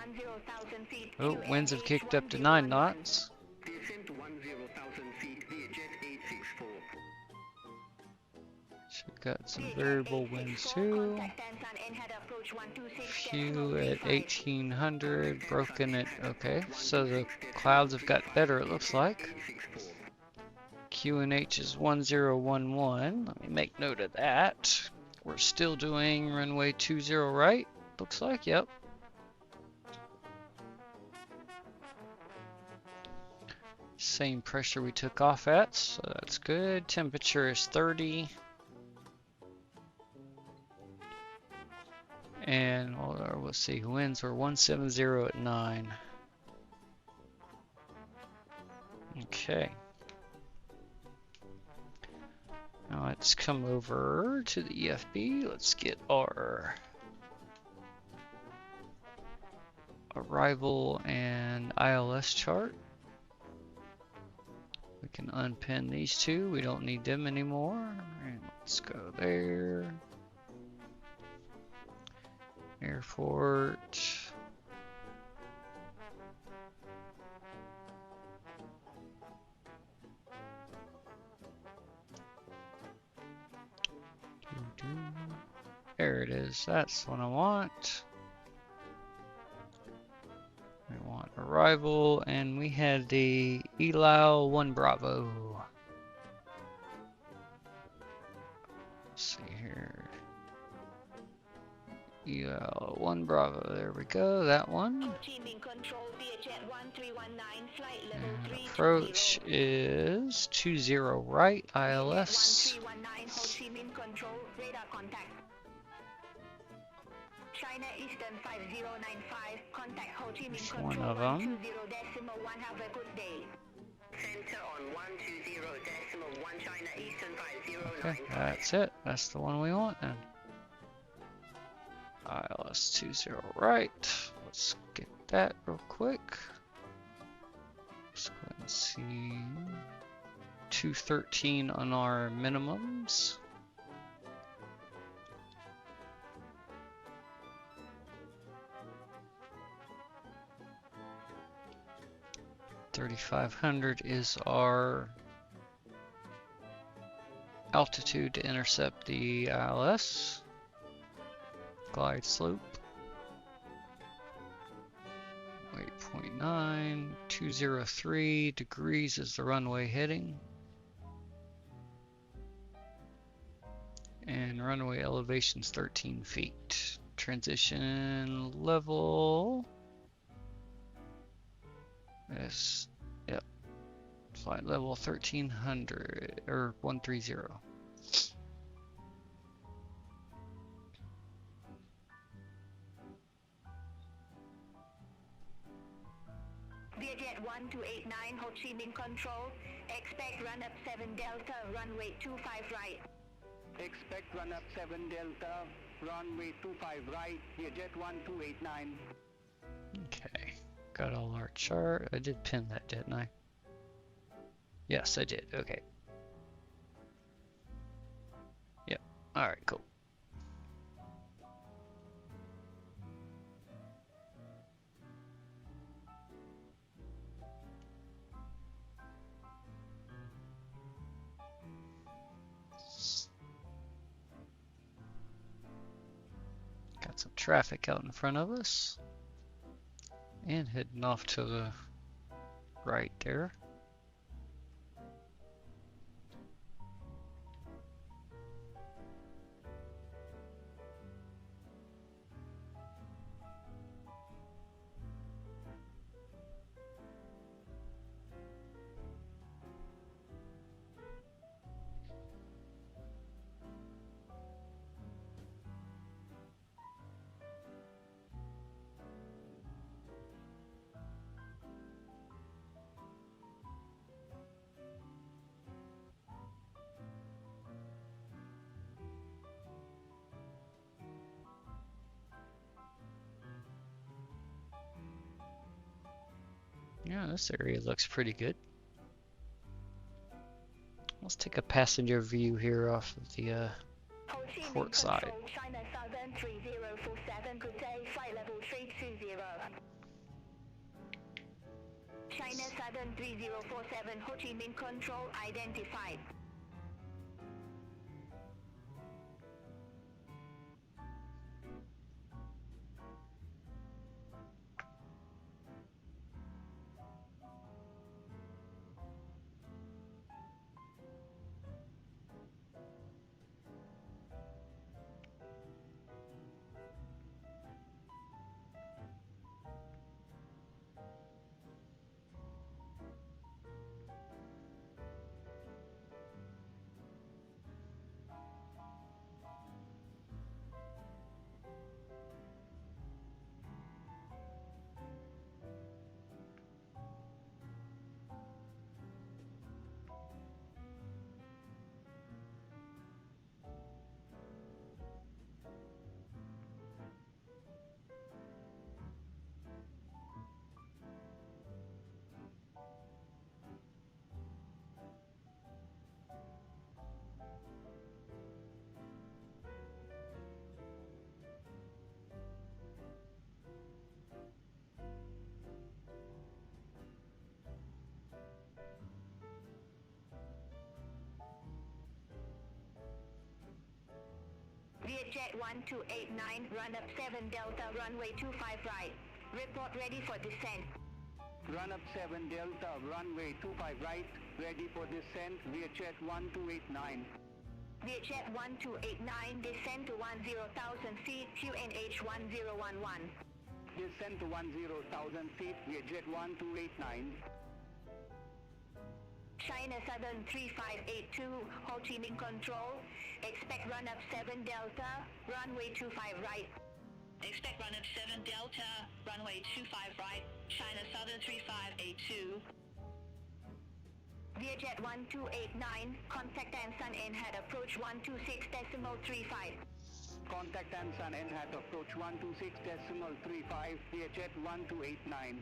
Speaker 1: Oh, winds have kicked up to 9 knots. got some variable winds too. Few at 1800, broken at, okay, so the clouds have got better it looks like. QNH is 1011, let me make note of that. We're still doing runway 20 right, looks like, yep. Same pressure we took off at, so that's good. Temperature is 30. And we'll see, winds were 170 at 9. Okay. Now let's come over to the EFB. Let's get our arrival and ILS chart. We can unpin these two. We don't need them anymore. And let's go there. Airport. There it is. That's what I want. We want arrival, and we had the ELAO 1 Bravo. Let's see here. ELAO 1 Bravo. There we go. That one. And approach is 20 right. ILS.
Speaker 2: China Eastern 5095, contact Ho Chi Minh
Speaker 1: Control
Speaker 2: Control
Speaker 1: one of them.
Speaker 2: 120.1, have a good day. Center on 120.1, China Eastern 5095.
Speaker 1: Okay, that's it. That's the one we want then. ILS 20 right. Let's get that real quick. Let's go ahead and see. 213 on our minimums. $3,500 is our altitude to intercept the ILS. Glide slope. Waypoint 203 degrees is the runway heading. And runway elevation's 13 feet. Transition level. Yes, yep. Flight level 1300 or 130.
Speaker 2: Vietjet 1289, Ho Chi Minh Control. Expect run up 7 Delta, runway 25 right.
Speaker 11: Expect run up 7 Delta, runway 25 right, Vietjet 1289.
Speaker 1: Okay, got all our chart. I did pin that, didn't I? Yes, I did. Okay. Yep. All right, cool. Got some traffic out in front of us. And heading off to the right there. Yeah, this area looks pretty good. Let's take a passenger view here off of the port side.
Speaker 2: China Southern 3047, good day, flight level 320. China Southern 3047, Ho Chi Minh Control identified. Vietjet 1289, run up 7 Delta, runway 25 right. Report ready for descent.
Speaker 11: Run up 7 Delta, runway 25 right, ready for descent, Vietjet 1289.
Speaker 2: Vietjet 1289, descend to 10,000 feet, QNH 1011.
Speaker 11: Descend to 10,000 feet, Vietjet 1289.
Speaker 2: China Southern 3582, Ho Chi Minh Control. Expect run up 7 Delta, runway 25 right. Expect run up 7 Delta, runway 25 right, China Southern 3582. Vietjet 1289, contact Ansan NHAT approach 126.35.
Speaker 11: Contact Ansan NHAT approach 126.35, Vietjet 1289.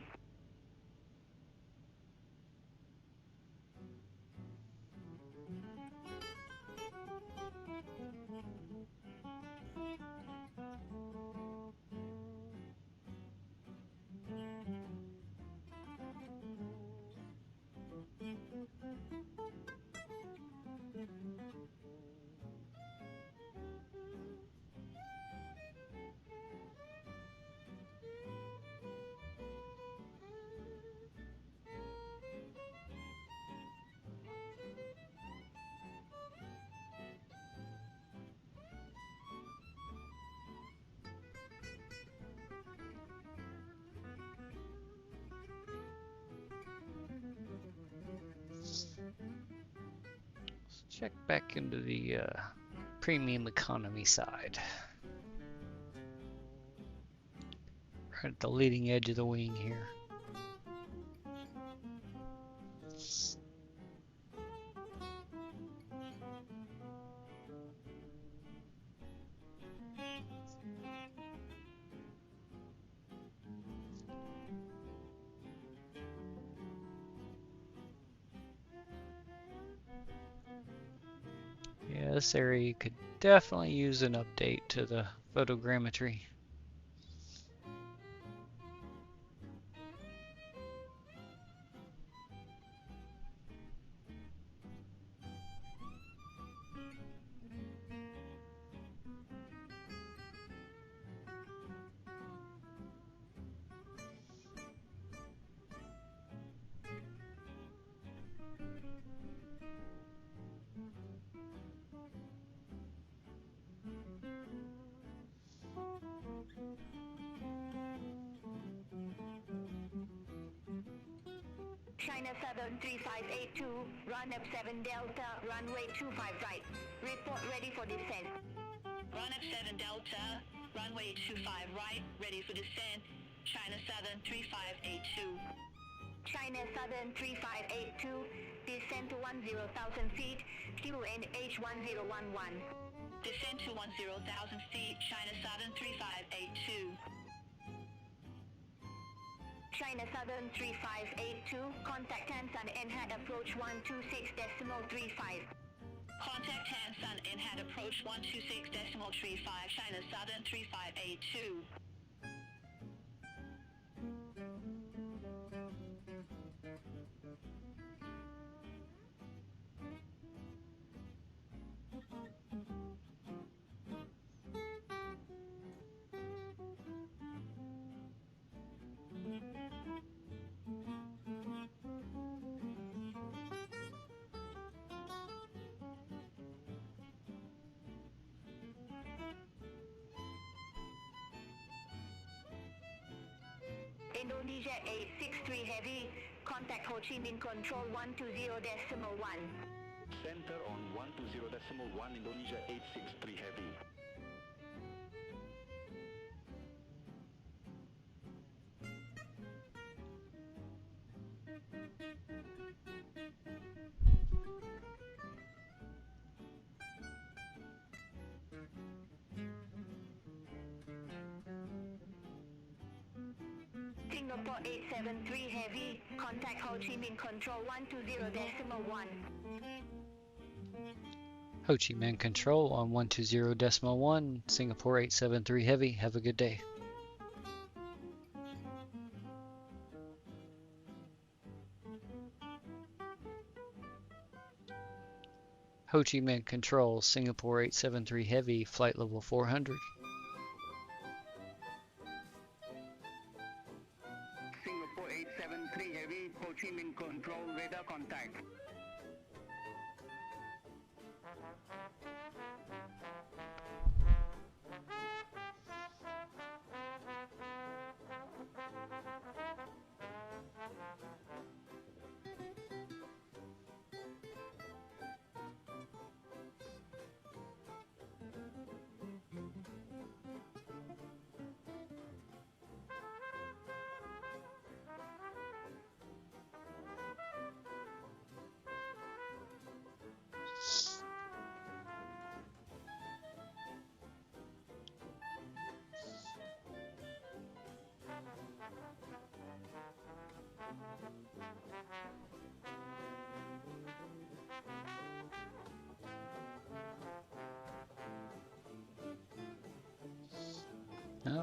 Speaker 1: Let's check back into the premium economy side. Right at the leading edge of the wing here. Yeah, this area could definitely use an update to the photogrammetry.
Speaker 2: China Southern 3582, run up 7 Delta, runway 25 right. Report ready for descent. Run up 7 Delta, runway 25 right, ready for descent. China Southern 3582. China Southern 3582, descend to 10,000 feet, QNH 1011. Descend to 10,000 feet, China Southern 3582. China Southern 3582, contact Ansan NHAT approach 126.35. Contact Ansan NHAT approach 126.35, China Southern 3582. Indonesia 863 Heavy, contact Ho Chi Minh Control 120.1.
Speaker 11: Center on 120.1, Indonesia 863 Heavy.
Speaker 2: Singapore 873 Heavy, contact Ho Chi Minh Control 120.1.
Speaker 1: Ho Chi Minh Control on 120.1, Singapore 873 Heavy. Have a good day. Ho Chi Minh Control, Singapore 873 Heavy, flight level 400.
Speaker 11: Singapore 873 Heavy, Ho Chi Minh Control, radar contact.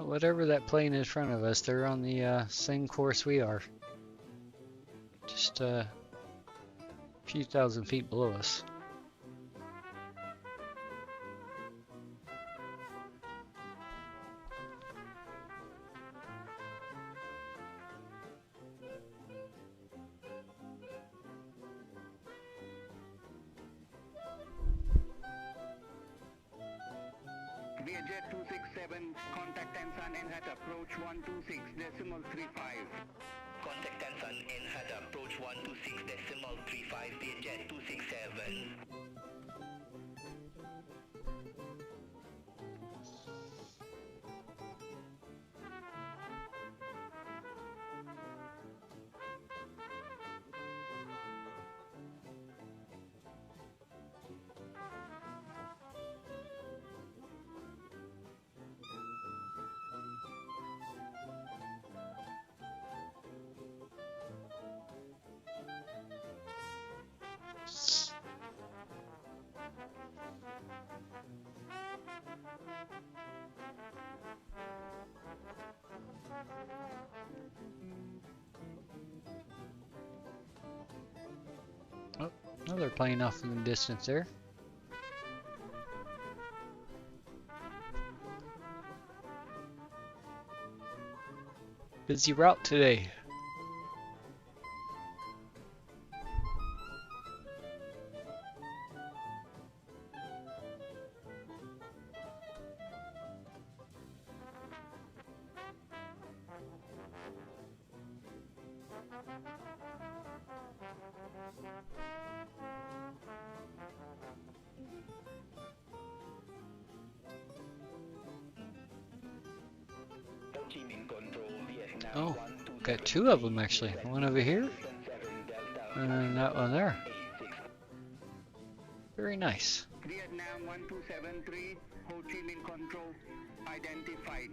Speaker 1: Whatever that plane is in front of us, they're on the same course we are. Just a few thousand feet below us.
Speaker 11: Vietjet 267, contact Tansan and had approach 126.35. Contact Tansan and had approach 126.35, Vietjet 267.
Speaker 1: Oh, another plane off in the distance there. Busy route today. Oh, got two of them actually. One over here, and that one there. Very nice.
Speaker 11: Vietnam 1273, Ho Chi Minh Control, identified.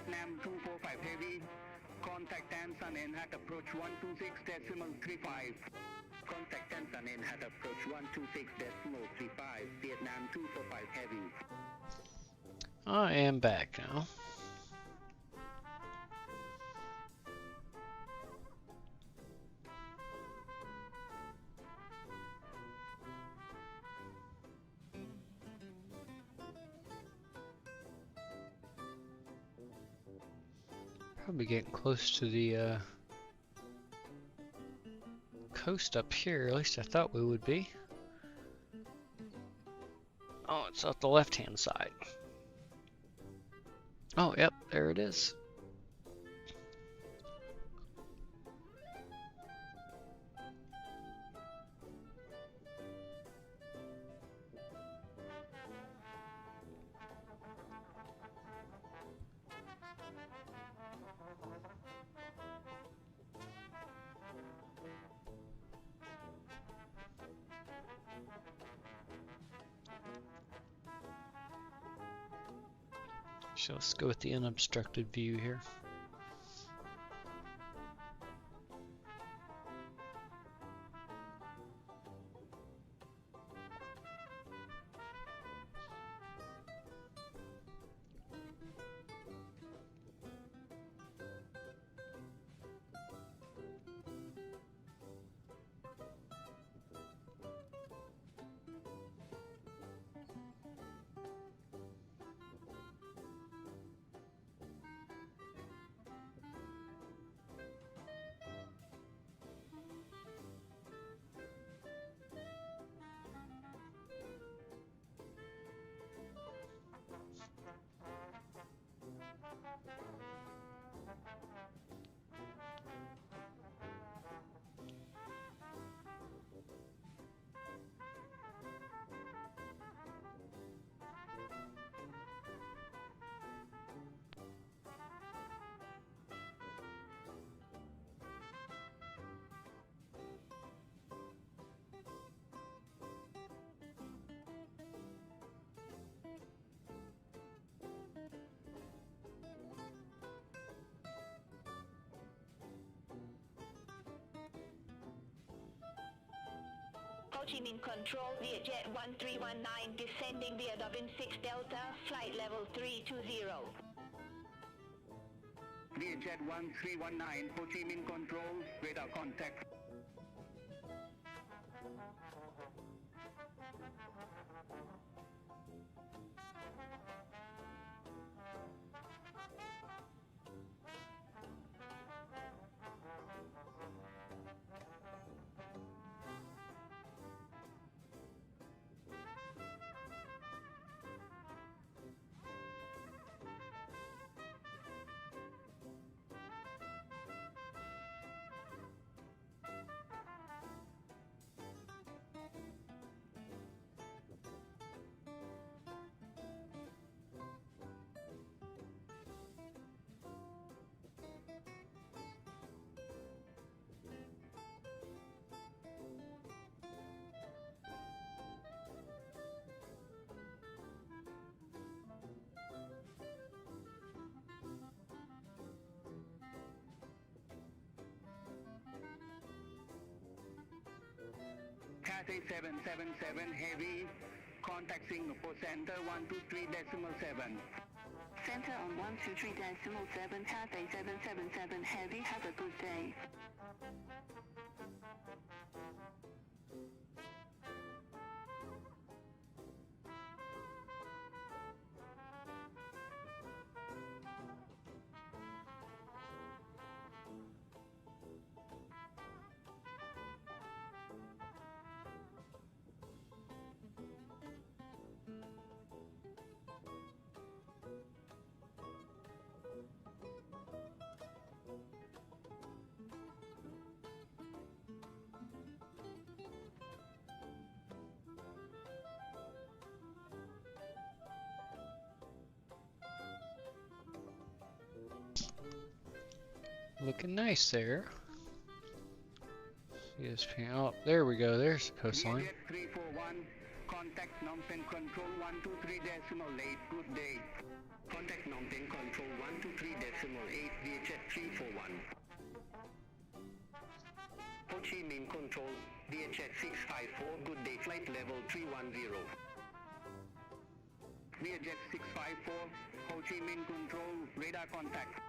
Speaker 11: Vietnam 245 Heavy. Contact Tansan and hat approach 126.35. Contact Tansan and hat approach 126.35. Vietnam 245 Heavy.
Speaker 1: I am back now. Probably getting close to the coast up here, at least I thought we would be. Oh, it's off the left-hand side. Oh, yep, there it is. So let's go with the unobstructed view here.
Speaker 2: Ho Chi Minh Control, Vietjet 1319, descending via Dublin 6 Delta, flight level 320.
Speaker 11: Vietjet 1319, Ho Chi Minh Control, radar contact. Cathay 777 Heavy, contact Singapore Center 123.7.
Speaker 2: Center on 123.7, Cathay 777 Heavy, have a good day.
Speaker 1: Looking nice there. CSP, oh, there we go. There's the coastline.
Speaker 11: Vietjet 341, contact Phnom Penh Control 123.8. Good day. Contact Mountain Control 123.8 VHF 341. Ho Chi Minh Control, VHF 654, good day, flight level 310. VHF 654, Ho Chi Minh Control, radar contact.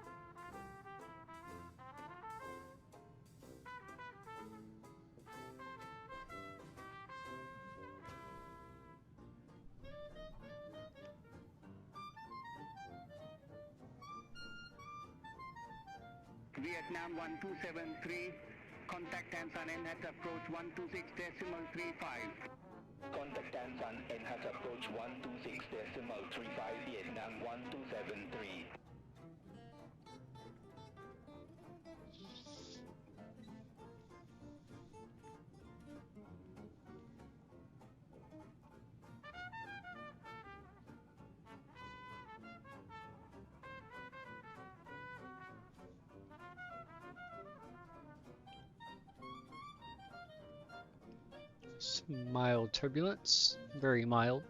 Speaker 11: Vietnam 1273, contact Ansan NH approach 126.35. Contact Ansan NH approach 126.35, Vietnam 1273.
Speaker 1: Some mild turbulence, very mild.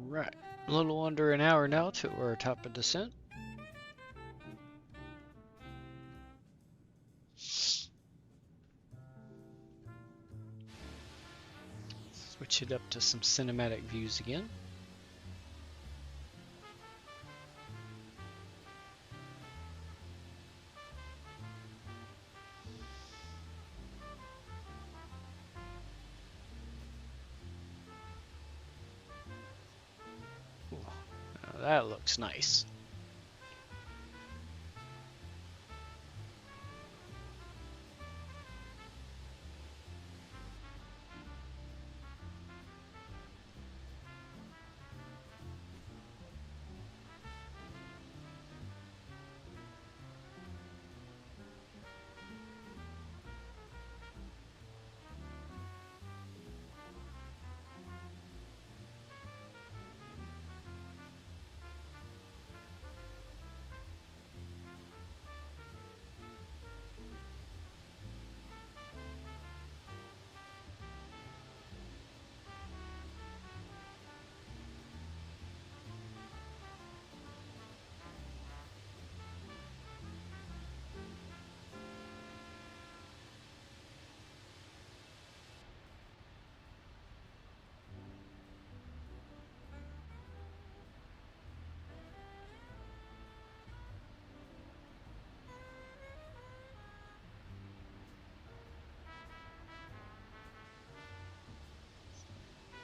Speaker 1: Right, a little under an hour now to our top of descent. Switch it up to some cinematic views again. That looks nice.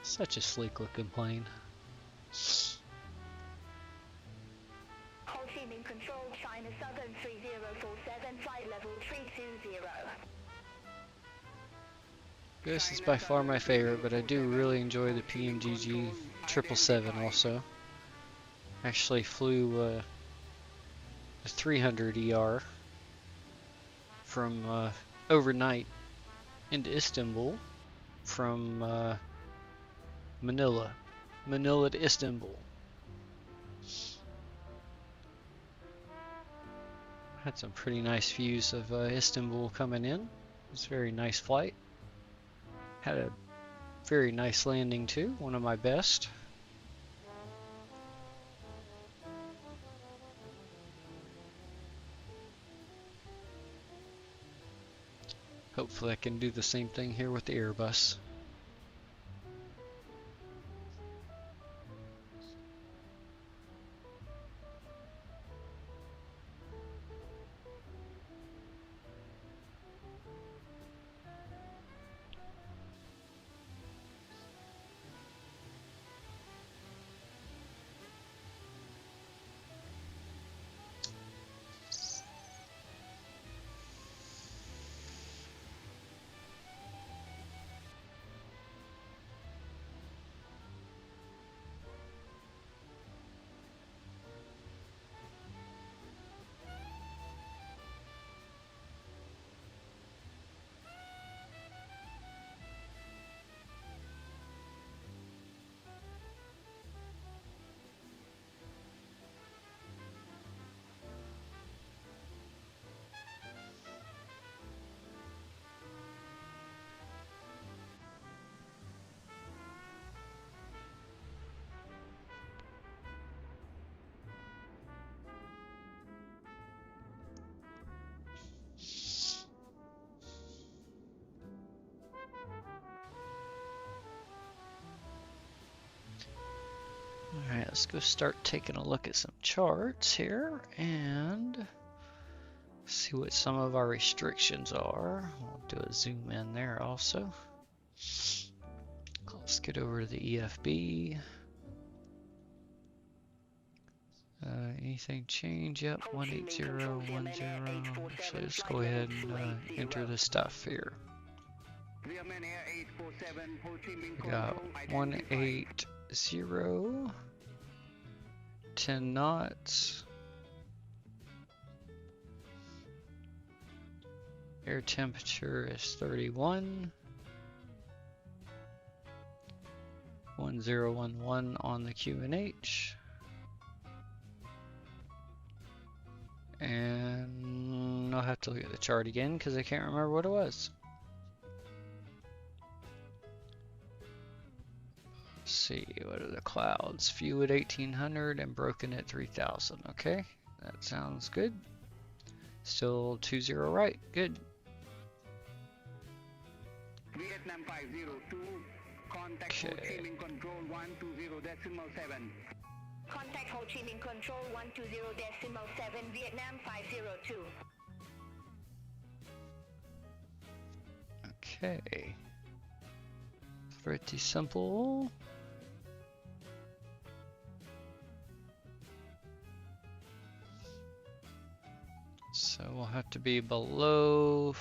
Speaker 1: Such a sleek looking plane.
Speaker 2: Southern 3047, flight level 320.
Speaker 1: This is by far my favorite, but I do really enjoy the PMGG 777 also. Actually flew the 300 ER from overnight into Istanbul from Manila to Istanbul. Had some pretty nice views of Istanbul coming in. It's a very nice flight. Had a very nice landing too, one of my best. Hopefully I can do the same thing here with the Airbus. Alright, let's go start taking a look at some charts here and see what some of our restrictions are. We'll do a zoom in there also. Let's get over to the EFB. Anything change? Yep, 18010. Actually, let's go ahead and enter the stuff here. We got 180, 10 knots. Air temperature is 31. 1011 on the QNH. And I'll have to look at the chart again because I can't remember what it was. Let's see, what are the clouds? Few at 1800 and broken at 3000. Okay, that sounds good. Still 20 right, good.
Speaker 11: Vietnam 502, contact Ho Chi Minh Control 120.7.
Speaker 2: Contact Ho Chi Minh Control 120.7, Vietnam 502.
Speaker 1: Okay. Pretty simple. So we'll have to be below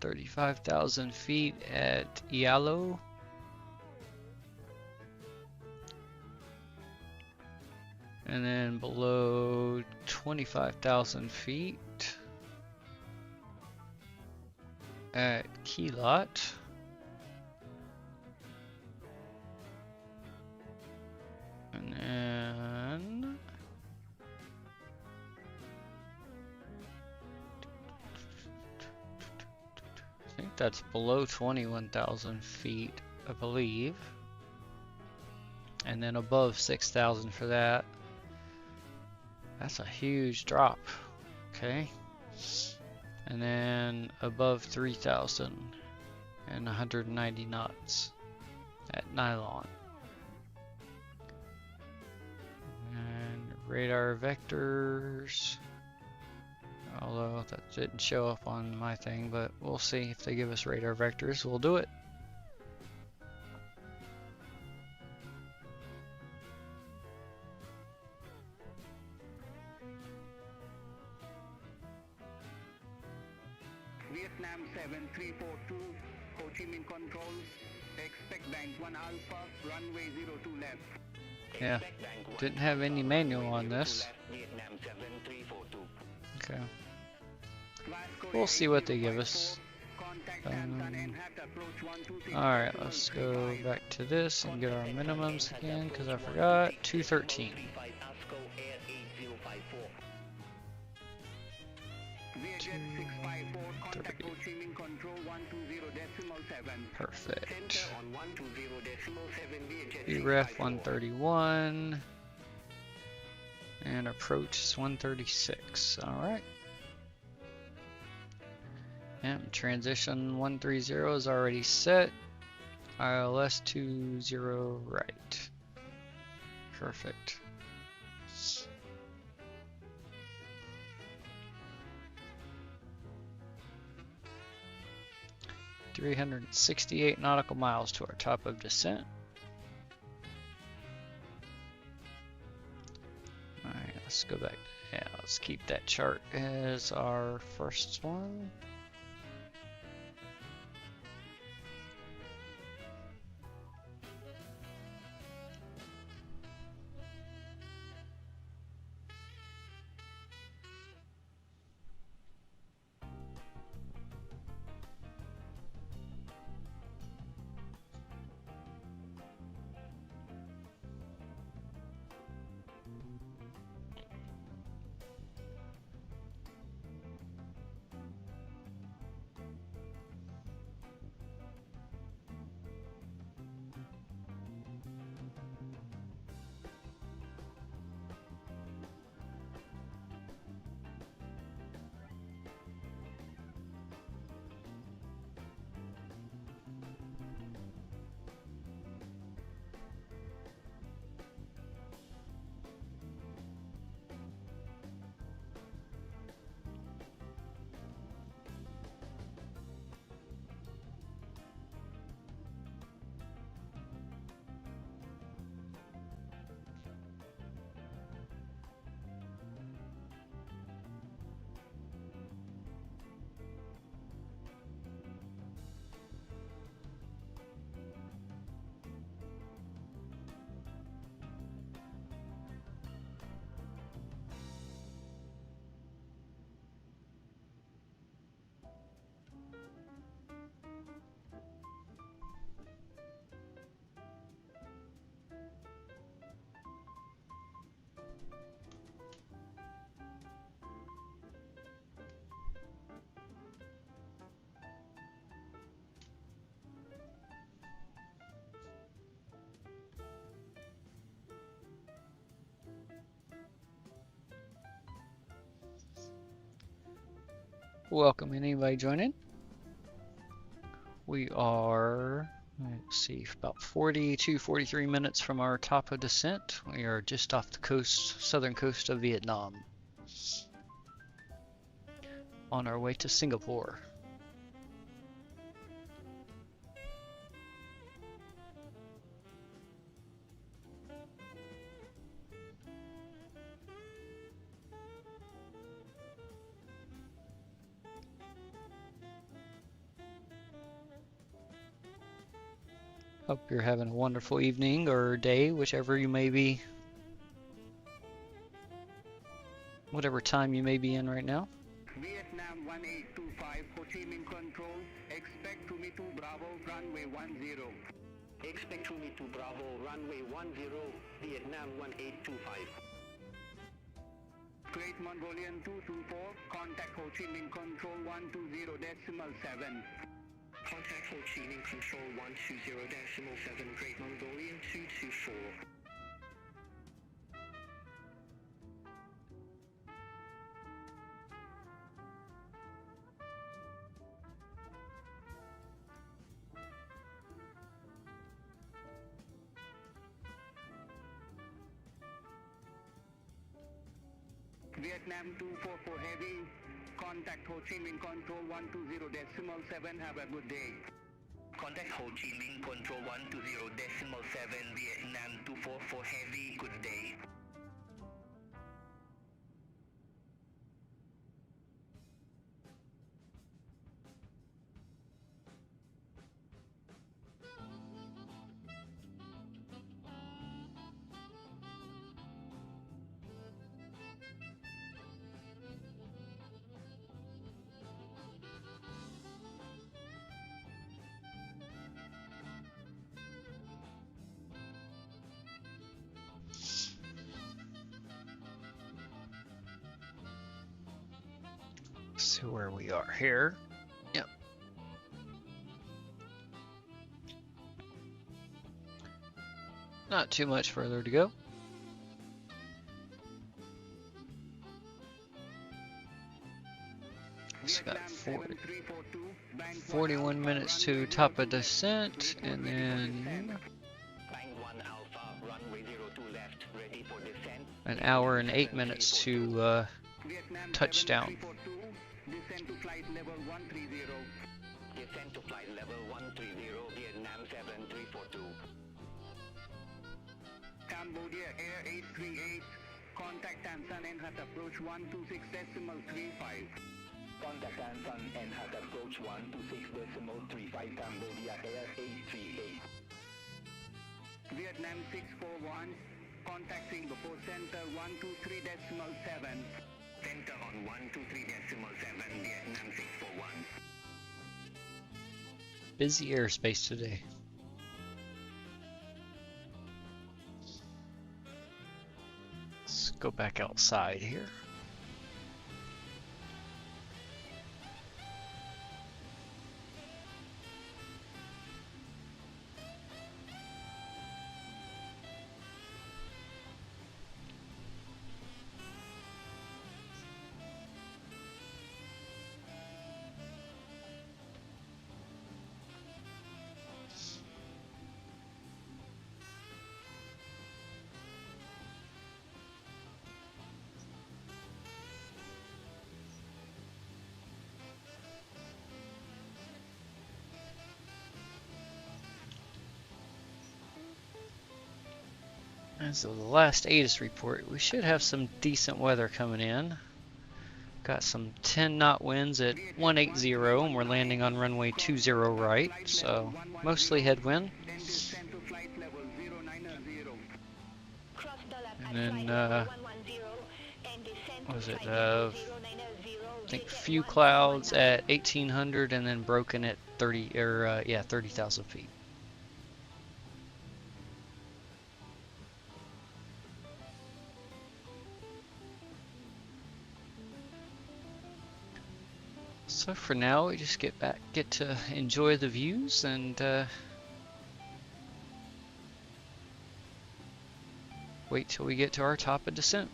Speaker 1: 35,000 feet at Ialo. And then below 25,000 feet at Keelot. And then I think that's below 21,000 feet, I believe. And then above 6,000 for that. That's a huge drop. Okay. And then above 3,000 and 190 knots at Nylon. And radar vectors. Although that didn't show up on my thing, but we'll see if they give us radar vectors. We'll do it.
Speaker 11: Vietnam 7342, Ho Chi Minh Control, expect bank 1 Alpha, runway 02 left.
Speaker 1: Yeah, didn't have any manual on this.
Speaker 11: Vietnam 7342.
Speaker 1: Okay. We'll see what they give us. Alright, let's go back to this and get our minimums again, because I forgot. 213. Perfect. BREF 131. And approach is 136. Alright. And transition 130 is already set. ILS 20 right. Perfect. $368 nautical miles to our top of descent. Alright, let's go back. Yeah, let's keep that chart as our first one. Welcome anybody joining. We are, let's see, about 40 to 43 minutes from our top of descent. We are just off the coast, southern coast of Vietnam, on our way to Singapore. Hope you're having a wonderful evening or day, whichever you may be, whatever time you may be in right now.
Speaker 11: Vietnam 1825, Ho Chi Minh Control, expect to meet to Bravo, runway 10. Expect to meet to Bravo, runway 10, Vietnam 1825. Great Mongolian 224, contact Ho Chi Minh Control 120.7. Contact Ho Chi Minh Control 120.7, Great Mongolian 224. Vietnam 244 Heavy, contact Ho Chi Minh Control 120.7, have a good day. Contact Ho Chi Minh Control 120.7, Vietnam 244 Heavy, good day.
Speaker 1: See where we are here. Yep. Not too much further to go. So got 41 minutes to top of descent, and then an hour and 8 minutes to touchdown.
Speaker 11: Descend to flight level 130. Descend to flight level 130, Vietnam 7342. Cambodia Air 838. Contact Ansan and Hat approach 126.35. Contact Ansan and Hat approach 126.35. Cambodia Air 838. Vietnam 641. Contact Singapore Center 123.7. Center on 123.7, Vietnam 641.
Speaker 1: Busy airspace today. Let's go back outside here. As of the last ATIS report, we should have some decent weather coming in. Got some 10-knot winds at 180, and we're landing on runway 20 right, so mostly headwind. And then, what was it? I think few clouds at 1800, and then broken at 30,000 feet. So for now, we just get to enjoy the views and wait till we get to our top of descent.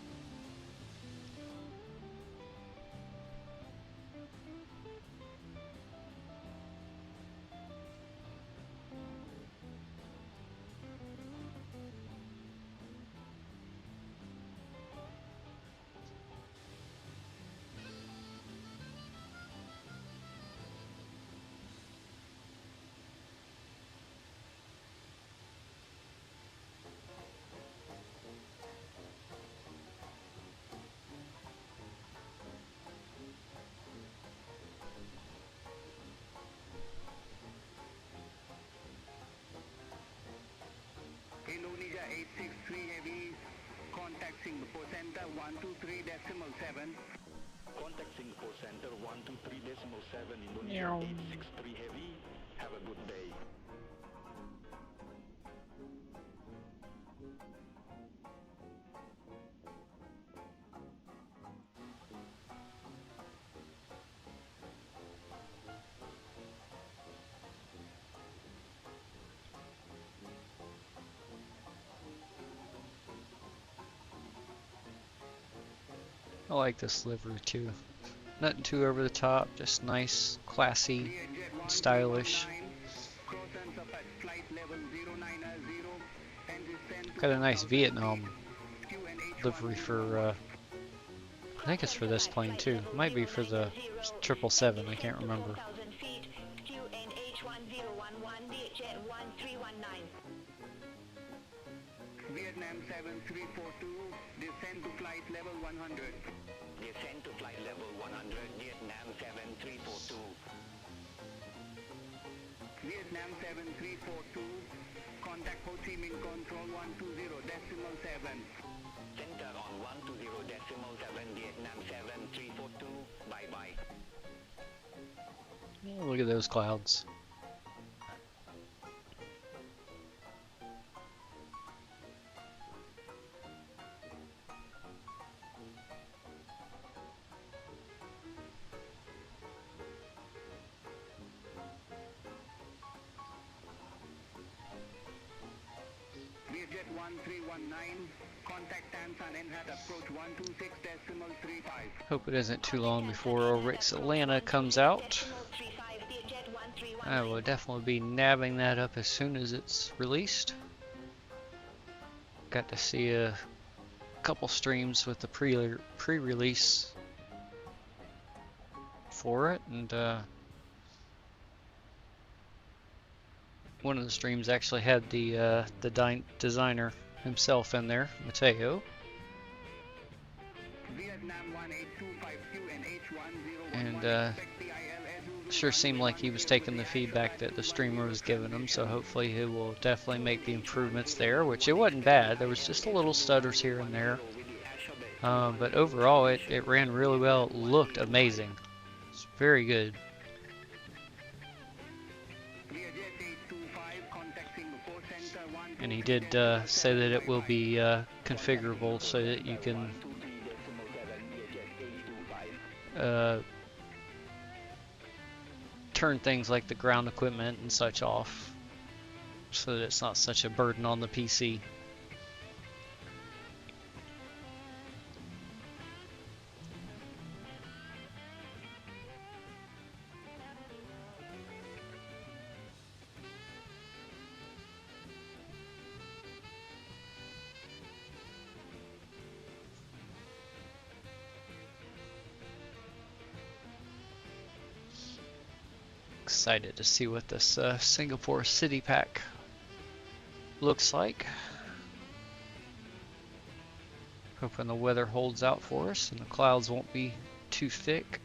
Speaker 11: Indonesia 863 Heavy, contact Singapore Center 123.7. Contact Singapore Center 123.7, Indonesia 863 Heavy. Have a good day.
Speaker 1: I like this livery too. Nothing too over the top, just nice, classy, stylish. Got a nice Vietnam livery for, I think it's for this plane too. It might be for the 777, I can't remember.
Speaker 11: Vietnam 7342, descend to flight level 100. Descend to flight level 100, Vietnam 7342. Vietnam 7342, contact Ho Chi Minh Control 120.7. Center on 120.7, Vietnam 7342, bye-bye.
Speaker 1: Oh, look at those clouds.
Speaker 11: 1319. Contact Tansan NHAT approach 126.35.
Speaker 1: Hope it isn't too long before Rick's Atlanta comes out. I will definitely be nabbing that up as soon as it's released. Got to see a couple streams with the pre-release for it, and one of the streams actually had the designer himself in there, Mateo. And sure seemed like he was taking the feedback that the streamer was giving him, so hopefully he will definitely make the improvements there, which it wasn't bad. There was just a little stutters here and there. But overall it ran really well. It looked amazing. It's very good. And he did say that it will be configurable so that you can turn things like the ground equipment and such off so that it's not such a burden on the PC. Excited to see what this Singapore City Pack looks like. Hoping the weather holds out for us and the clouds won't be too thick.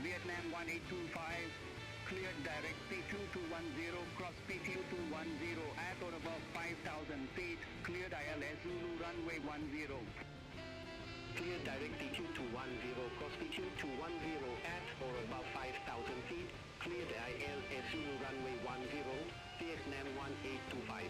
Speaker 11: Vietnam 1825, cleared direct P2210, cross P2210 at or above 5,000 feet, cleared ILS Zulu runway 10.
Speaker 4: Clear direct P2210, cross P2210 at or above 5,000 feet, cleared ILS Zulu runway 10, Vietnam 1825.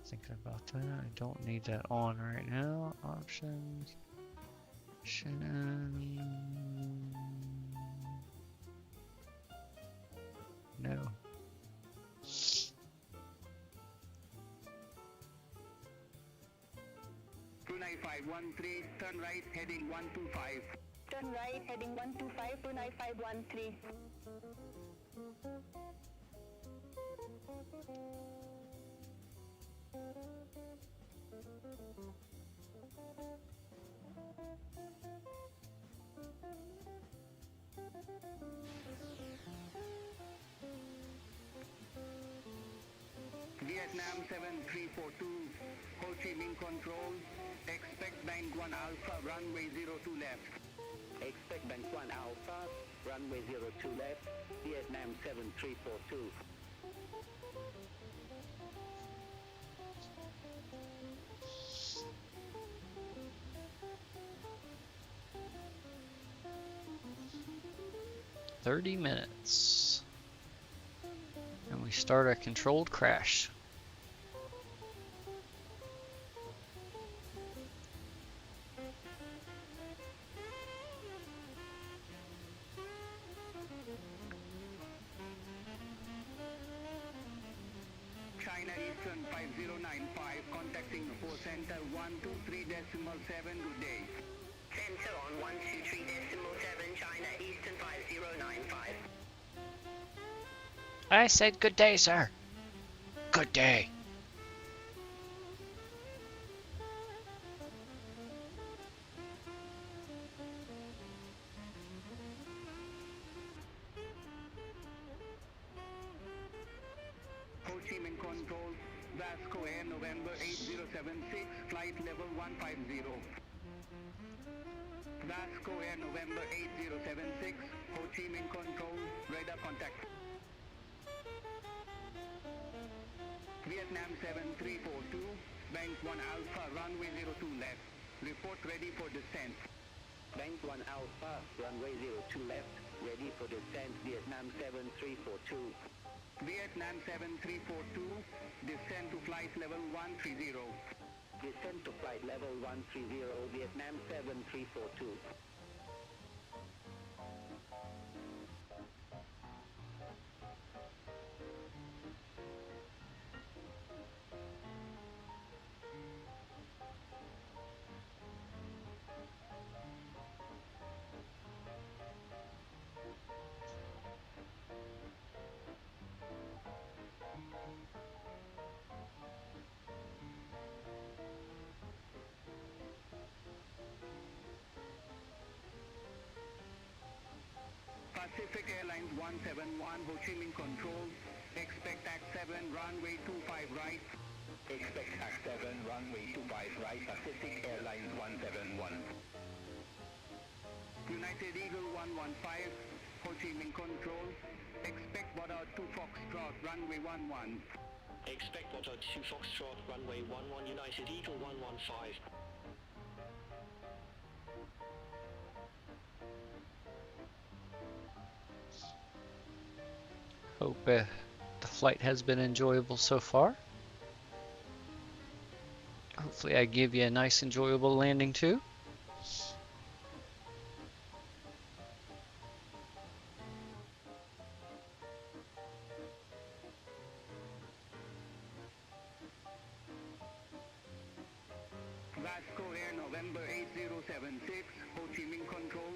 Speaker 1: Thinking about that. I don't need that on right now. Options. No.
Speaker 11: 29513, turn right, heading 125.
Speaker 2: Turn right, heading 125, 29513.
Speaker 11: Vietnam 7342, Ho Chi Minh Control, expect bank 1 Alpha, runway 02 left. Expect bank 1 Alpha, runway 02 left, Vietnam 7342.
Speaker 1: $30 and we start a controlled crash.
Speaker 11: China Eastern 5095, contacting the 4 center 123.7, good day.
Speaker 2: Center on 123.7, China Eastern 5095.
Speaker 1: I said good day, sir. Good day.
Speaker 11: Ho Chi Minh Control, Vasco Air November 8076, flight level 150. Vasco Air November 8076, Ho Chi Minh Control, radar contact. Vietnam 7342, bank 1 Alpha, runway 02 left. Report ready for descent. Bank 1 Alpha, runway 02 left, ready for descent, Vietnam 7342. Vietnam 7342, descend to flight level 130. Descend to flight level 130, Vietnam 7342. Pacific Airlines 171, Ho Chi Minh Control, expect TAC 7, runway 25 right. Expect TAC 7, runway 25 right, Pacific Airlines 171. United Eagle 115, Ho Chi Minh Control, expect Border 2 Foxtrot, runway 11.
Speaker 4: Expect Border 2 Foxtrot, runway 11, United Eagle 115.
Speaker 1: Hope the flight has been enjoyable so far. Hopefully I give you a nice enjoyable landing too.
Speaker 11: Vasco Air November 8076, Ho Chi Minh Control,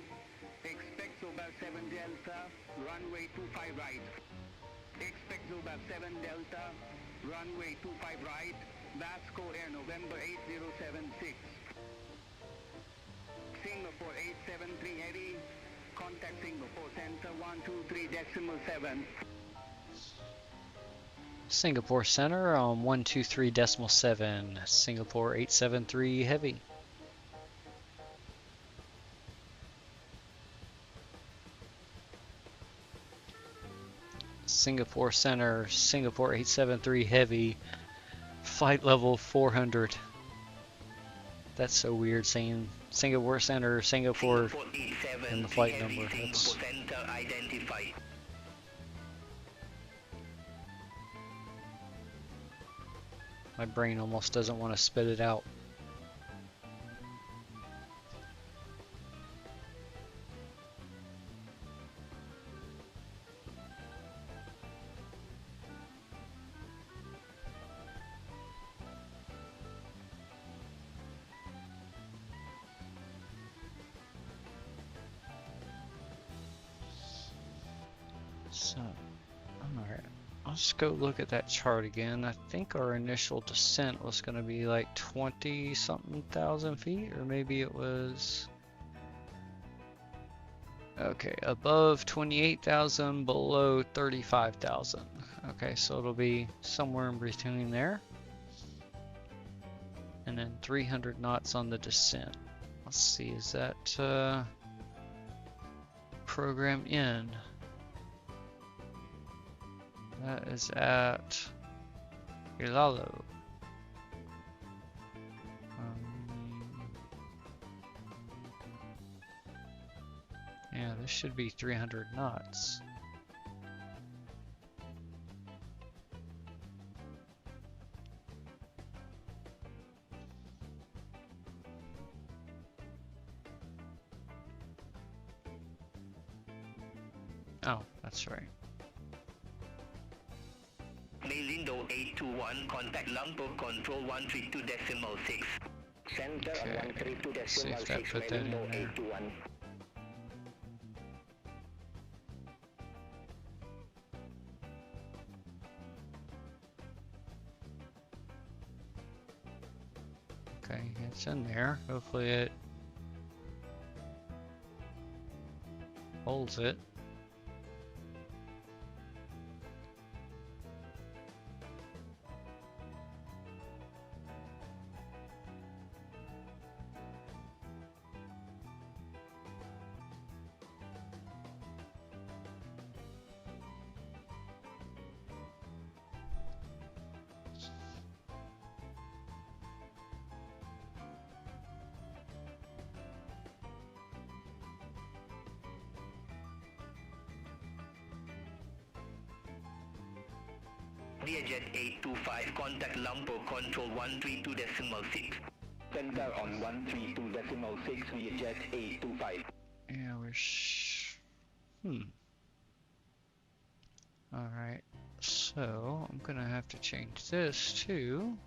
Speaker 11: expect Zobel 7 Delta, runway 25 right. Expect Zobel 7 Delta, runway 25 right, Vasco Air November 8076. Singapore 873 Eddie, contact Singapore Center 123.7.
Speaker 1: Singapore Center on 123.7, Singapore 873 Heavy. Singapore Center, Singapore 873 Heavy, flight level 400. That's so weird saying Singapore Center, Singapore, and the flight number. That's... My brain almost doesn't want to spit it out. So, alright, let's go look at that chart again. I think our initial descent was going to be like 20-something thousand feet, or maybe it was... Okay, above 28,000, below 35,000. Okay, so it'll be somewhere in between there. And then 300 knots on the descent. Let's see, is that program in? That is at Ilalo. Yeah, this should be 300 knots. Oh, that's right.
Speaker 11: Mailindo 821, contact Lumpur Control 132.6. Center
Speaker 1: Okay,
Speaker 11: on
Speaker 1: let's see if that
Speaker 11: 132.6,
Speaker 1: put that in
Speaker 11: Mailindo
Speaker 1: there.
Speaker 11: 821.
Speaker 1: Okay, it's in there. Hopefully it holds it.
Speaker 11: Viajet 825, contact Lumpur Control 132.6. Center on 132.6, Viajet 825.
Speaker 1: Yeah, Alright, so I'm gonna have to change this to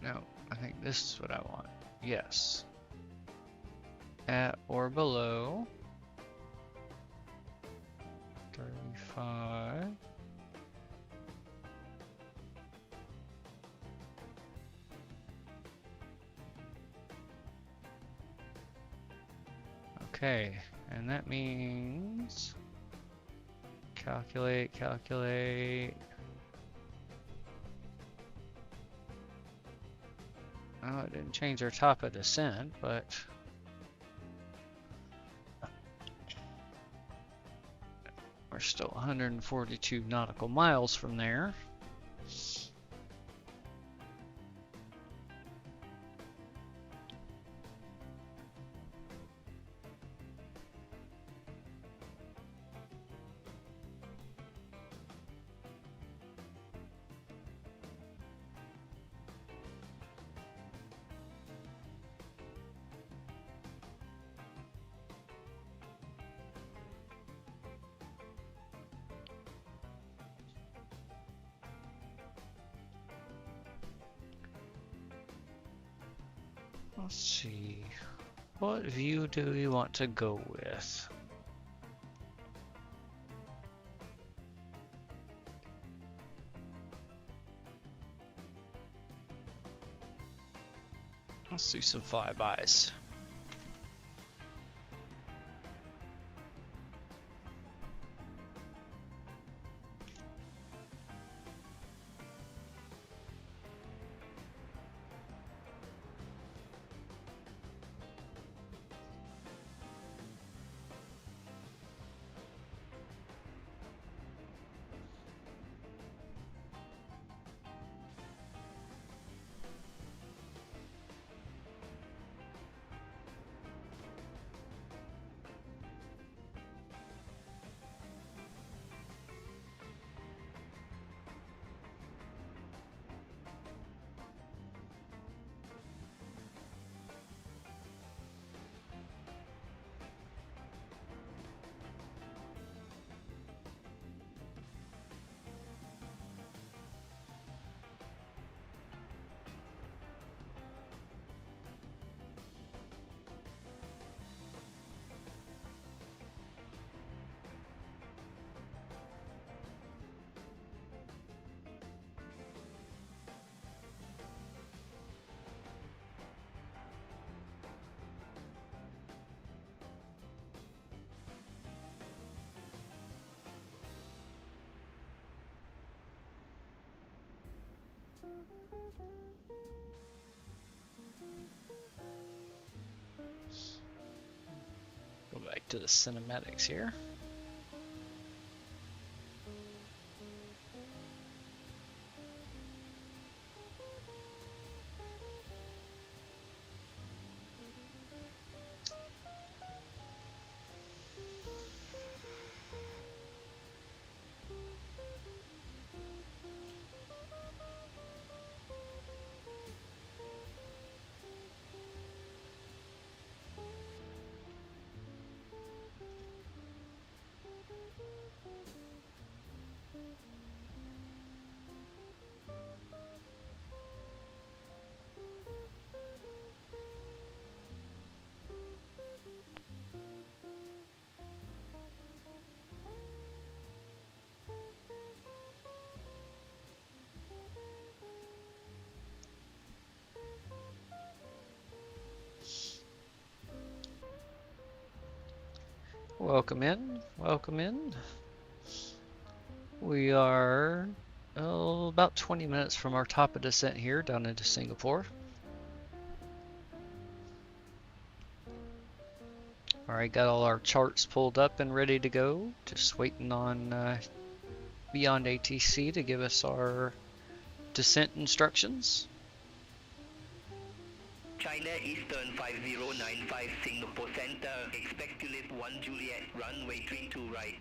Speaker 1: no, I think this is what I want. Yes. At or below 35. Okay, and that means calculate. Oh, it didn't change our top of descent, but we're still 142 nautical miles from there. Let's see, what view do we want to go with? Let's do some flybys. Go back to the cinematics here. Welcome in, welcome in. We are about 20 minutes from our top of descent here down into Singapore. Alright, got all our charts pulled up and ready to go. Just waiting on BeyondATC to give us our descent instructions.
Speaker 11: China Eastern 5095 Singapore Center. Expect Tulip 1 Juliet, runway 32 right.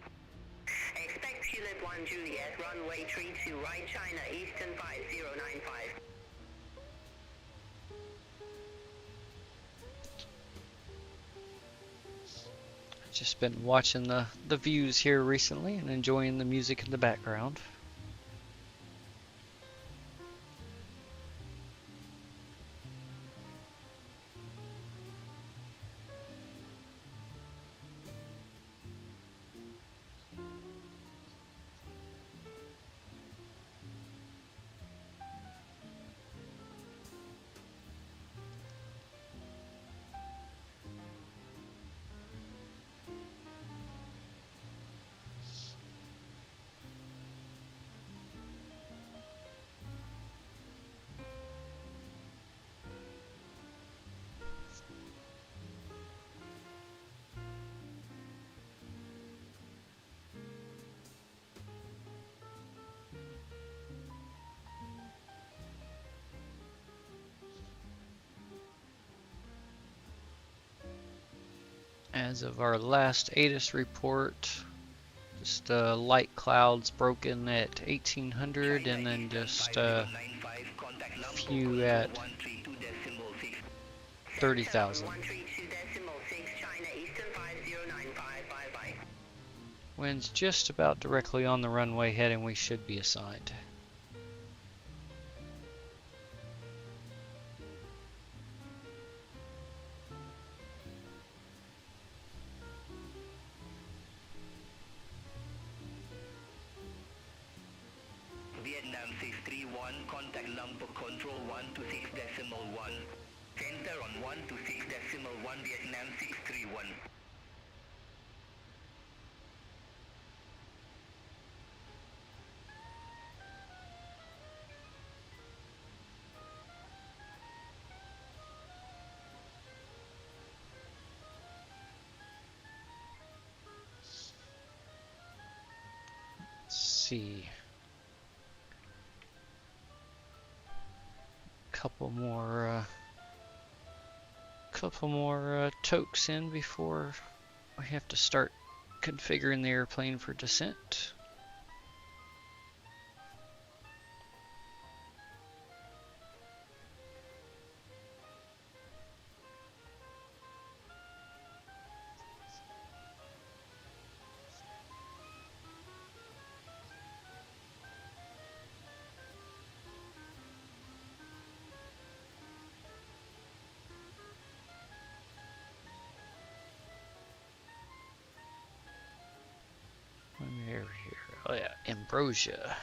Speaker 2: Expect Tulip 1 Juliet, runway 32 right, China Eastern 5095.
Speaker 1: Just been watching the views here recently and enjoying the music in the background. As of our last ATIS report, just light clouds broken at 1800 and then just a few at 30,000. Wind's just about directly on the runway heading we should be assigned.
Speaker 11: Vietnam 631, contact number control 126.1. Center on 126.1, Vietnam 631.
Speaker 1: Let's see. Couple more tokes in before we have to start configuring the airplane for descent. Here. Oh yeah, Ambrosia.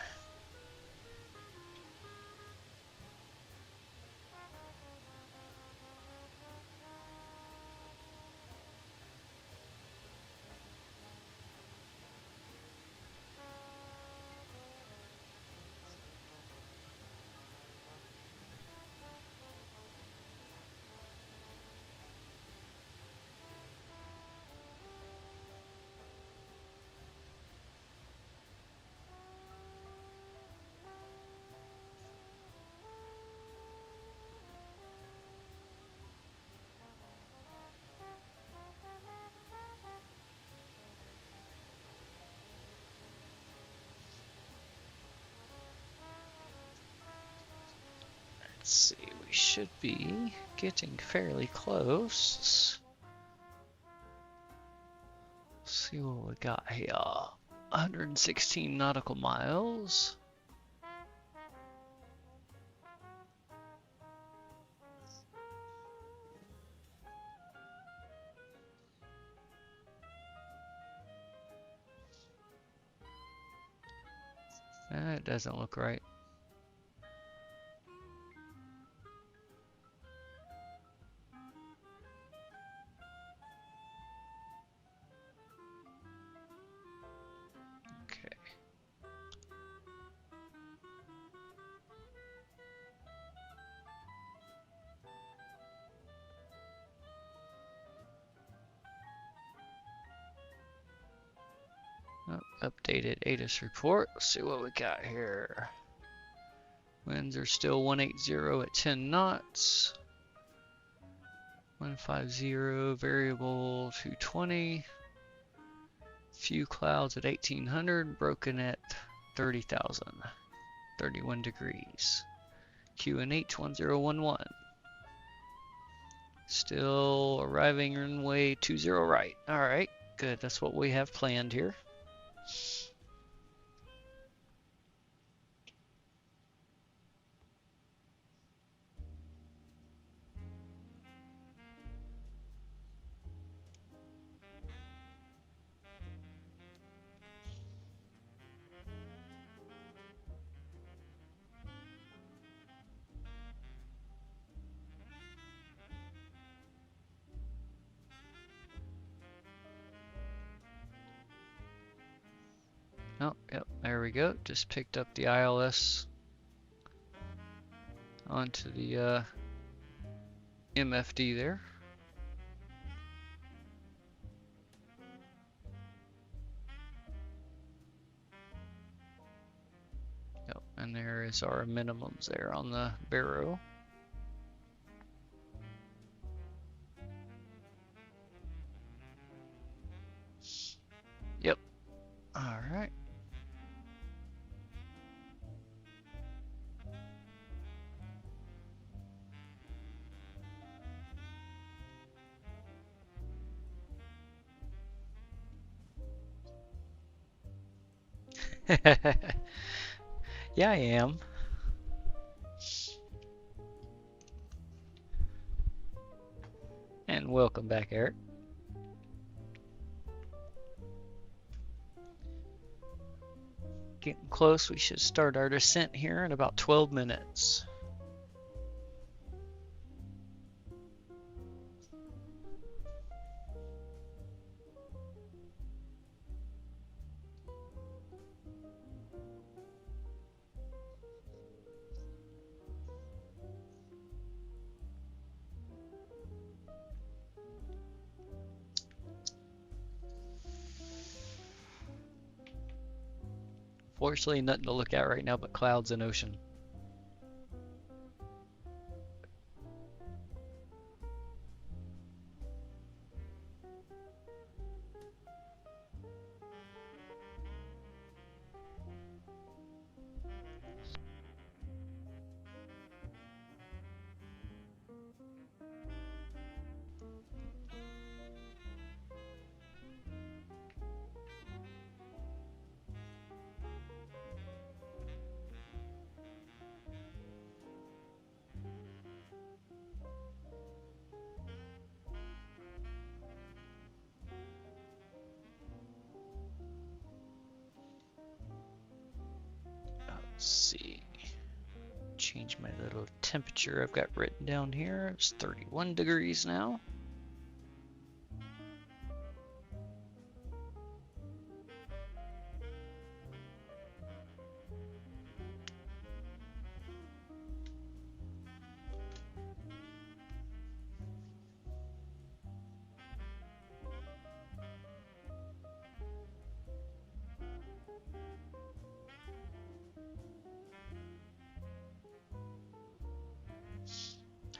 Speaker 1: Let's see, we should be getting fairly close. Let's see what we got here. 116 nautical miles. It doesn't look right. Okay. Oh, updated ATIS report. Let's see what we got here. Winds are still 180 at 10 knots. 150 variable 220. Few clouds at 1800, broken at 30,000. 31 degrees. QNH 1011. Still arriving runway 20 right. Alright, good. That's what we have planned here. Oh, yep, there we go. Just picked up the ILS onto the MFD there. Yep, and there is our minimums there on the barrow. Yep. All right. Yeah, I am. And welcome back, Eric. Getting close. We should start our descent here in about 12 minutes. Fortunately, nothing to look at right now but clouds and ocean. Let's see. Change my little temperature I've got written down here. It's 31 degrees now.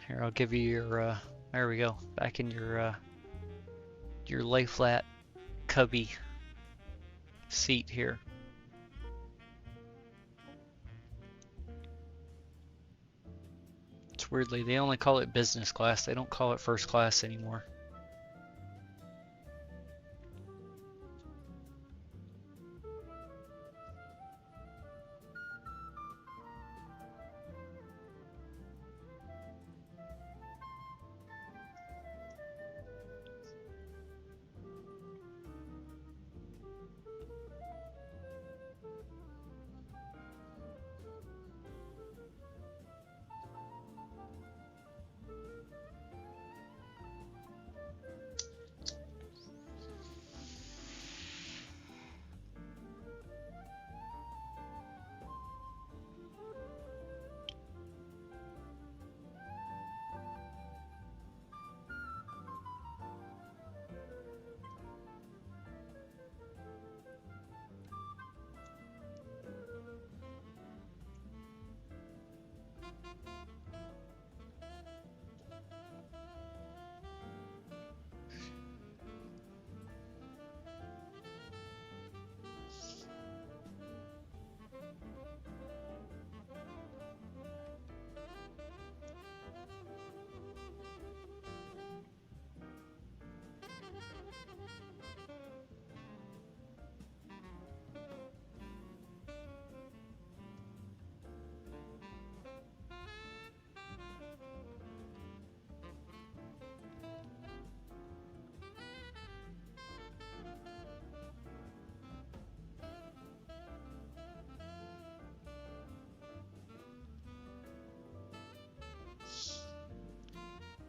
Speaker 1: Here, I'll give you your, there we go, back in your lay flat cubby seat here. weirdly. They only call it business class. They don't call it first class anymore.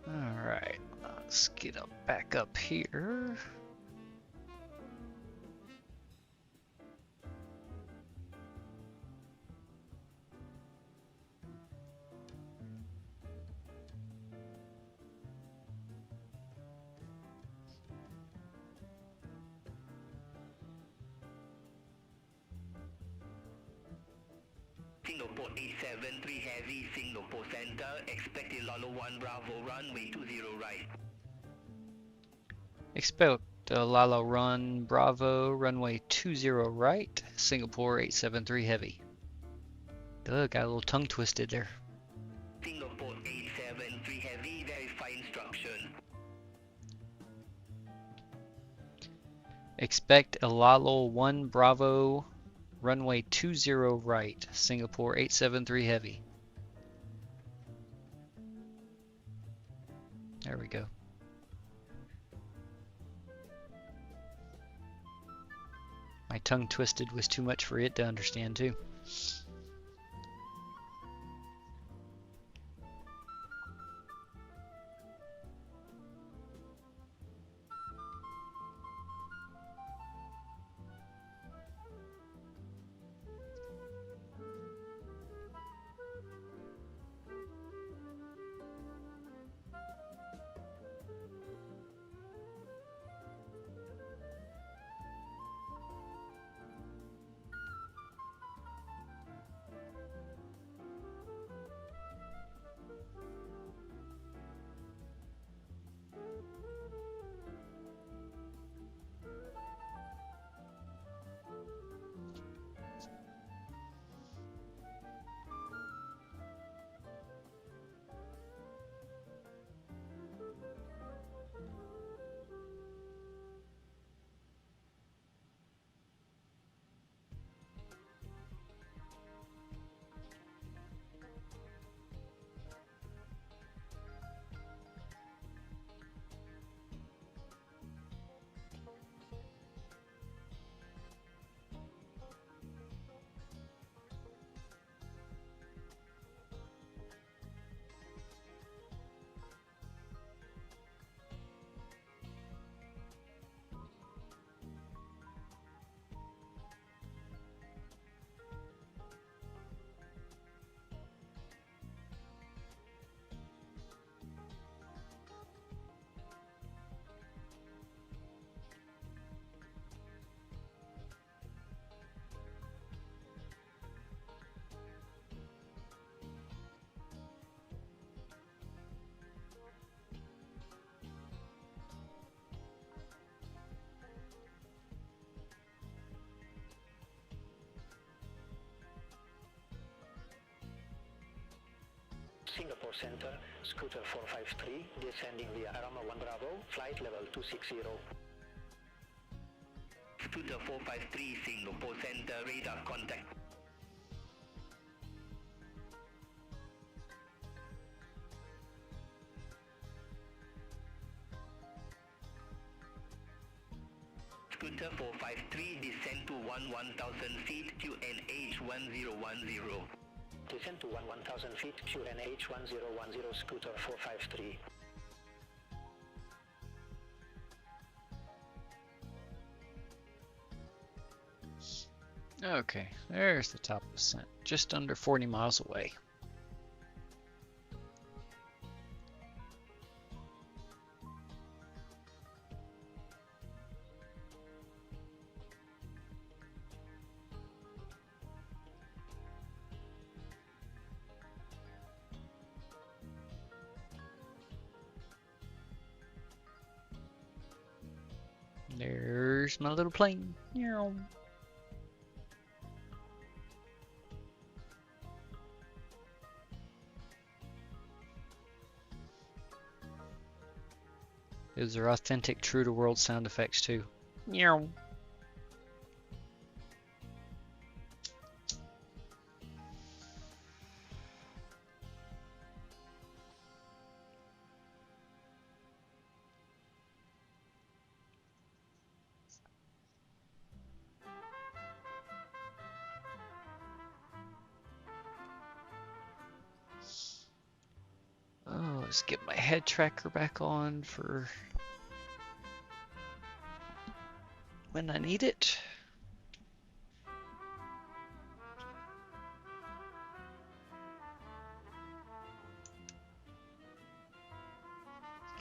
Speaker 1: Alright, let's get back up here.
Speaker 11: Singapore 873 Heavy, Singapore Center, expect Lalo 1 Bravo, runway 20 right.
Speaker 1: Expect Lalo Run Bravo, runway 20 right, Singapore 873 Heavy. Got a little tongue twisted there.
Speaker 11: Singapore 873 Heavy, verify instruction.
Speaker 1: Expect Lalo 1 Bravo, runway 20 right, Singapore 873 Heavy. There we go. My tongue twisted was too much for it to understand too.
Speaker 4: Singapore Center, Scooter 453, descending via Arama 1 Bravo, flight level 260.
Speaker 11: Scooter 453, Singapore Center, radar contact. Scooter 453, descend to 1000 feet, QNH 1010.
Speaker 4: Descend to 1000 feet, QNH 1010, Scooter 453.
Speaker 1: Okay, there's the top of descent, just under 40 miles away. There's my little plane. Meow. Those are authentic, true to world sound effects too. Meow. Oh, let's get my head tracker back on for when I need it.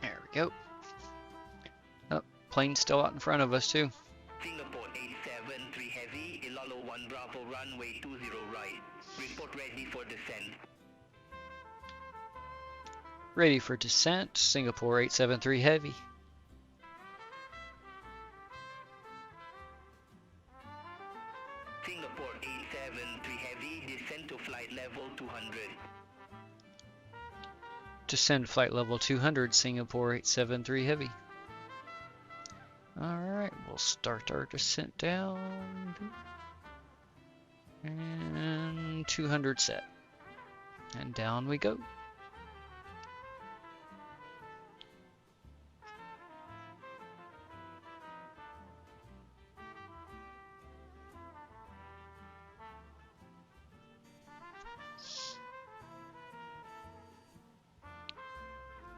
Speaker 1: There we go. Oh, plane's still out in front of us too.
Speaker 11: Singapore 873 Heavy, Ilalo 1 Bravo, runway 20 right. Report ready for descent.
Speaker 1: Ready for descent, Singapore 873 Heavy.
Speaker 11: Singapore 873 Heavy, descend to flight level 200.
Speaker 1: Descend flight level 200, Singapore 873 Heavy. Alright, we'll start our descent down. And 200 set. And down we go.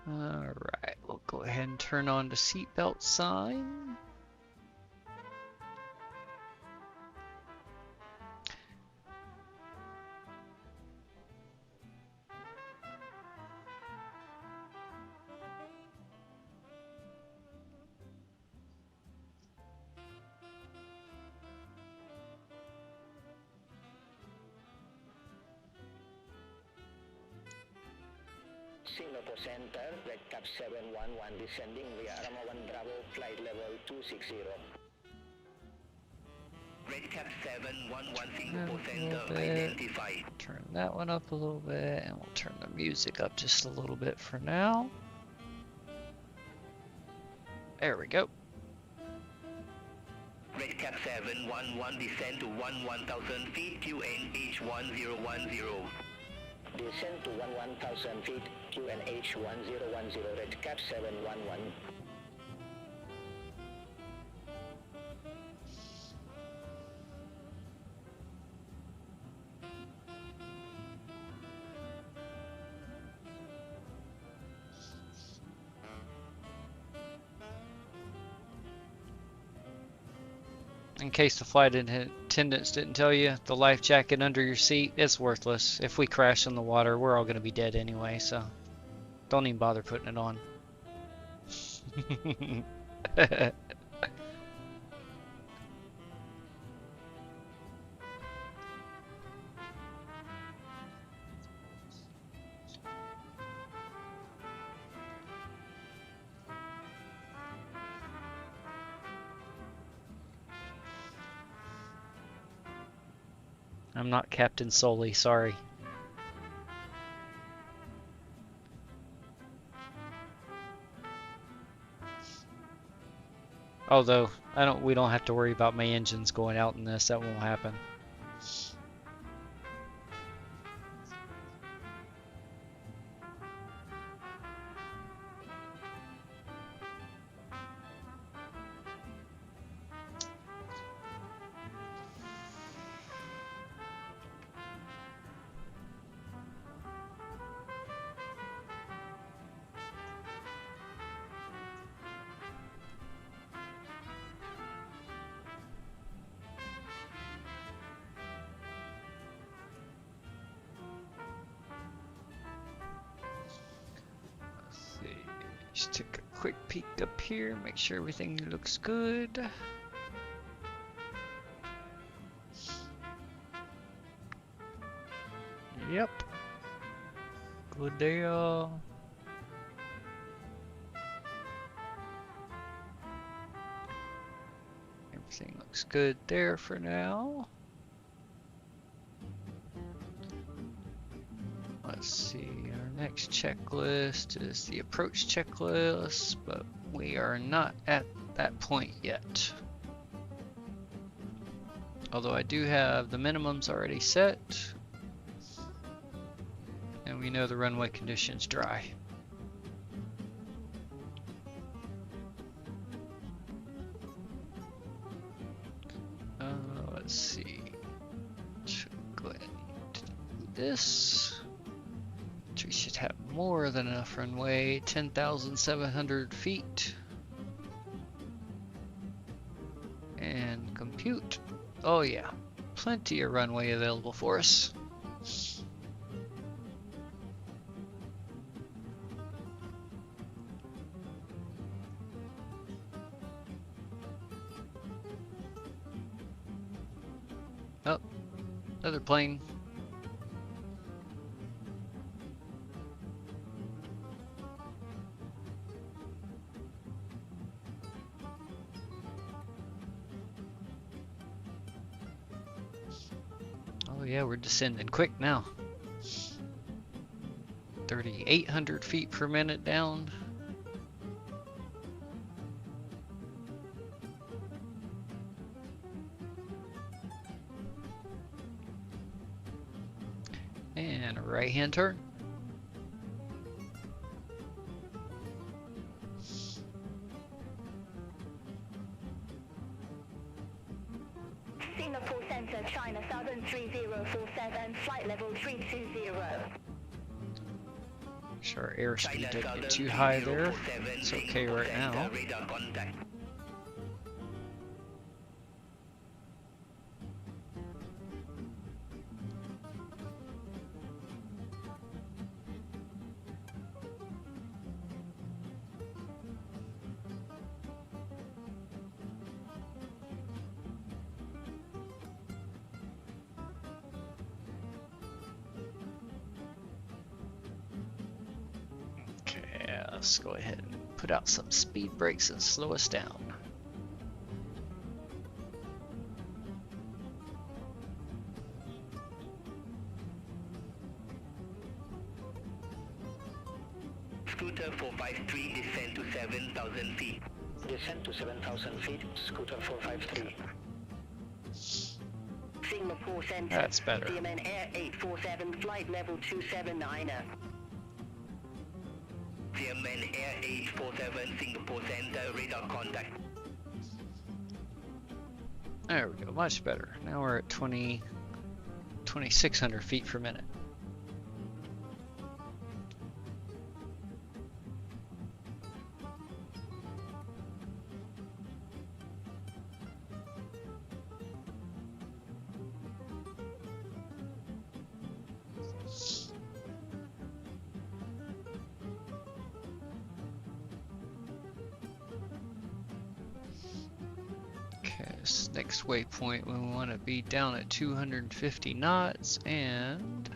Speaker 1: Alright, we'll go ahead and turn on the seatbelt sign.
Speaker 4: Singapore Center, Red Cap 711, descending via Arama 1 Bravo, flight level 260.
Speaker 11: Red Cap 711, Singapore Center, identified.
Speaker 1: Turn that one up a little bit, and we'll turn the music up just a little bit for now. There we go.
Speaker 11: Red Cap 711, descend to 1000 feet, QNH 1010.
Speaker 4: Descend to 1000 feet, QNH 1010, Red Cap 711.
Speaker 1: In case the flight attendants didn't tell you, the life jacket under your seat, it's worthless. If we crash in the water, we're all going to be dead anyway, so don't even bother putting it on. I'm not Captain Solely, sorry. Although we don't have to worry about my engines going out in this. That won't happen. Just take a quick peek up here, make sure everything looks good. Yep. Good deal. Everything looks good there for now. Let's see, our next checklist is the approach checklist, but we are not at that point yet. Although I do have the minimums already set, and we know the runway conditions dry. Let's see, should go ahead and do this. We should have more than enough runway, 10,700 feet. And compute. Oh yeah, plenty of runway available for us. Oh, another plane. Oh yeah, we're descending quick now. 3,800 feet per minute down. And a right-hand turn.
Speaker 2: Singapore Center, China, Southern 3047, flight level 320.
Speaker 1: Sure, our airspeed didn't get too high there. It's okay right now. Let's go ahead and put out some speed brakes and slow us down.
Speaker 11: Scooter 453, descend to 7,000 feet.
Speaker 4: Descend to 7,000 feet, Scooter 453.
Speaker 2: Singapore Center.
Speaker 1: That's better.
Speaker 2: CMN Air 847, flight level 279.
Speaker 11: CMN Air 847, Singapore Center, radar contact.
Speaker 1: There we go, much better. Now we're at 2,600 feet per minute. Next waypoint, we want to be down at 250 knots and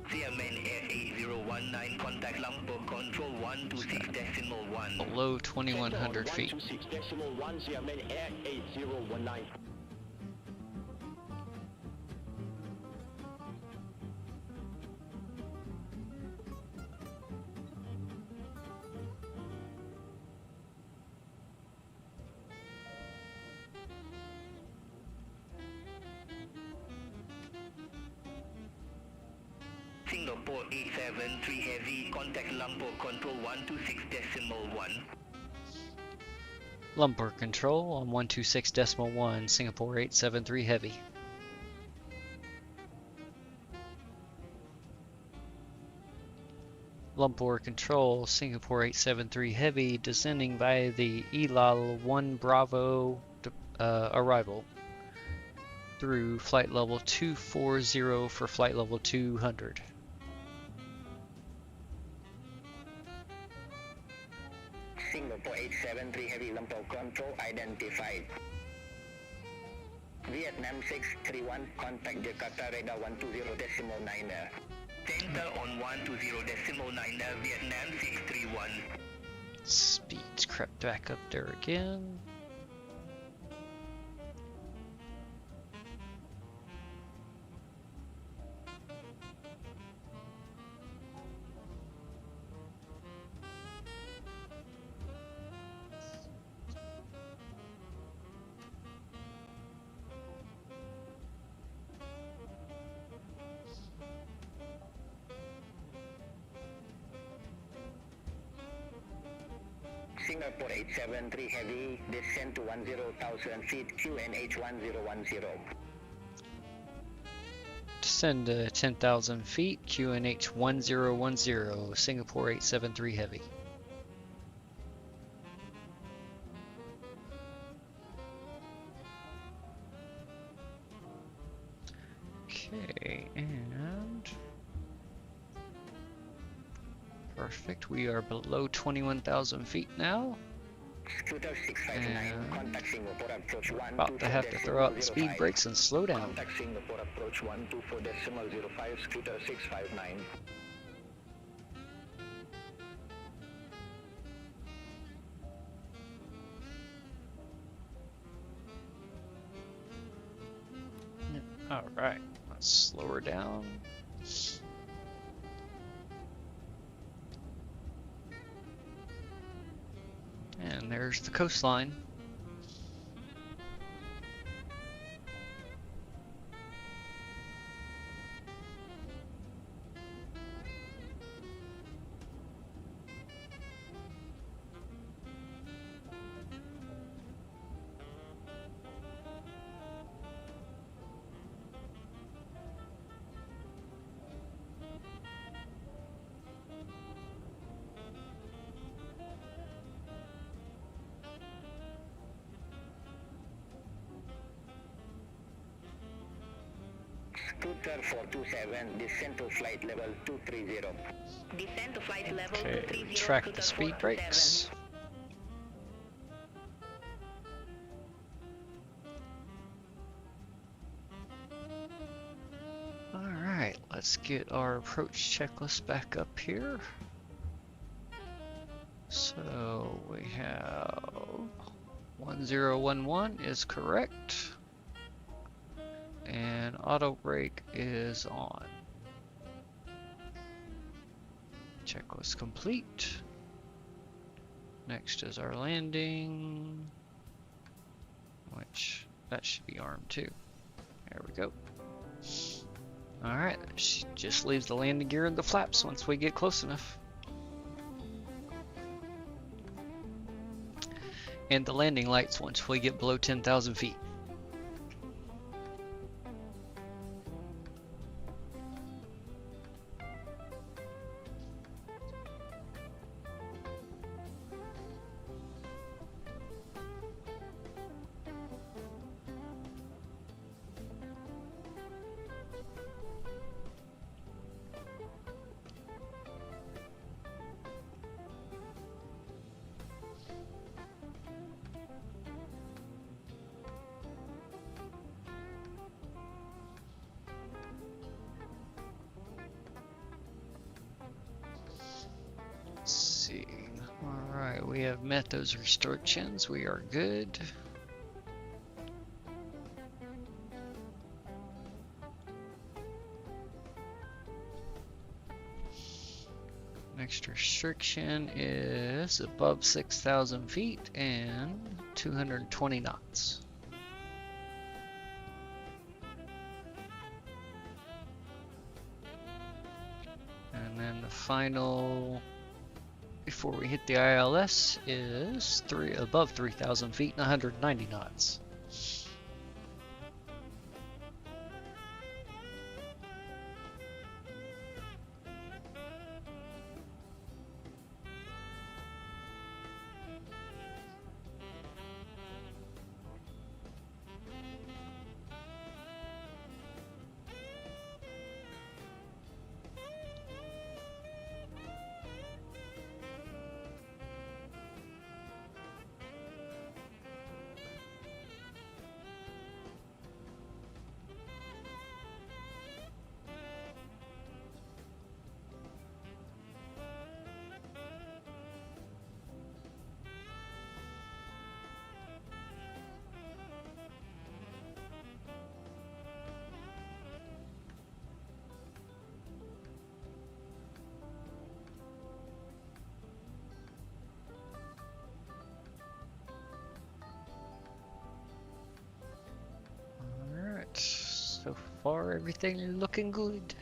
Speaker 11: CMN Air 8019, contact lumber control 126.1.
Speaker 1: below 2,100 feet.
Speaker 4: 126.1, CMN Air 8019.
Speaker 11: Singapore 873 Heavy, contact Lumpur Control 126.1.
Speaker 1: Lumpur Control on 126.1, Singapore 873 Heavy. Lumpur Control, Singapore 873 Heavy, descending via the Elal 1 Bravo arrival through flight level 240 for flight level 200.
Speaker 11: Singapore 873 Heavy, Lumpur Control identified. Vietnam 631, contact Jakarta radar 120.9. Center on 120.9, Vietnam 631.
Speaker 1: Speeds crept back up there again.
Speaker 11: Singapore 873 Heavy, descend to 10,000 feet, QNH 1010.
Speaker 1: Descend to 10,000 feet, QNH 1010, Singapore 873 Heavy. Okay, and perfect. We are below 21,000 feet now.
Speaker 11: Scooter 659, contact Singapore approach 124.05.
Speaker 1: About to have to throw out the speed brakes and slow down.
Speaker 11: Contact Singapore approach 124.05, Scooter 659.
Speaker 1: All right, let's slow her down. And there's the coastline.
Speaker 11: Scooter 427, descend to flight level 230.
Speaker 2: Descend to flight level
Speaker 1: Okay,
Speaker 2: 230.
Speaker 1: track the
Speaker 2: Scooter
Speaker 1: speed
Speaker 2: 427.
Speaker 1: brakes. Alright, let's get our approach checklist back up here. So we have 1011 is correct. And auto brake is on. Checklist complete. Next is our landing, which that should be armed too. There we go. Alright, just leaves the landing gear and the flaps once we get close enough. And the landing lights once we get below 10,000 feet. Alright, we have met those restrictions. We are good. Next restriction is above 6,000 feet and 220 knots. then the final before we hit the ILS is above 3,000 feet and 190 knots. So far, everything looking good.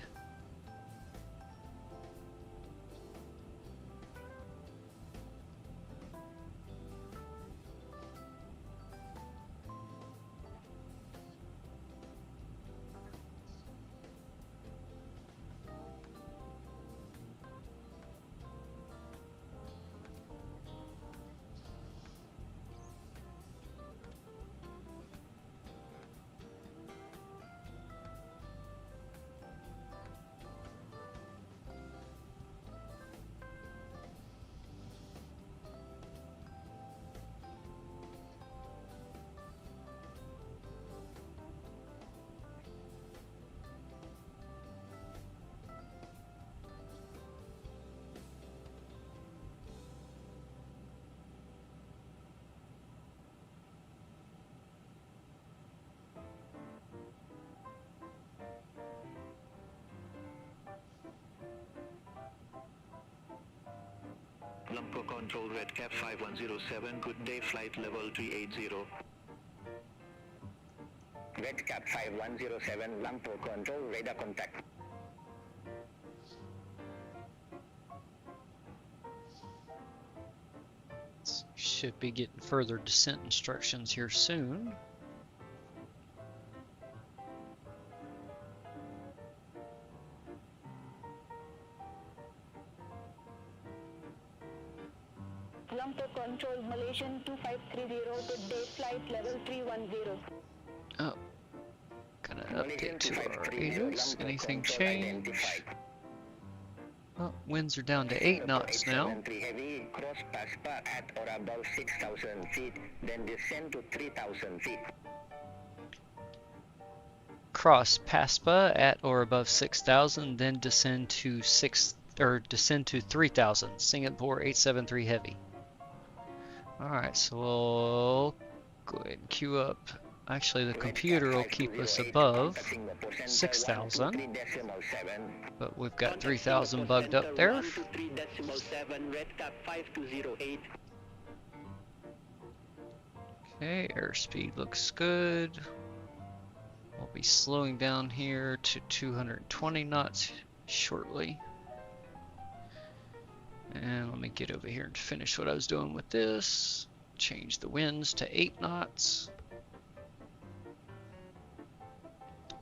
Speaker 4: Lumpur Control Red Cap 5107, good day, flight level 380.
Speaker 11: Red Cap 5107, Lumpur Control, radar contact.
Speaker 1: Should be getting further descent instructions here soon.
Speaker 2: Lumpur Control, Malaysian 2530, good day, flight level 310.
Speaker 1: Oh, gonna update to our ADOS. Anything change? Oh, winds are down to 8 knots now.
Speaker 11: Heavy, cross Paspa at or above 6,000 feet, then descend to 3,000 feet.
Speaker 1: Cross Paspa at or above 6,000, then descend to 3,000. Singapore 873 heavy. Alright, so we'll go ahead and queue up. Actually, the computer will keep us above 6,000, but we've got 3,000 bugged up there. Okay, airspeed looks good. We'll be slowing down here to 220 knots shortly. And let me get over here and finish what I was doing with this. Change the winds to 8 knots.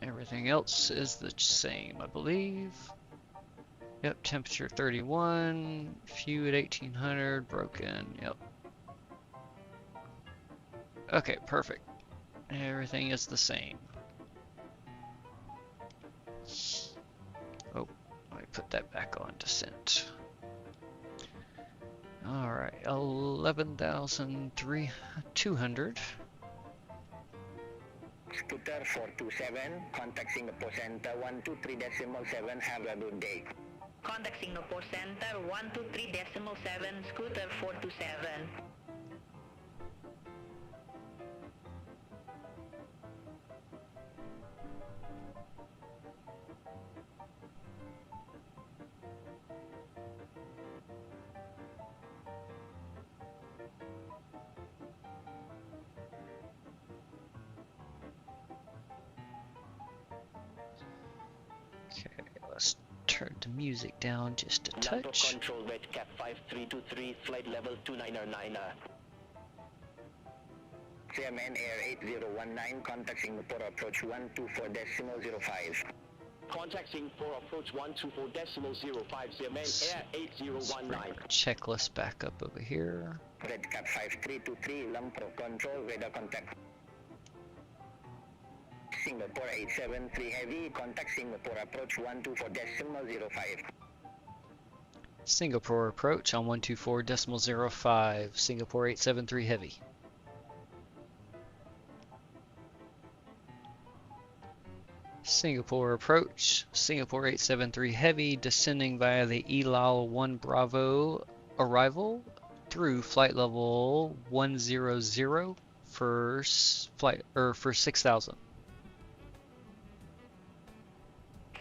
Speaker 1: Everything else is the same, I believe. Yep, temperature 31, few at 1800, broken, yep. Okay, perfect. Everything is the same. Oh, let me put that back on descent. Alright, 11,200.
Speaker 11: Scooter 427, contact Singapore Center 123.7, have a good day.
Speaker 2: Contact Singapore Center 123.7, Scooter 427.
Speaker 1: turn the music down just a
Speaker 11: Land for
Speaker 1: touch.
Speaker 11: control, red cap 5323, flight level 299er. CMN Air 8019, contact Singapore approach 124.05.
Speaker 4: Contact Singapore approach 124.05, CMN Air 8019.
Speaker 1: Checklist back up over here.
Speaker 11: Red cap 5323, Land for control, radar contact. Singapore 873 Heavy, contact Singapore approach 124.05.
Speaker 1: Singapore approach on 124.05. Singapore 873 Heavy. Singapore approach, Singapore 873 Heavy, descending via the Elal 1 Bravo arrival through flight level 100 for flight for 6,000.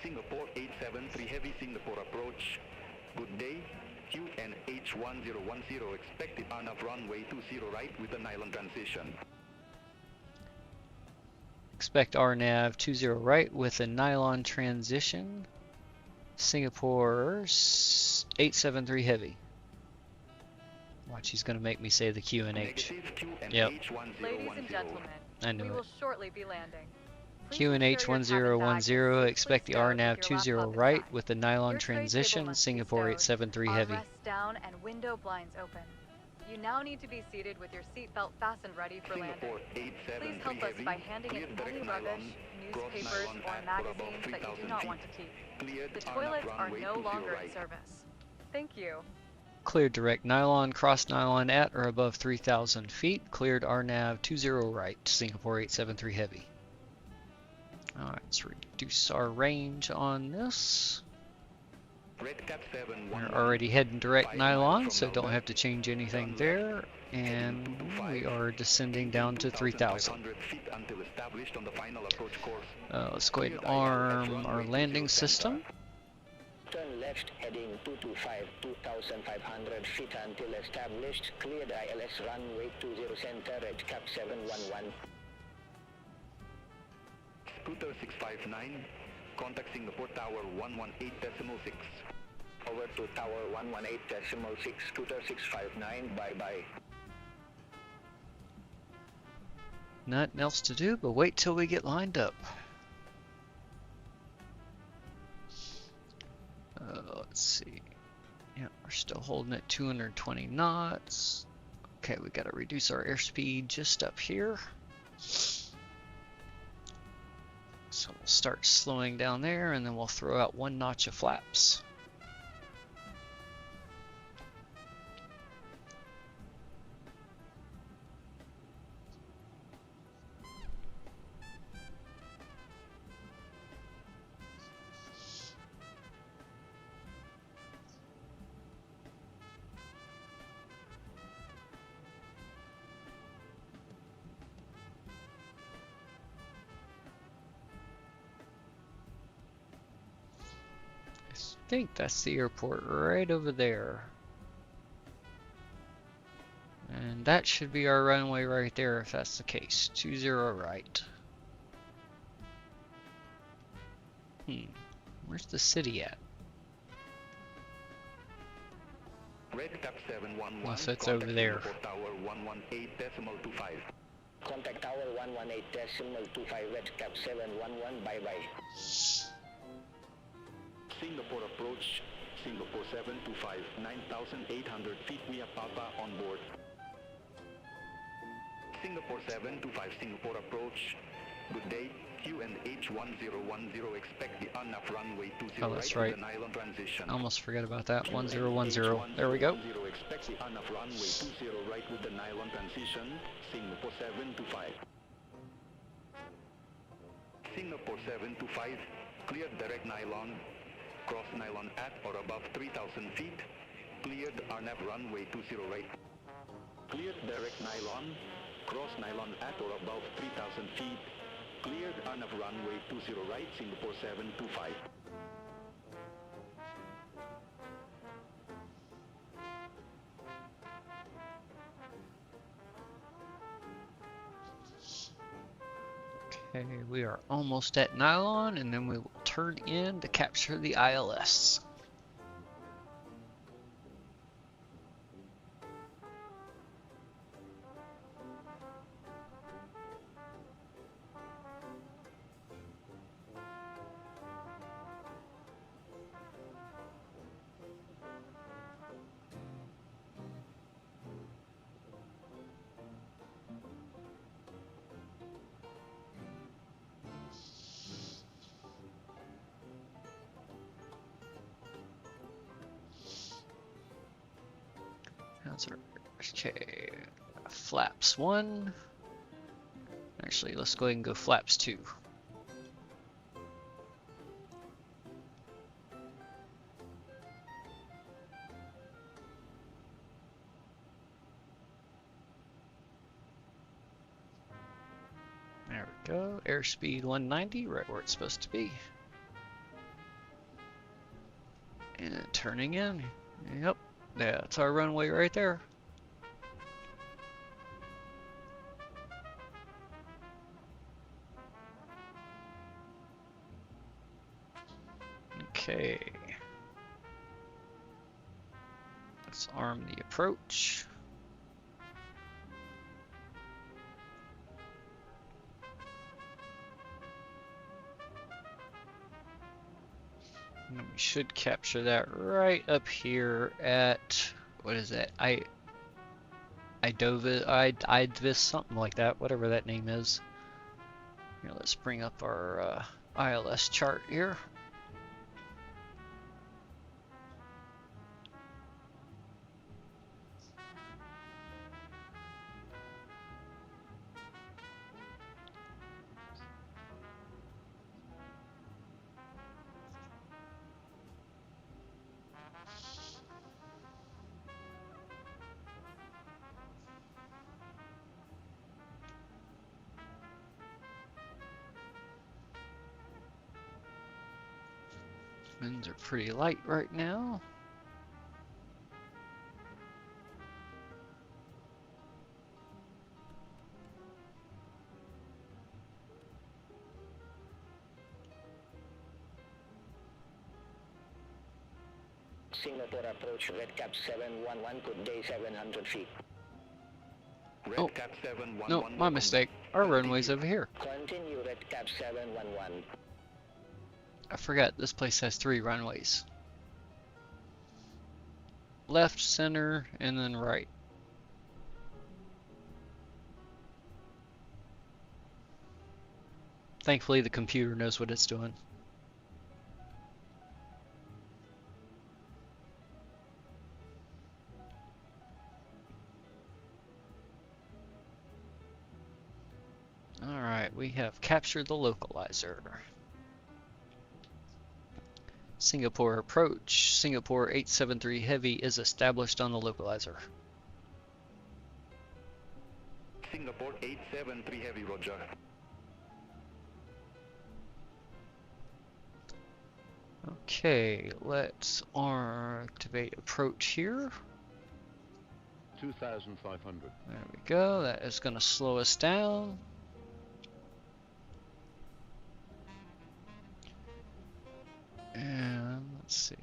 Speaker 3: Singapore 873 Heavy, Singapore approach. Good day. QNH1010, expected on-off runway 20 right with a nylon transition.
Speaker 1: Expect RNAV 20 right with a nylon transition. Singapore 873 Heavy. Watch, he's going to make me say the QNH. Yep.
Speaker 7: Ladies and gentlemen,
Speaker 1: I knew
Speaker 7: we
Speaker 1: it.
Speaker 7: will shortly be landing.
Speaker 1: QNH 1010, expect the RNAV 20 right with the nylon transition. Singapore 873 Heavy.
Speaker 7: Armrests down and window blinds open. You now need to be seated with your seatbelt fastened ready for landing. Please help us by handing in any rubbish, newspapers, or magazines that you do not want to keep. The toilets are no longer in service. Thank you.
Speaker 1: Cleared direct nylon, cross nylon at or above 3,000 feet. Cleared RNAV 20 right, Singapore 873 Heavy. Alright, let's reduce our range on this. We're already heading direct nylon, so don't have to change anything there. And we are descending down to 3,000. Let's go ahead and arm our landing system.
Speaker 11: Turn left, heading 225, 2,500 feet until established. Cleared ILS runway 20 center, red cap 711.
Speaker 3: Scooter 659, contact Singapore Tower 118.6.
Speaker 11: Over to Tower 118.6, Scooter 659, bye-bye.
Speaker 1: Nothing else to do but wait till we get lined up. Let's see. Yeah, we're still holding at 220 knots. Okay, we gotta reduce our airspeed just up here. So we'll start slowing down there and then we'll throw out 1 notch of flaps. I think that's the airport right over there. And that should be our runway right there if that's the case. 20 right. Where's the city at?
Speaker 3: Red cap 711.
Speaker 1: Unless it's over there.
Speaker 3: Tower 118.25.
Speaker 11: Contact Tower 118.25, red cap 711, bye-bye.
Speaker 3: Singapore approach, Singapore 725, 9,800 feet via Papa on board. Singapore 725, Singapore approach. Good day, QNH 1010, expect the on-off runway 20
Speaker 1: Oh, that's right.
Speaker 3: with the nylon transition.
Speaker 1: Almost forgot about that. 1010. There we go.
Speaker 3: Expect the on-off runway 20 right with the nylon transition. Singapore 725. Singapore 725, cleared direct nylon. Cross nylon at or above 3,000 feet. Cleared RNAV runway 20 right. Cleared direct nylon. Cross nylon at or above 3,000 feet. Cleared RNAV runway 20 right, Singapore 725.
Speaker 1: Okay, we are almost at nylon, and then we will turn in to capture the ILS. Okay, flaps 1. Actually, let's go ahead and go flaps 2. There we go, airspeed 190, right where it's supposed to be. And turning in, yep, that's our runway right there. Okay, let's arm the approach. And we should capture that right up here at, what is that? Idvis, something like that, whatever that name is. Here, let's bring up our ILS chart here. Winds are pretty light right now.
Speaker 11: Singapore approach, red cap 711, good day 700 feet.
Speaker 1: Oh, no, my mistake. Our runway's over here.
Speaker 11: Continue red cap 711.
Speaker 1: I forgot this place has 3 runways. Left, center, and then right. Thankfully the computer knows what it's doing. Alright, we have captured the localizer. Singapore approach. Singapore 873 Heavy is established on the localizer.
Speaker 3: Singapore 873 Heavy, roger.
Speaker 1: Okay, let's activate approach here.
Speaker 10: 2,500.
Speaker 1: There we go, that is going to slow us down. And let's see.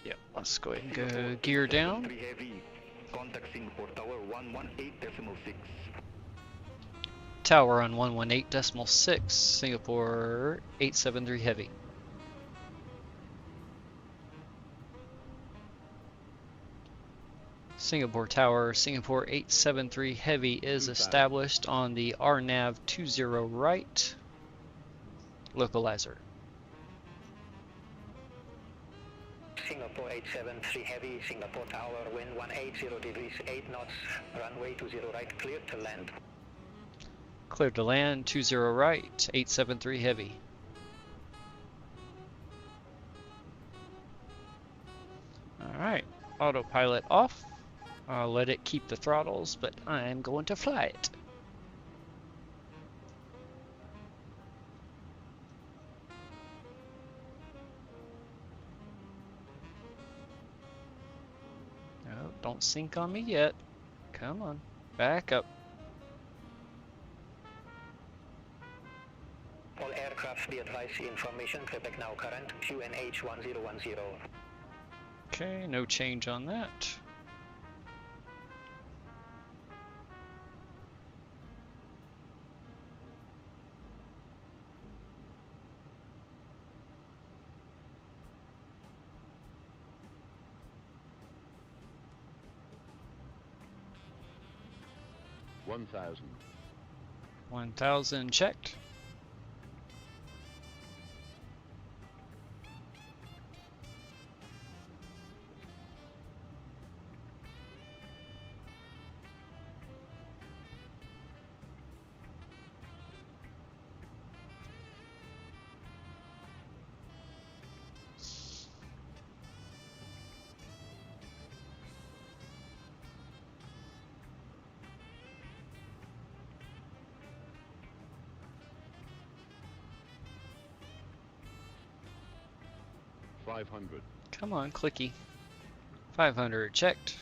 Speaker 1: Yep, let's go ahead and go gear down.
Speaker 3: Heavy. Contact Singapore Tower 118.6.
Speaker 1: Tower on 118.6, Singapore 873 Heavy. Singapore Tower, Singapore 873 Heavy is established on the RNAV 20 right localizer.
Speaker 11: Singapore 873 Heavy, Singapore Tower, wind 180 degrees 8 knots, runway 20 right, cleared to land.
Speaker 1: Cleared to land, 20 right, 873 Heavy. Alright, autopilot off. I'll let it keep the throttles, but I'm going to fly it. No, don't sink on me yet. Come on, back up.
Speaker 11: All aircraft aircraft be advised information Quebec now current QNH 1010.
Speaker 1: Okay, no change on that.
Speaker 10: $1,000.
Speaker 1: 1,000 checked.
Speaker 10: $500.
Speaker 1: Come on, clicky. 500 checked.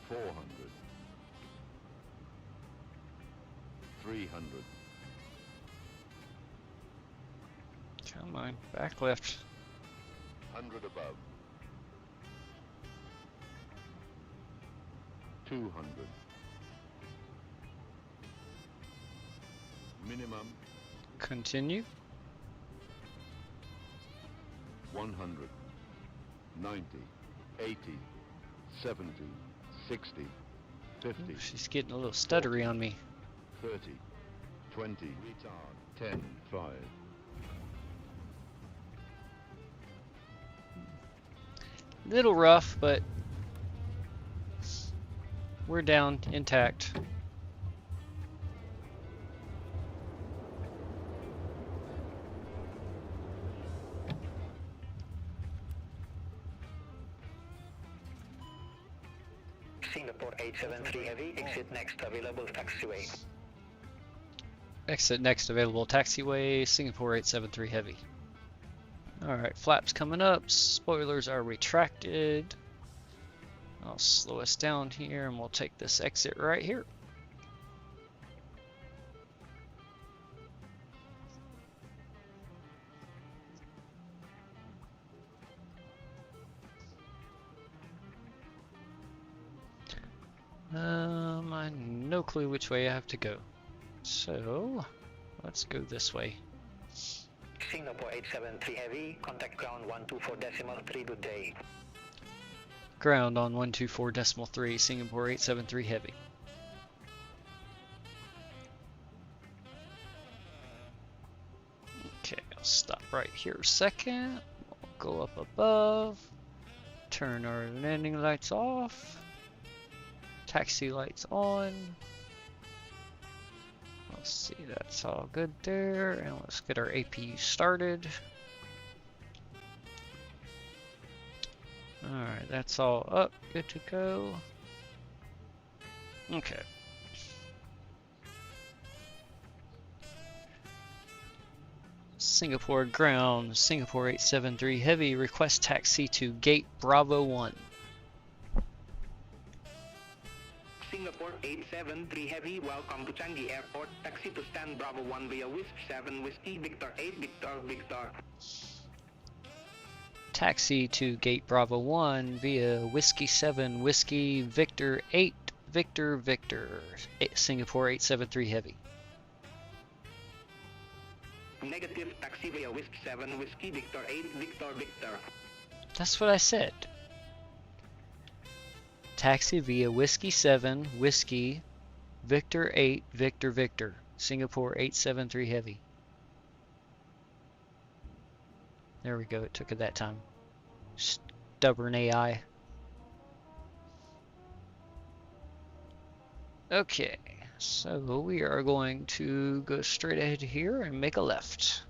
Speaker 10: $400. $300.
Speaker 1: Come on, back left.
Speaker 10: 100 above. 200. Minimum.
Speaker 1: Continue.
Speaker 10: 100. 90. 80. 70. 60. 50.
Speaker 1: Ooh, she's getting a little stuttery on me.
Speaker 10: 30. 20. Retard. 10. 5.
Speaker 1: Little rough, but we're down intact.
Speaker 11: Singapore 873 Heavy, exit next available taxiway.
Speaker 1: Exit next available taxiway, Singapore 873 Heavy. Alright, flaps coming up, spoilers are retracted. I'll slow us down here and we'll take this exit right here. I have no clue which way I have to go. So, let's go this way.
Speaker 11: Singapore 873 Heavy, contact ground 124.3 good day.
Speaker 1: Ground on 124.3, Singapore 873 Heavy. Okay, I'll stop right here a second. We'll go up above. Turn our landing lights off. Taxi lights on. Let's see, that's all good there. And let's get our APU started. Alright, that's all up. Good to go. Okay. Singapore ground, Singapore 873 Heavy, request taxi to gate Bravo 1.
Speaker 11: Singapore 873 Heavy, welcome to Changi Airport. Taxi to stand Bravo 1 via Whisp 7 Whiskey Victor 8 Victor Victor.
Speaker 1: Taxi to gate Bravo 1 via Whiskey 7 Whiskey Victor 8 Victor Victor, Singapore 873 Heavy.
Speaker 11: Negative, taxi via Whisp 7 Whiskey Victor 8 Victor Victor.
Speaker 1: That's what I said. Taxi via Whiskey 7 Whiskey Victor 8 Victor Victor, Singapore 873 Heavy. There we go, it took it that time. Stubborn AI. Okay, so we are going to go straight ahead here and make a left.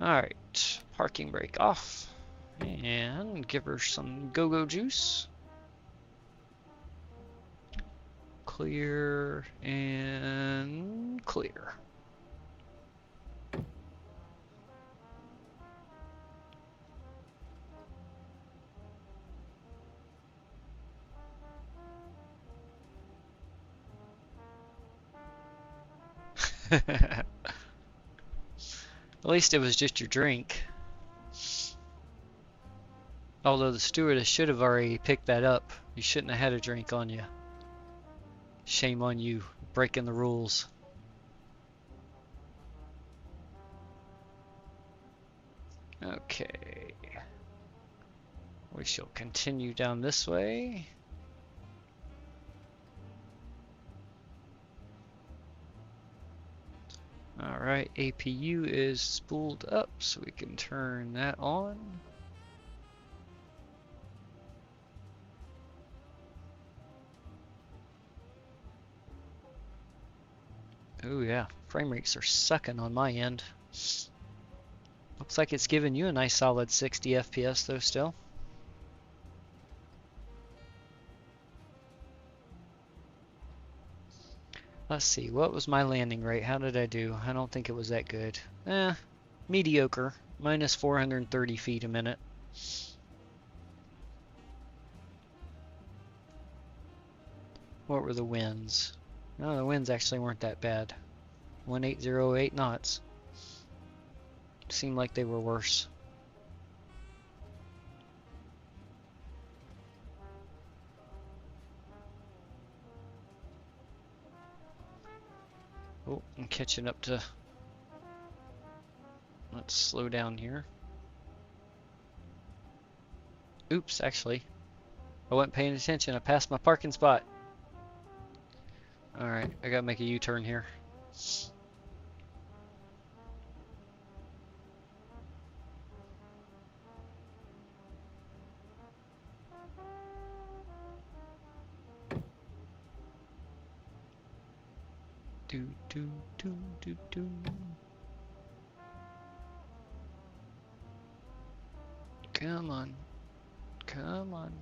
Speaker 1: Alright, parking brake off. And give her some go-go juice. Clear and clear. At least it was just your drink. Although the stewardess should have already picked that up. You shouldn't have had a drink on you. Shame on you, breaking the rules. Okay. We shall continue down this way. Alright, APU is spooled up, so we can turn that on. Oh yeah, frame rates are sucking on my end. Looks like it's giving you a nice solid 60 FPS though still. Let's see, what was my landing rate? How did I do? I don't think it was that good. Mediocre. Minus 430 feet a minute. What were the winds? No, the winds actually weren't that bad. 1808 knots. Seemed like they were worse. Oh, I'm catching up to... Let's slow down here. Oops, actually. I wasn't paying attention. I passed my parking spot. Alright, I gotta make a U-turn here. Do do do do do. Come on. Come on.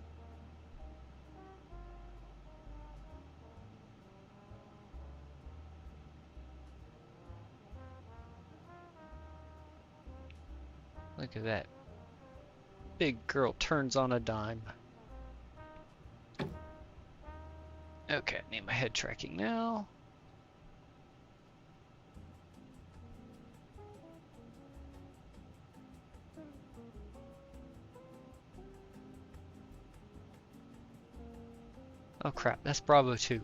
Speaker 1: Look at that. Big girl turns on a dime. Okay, I need my head tracking now. Oh crap, that's Bravo 2.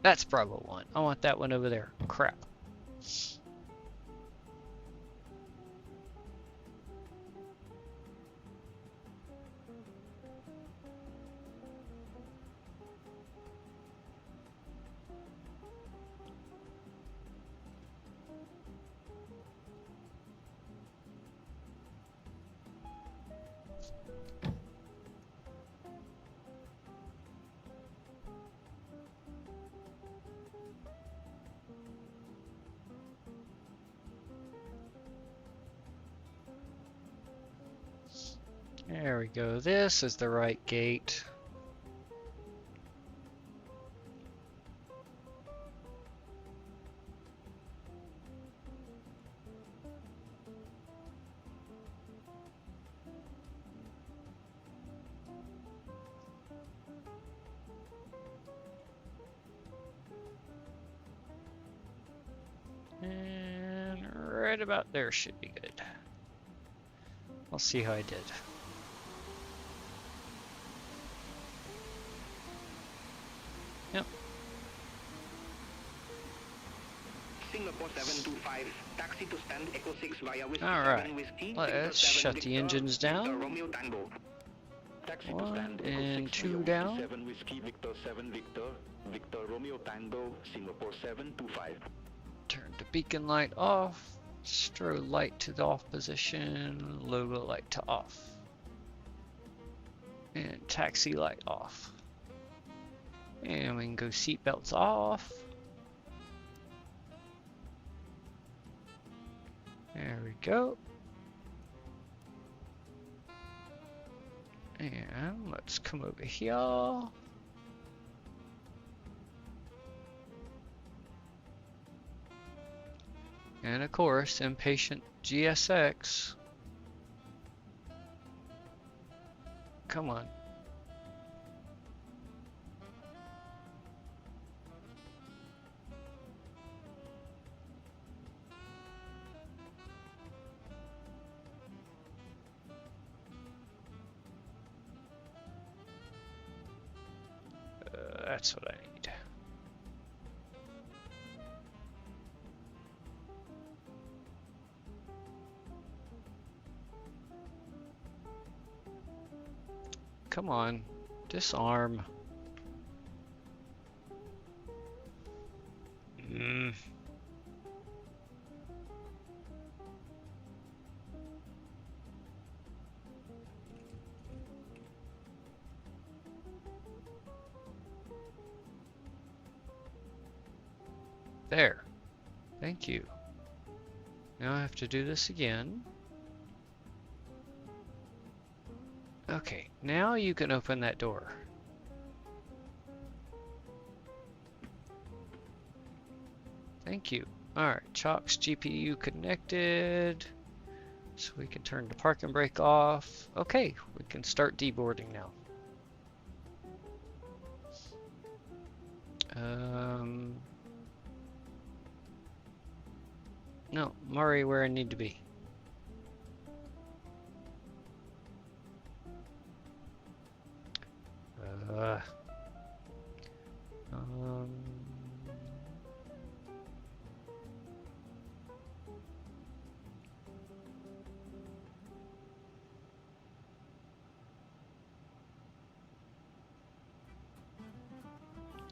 Speaker 1: That's Bravo 1. I want that one over there. Crap. There we go. This is the right gate. And right about there should be good. I'll see how I did. Yep.
Speaker 4: Singapore 725, taxi to stand Echo 6 via Whiskey
Speaker 1: Alright,
Speaker 4: Whiskey,
Speaker 1: let's shut the engines down.
Speaker 4: Romeo Tango.
Speaker 3: Taxi to
Speaker 1: 1
Speaker 3: stand Echo
Speaker 1: and
Speaker 3: 6
Speaker 1: 2
Speaker 3: via
Speaker 1: down.
Speaker 3: 7 Whiskey Victor 7 Victor, Victor Romeo Tango, Singapore 725.
Speaker 1: Turn the beacon light off. Strobe light to the off position. Logo light to off. And taxi light off. And we can go seatbelts off. There we go. And let's come over here. And of course, impatient GSX. Come on. That's what I need. Come on, disarm. There. Thank you. Now I have to do this again. Okay, now you can open that door. Thank you. Alright, Chalk's GPU connected. So we can turn the parking brake off. Okay, we can start deboarding now. No, Murray, where I need to be.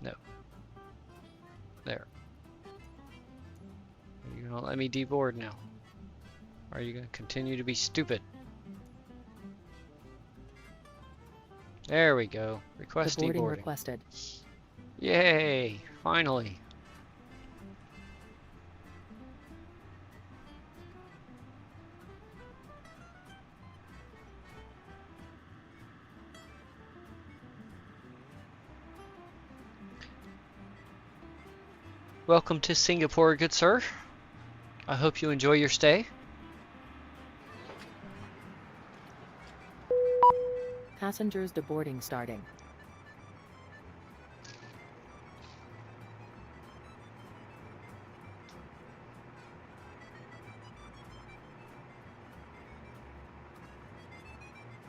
Speaker 1: No. There. Are you gonna let me deboard now? Or are you gonna continue to be stupid? There we go. Request deboarding.
Speaker 12: Requested.
Speaker 1: Yay! Finally. Welcome to Singapore, good sir. I hope you enjoy your stay.
Speaker 12: Passengers deboarding starting.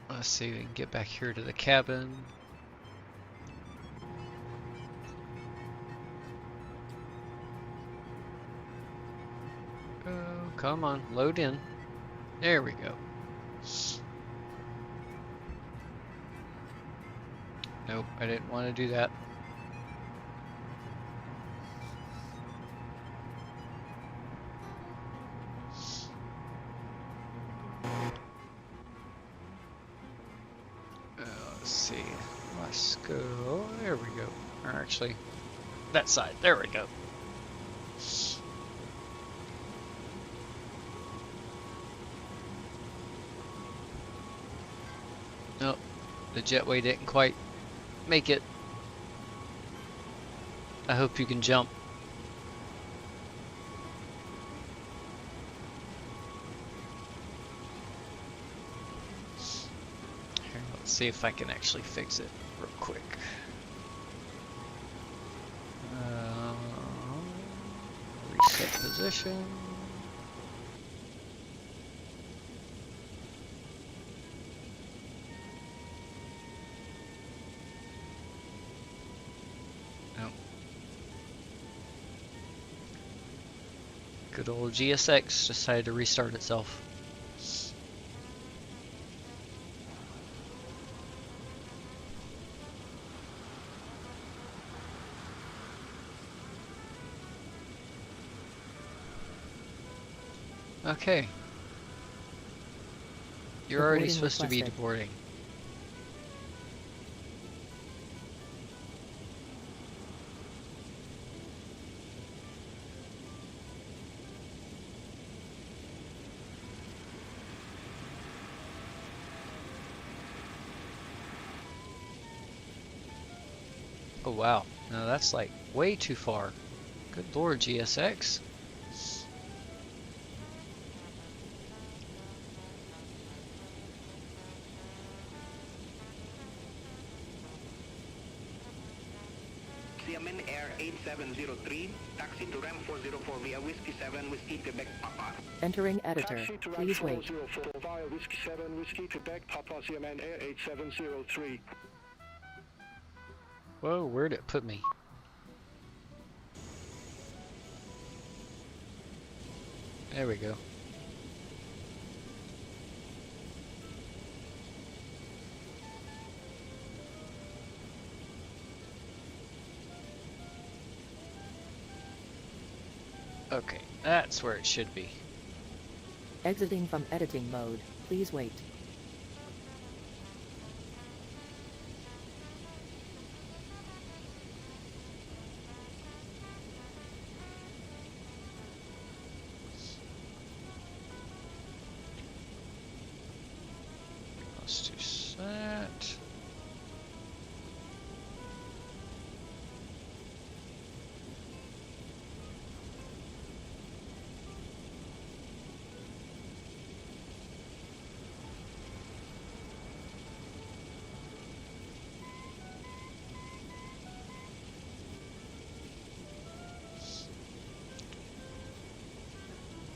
Speaker 1: Let's see if we can get back here to the cabin. Oh, come on, load in. There we go. Nope, I didn't want to do that. Let's see. Let's go. There we go. Or actually, that side. There we go. Nope, the jetway didn't quite make it. I hope you can jump. Here, let's see if I can actually fix it real quick. Reset position. Good old GSX decided to restart itself. Okay. You're already supposed to be deboarding. Oh wow, no, that's like way too far. Good lord, GSX.
Speaker 4: Xiamen Air 8703, taxi to RAM 404 via Whiskey 7, Whiskey Quebec Papa.
Speaker 12: Entering editor. Please wait.
Speaker 13: 404 via Whiskey 7, Whiskey Quebec Papa, Xiamen Air 8703.
Speaker 1: Whoa, where'd it put me? There we go. Okay, that's where it should be.
Speaker 12: Exiting from editing mode. Please wait.
Speaker 1: Let's do that.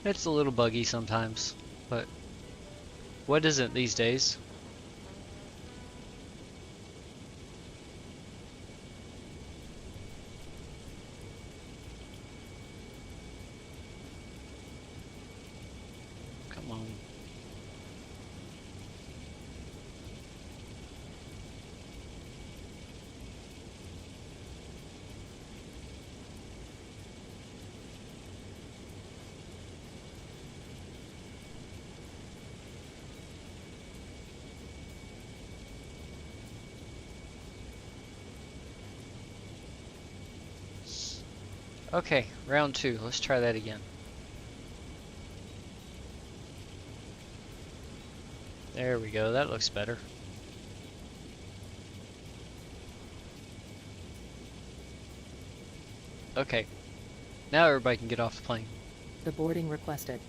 Speaker 1: It's a little buggy sometimes, but what isn't these days? Come on. Okay, round 2. Let's try that again. There we go. That looks better. Okay. Now everybody can get off the plane.
Speaker 12: The boarding requested.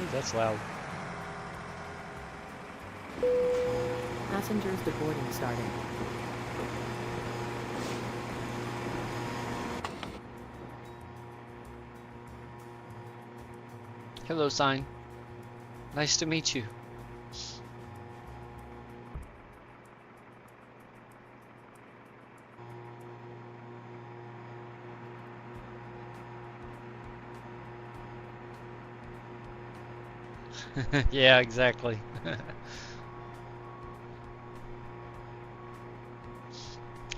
Speaker 1: Ooh, that's loud.
Speaker 12: Passengers deboarding starting.
Speaker 1: Hello, sign. Nice to meet you. Yeah, exactly.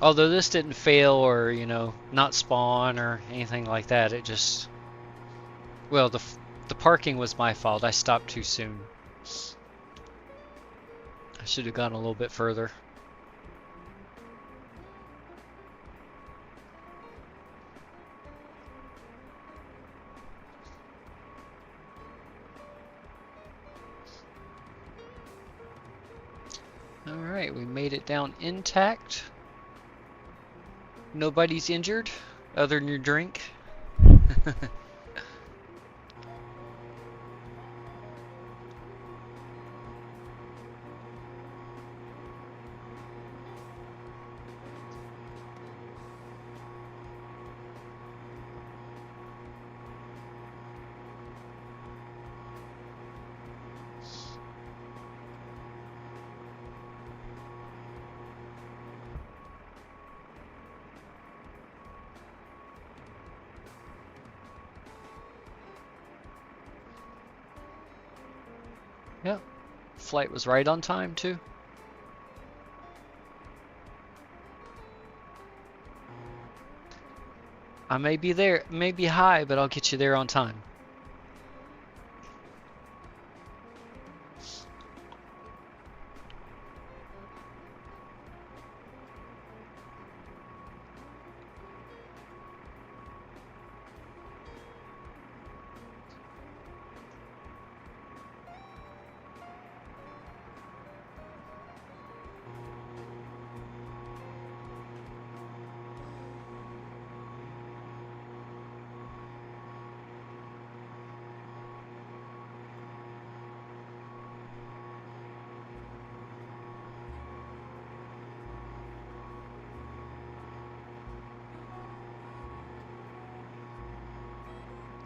Speaker 1: Although this didn't fail or, you know, not spawn or anything like that, it just... Well, the parking was my fault. I stopped too soon. I should have gone a little bit further. Alright, we made it down intact. Nobody's injured other than your drink. Yep. Flight was right on time too. I may be there, may be high, but I'll get you there on time.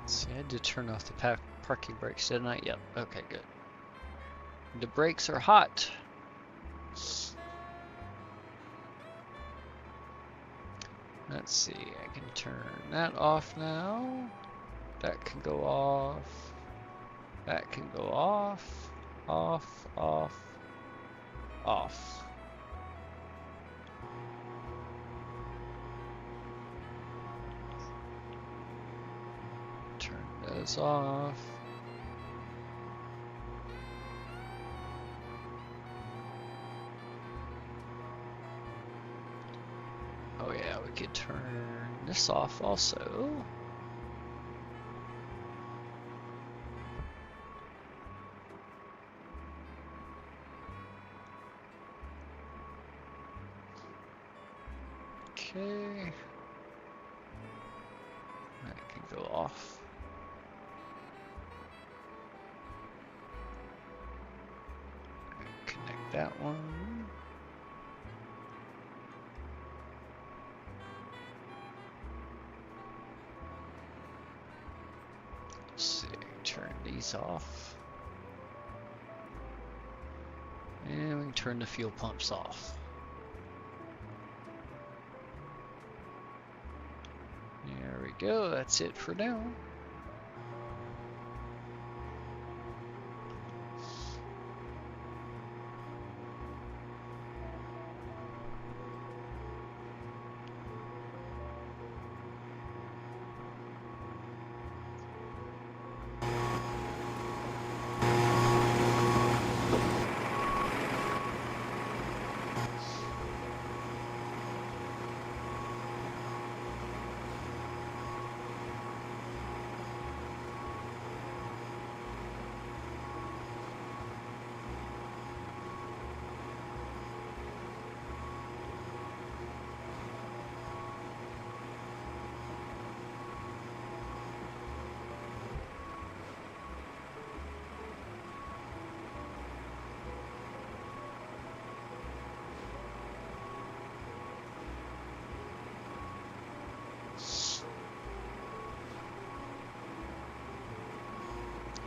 Speaker 1: See, I did turn off the parking brakes, didn't I? Yep. Okay, good. The brakes are hot. Let's see, I can turn that off now. That can go off. That can go off. Off, off, off. Turn those off. Oh yeah, we could turn this off also. Okay. That can go off. Connect that one. Let's see, turn these off. And we can turn the fuel pumps off. There we go, that's it for now.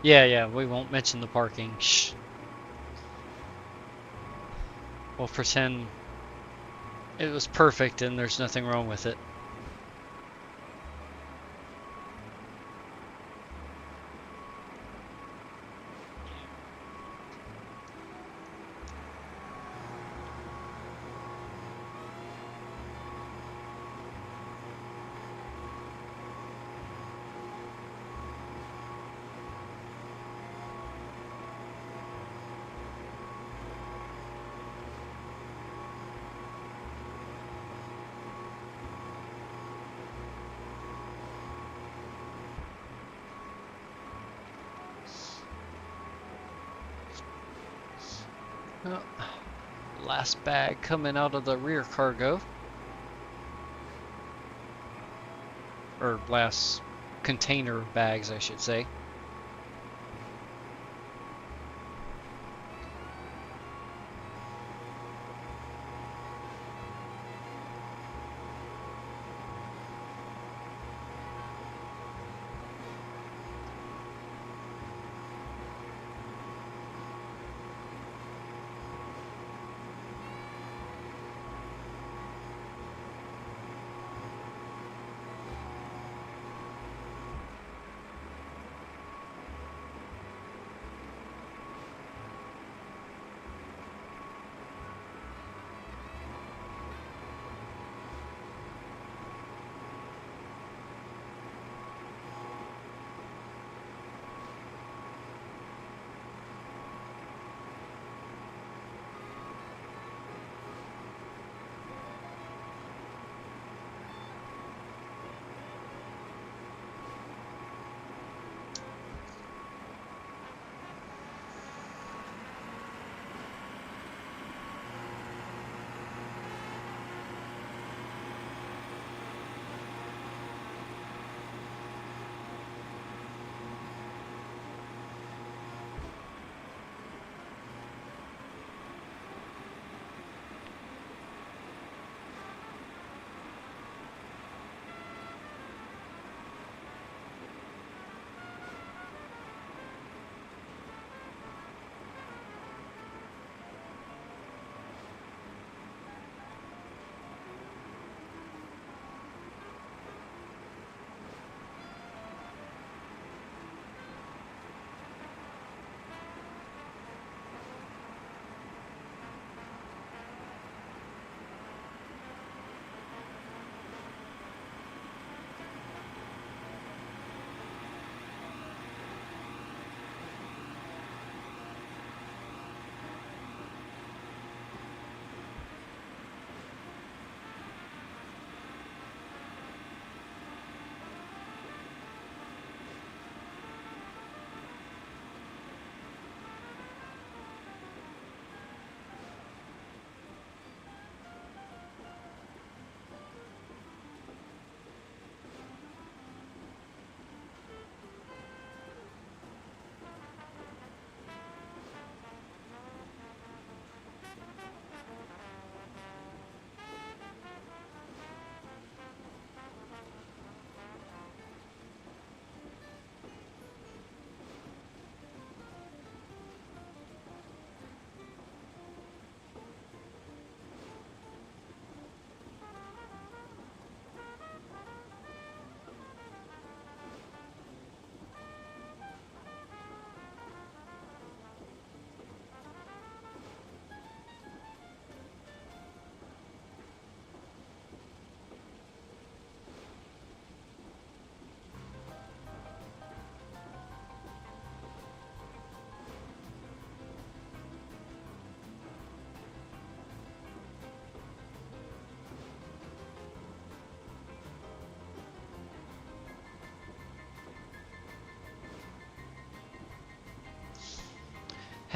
Speaker 1: Yeah, we won't mention the parking. Shh. We'll pretend it was perfect and there's nothing wrong with it. Oh, last bag coming out of the rear cargo. Or last container bags, I should say.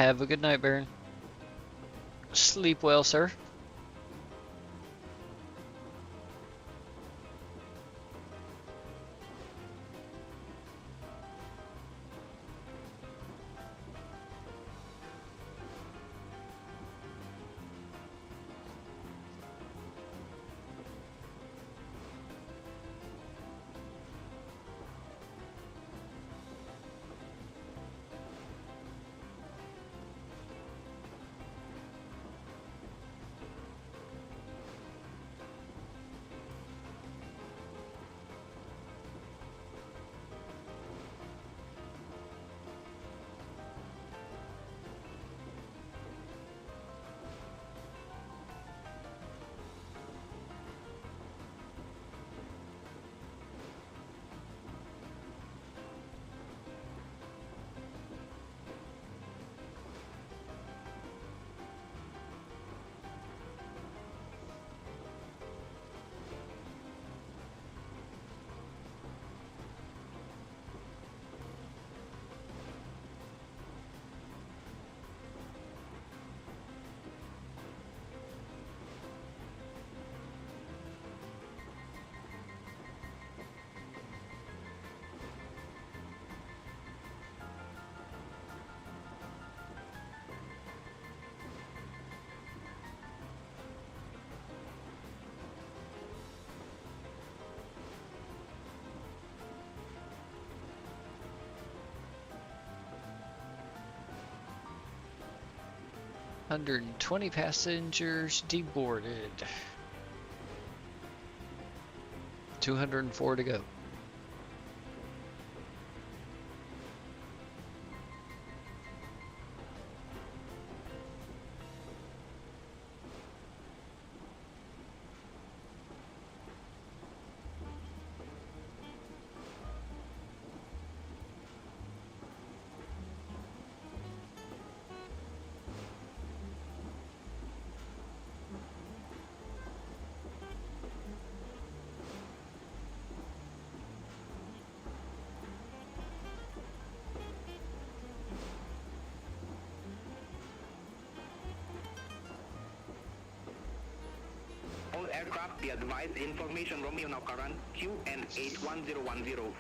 Speaker 1: Have a good night, Baron. Sleep well, sir. Hundred and 20 passengers deboarded. 204 to go.
Speaker 11: All aircraft be advised information Romeo now current QN 81010.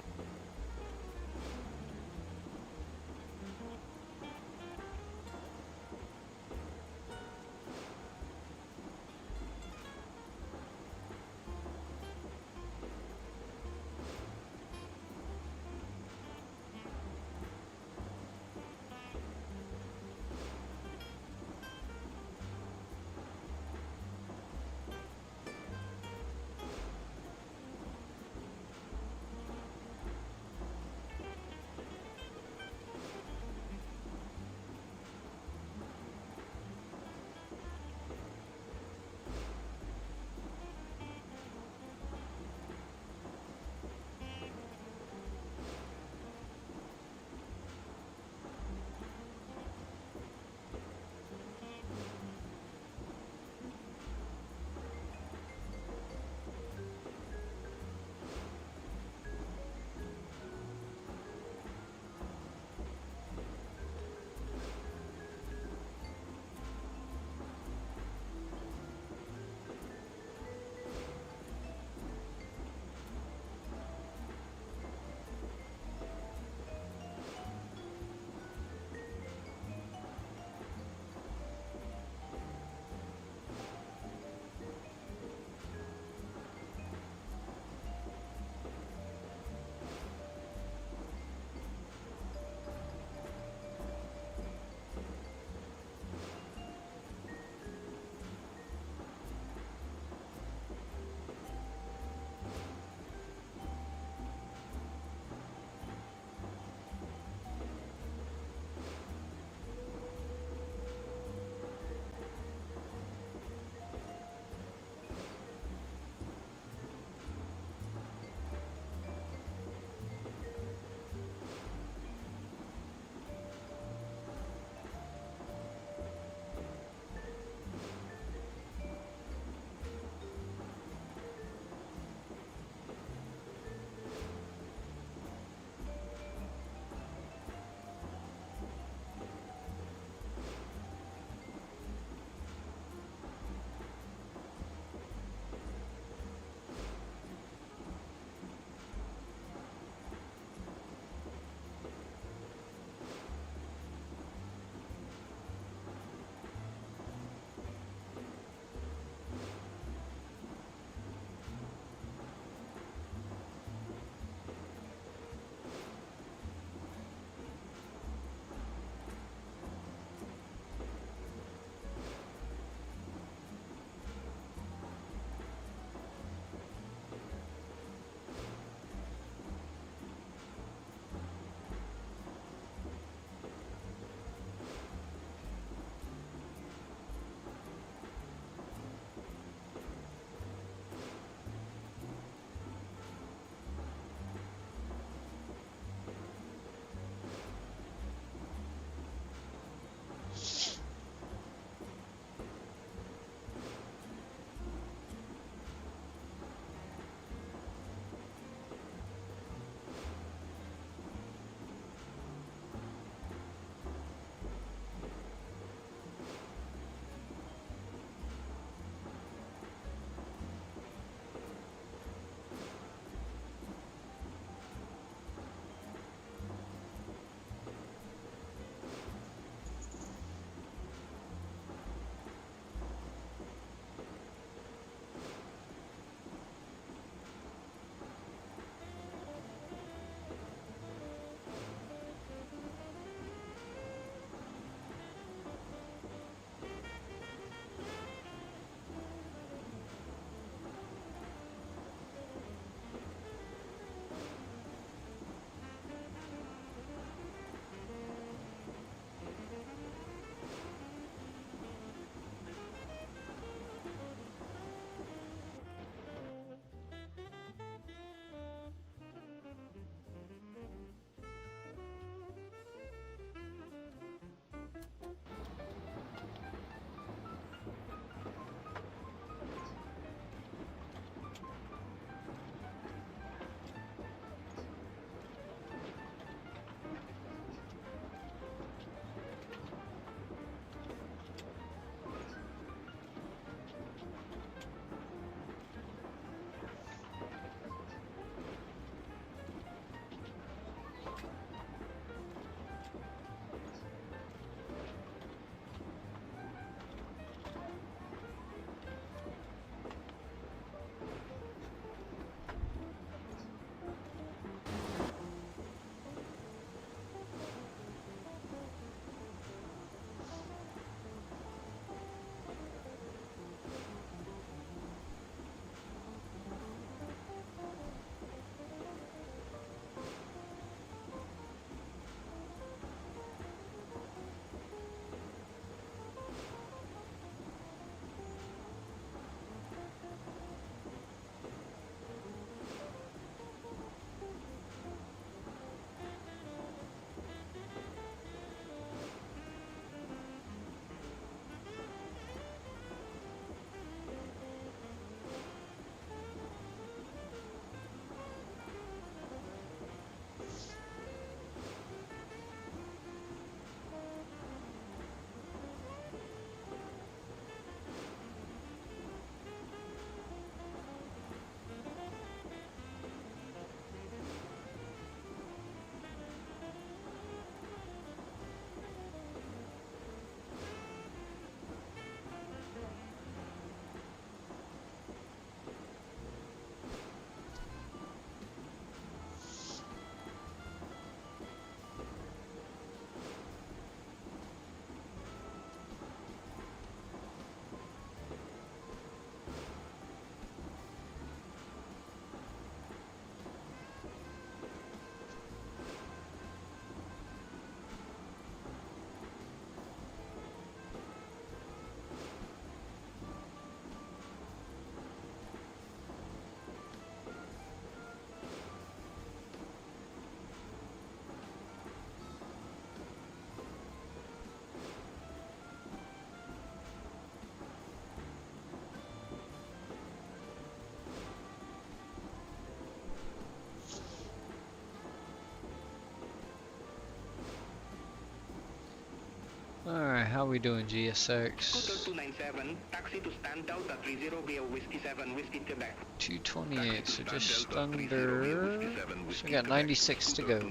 Speaker 1: Alright, how we doing,
Speaker 11: Hotel
Speaker 1: GSX?
Speaker 11: 297, taxi to Stand Delta 30 via Whiskey 7, Whiskey Quebec.
Speaker 1: 228, so just under. So we got 96 to go.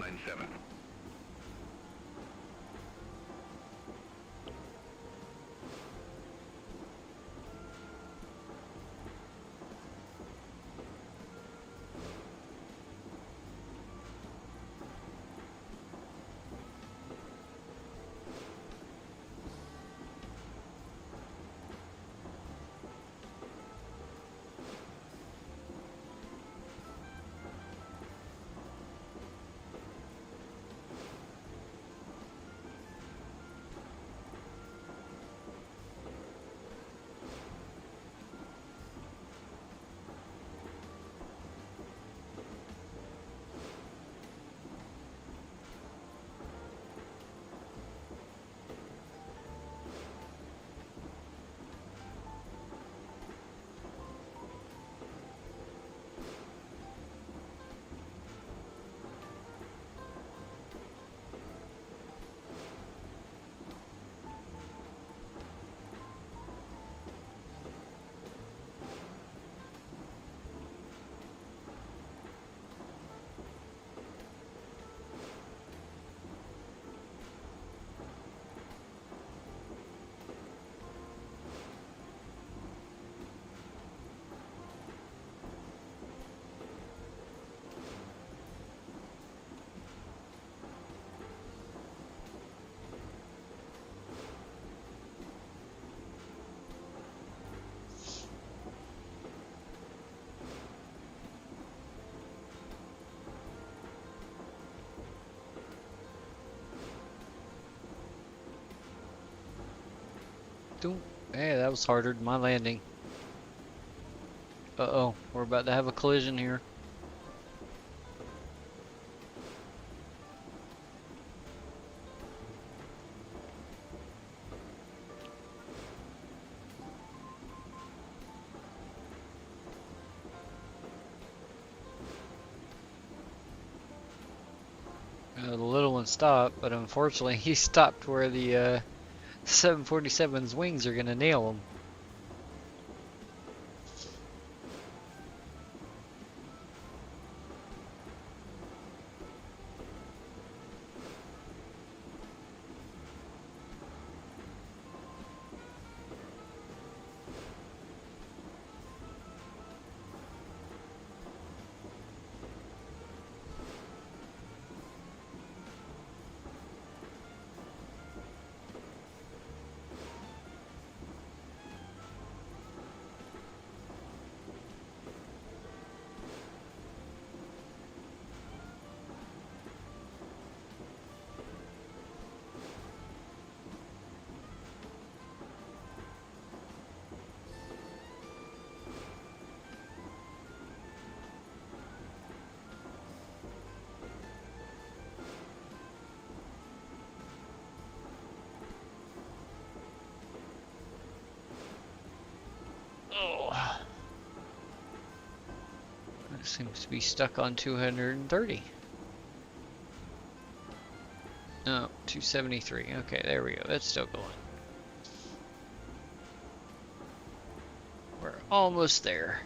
Speaker 1: Hey, that was harder than my landing. Uh-oh, we're about to have a collision here. The little one stopped, but unfortunately he stopped where the 747's wings are gonna nail him. It seems to be stuck on 230. No, 273. Okay, there we go. That's still going. We're almost there.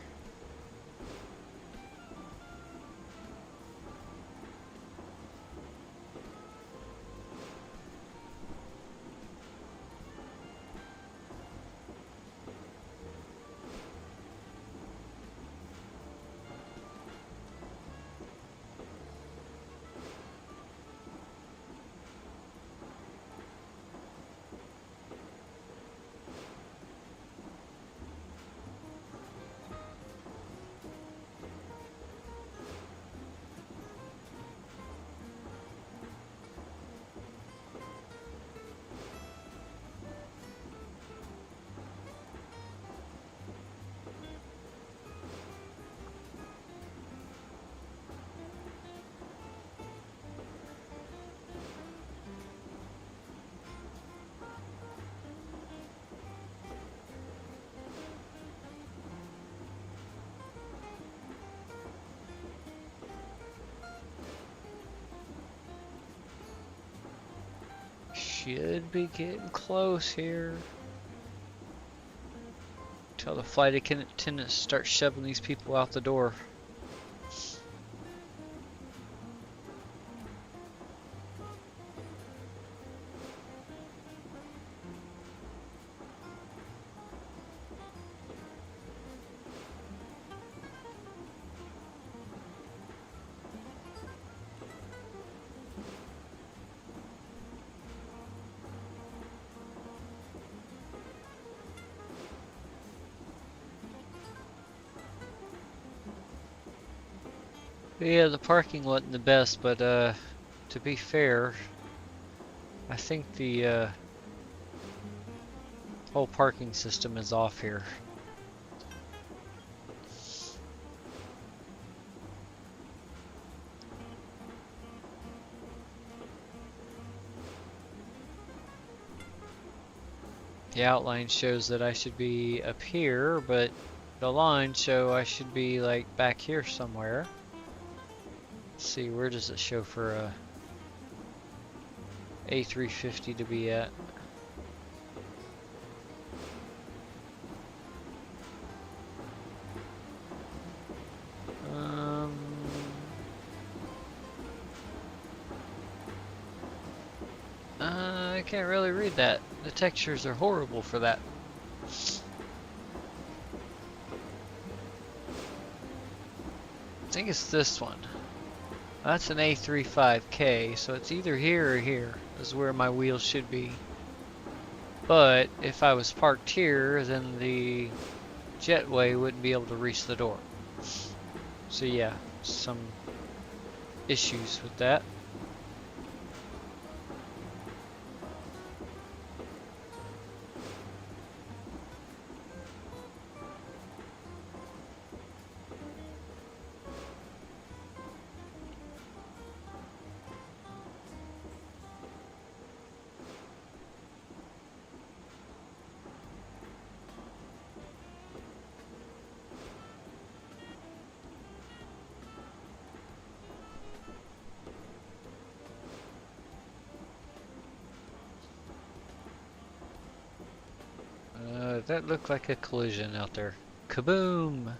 Speaker 1: Should be getting close here. Tell the flight attendants start shoving these people out the door. Yeah, the parking wasn't the best, but to be fair, I think the whole parking system is off here. The outline shows that I should be up here, but the lines show I should be like back here somewhere. Let's see, where does it show for a A350 to be at? I can't really read that. The textures are horrible for that. I think it's this one. That's an A35K, so it's either here or here is where my wheels should be. But if I was parked here, then the jetway wouldn't be able to reach the door. So yeah, some issues with that. That looked like a collision out there. Kaboom!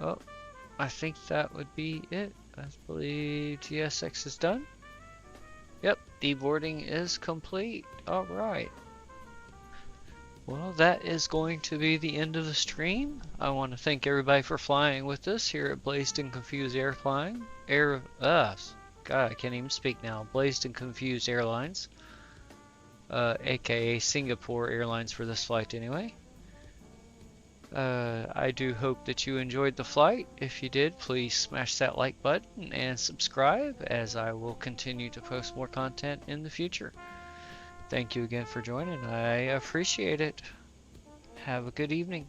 Speaker 1: Oh, I think that would be it. I believe GSX is done. Yep, deboarding is complete. Alright. Well, that is going to be the end of the stream. I want to thank everybody for flying with us here at Blazed and Confused God, I can't even speak now. Blazed and Confused Airlines, aka Singapore Airlines for this flight anyway. I do hope that you enjoyed the flight. If you did, please smash that like button and subscribe, as I will continue to post more content in the future. Thank you again for joining. I appreciate it. Have a good evening.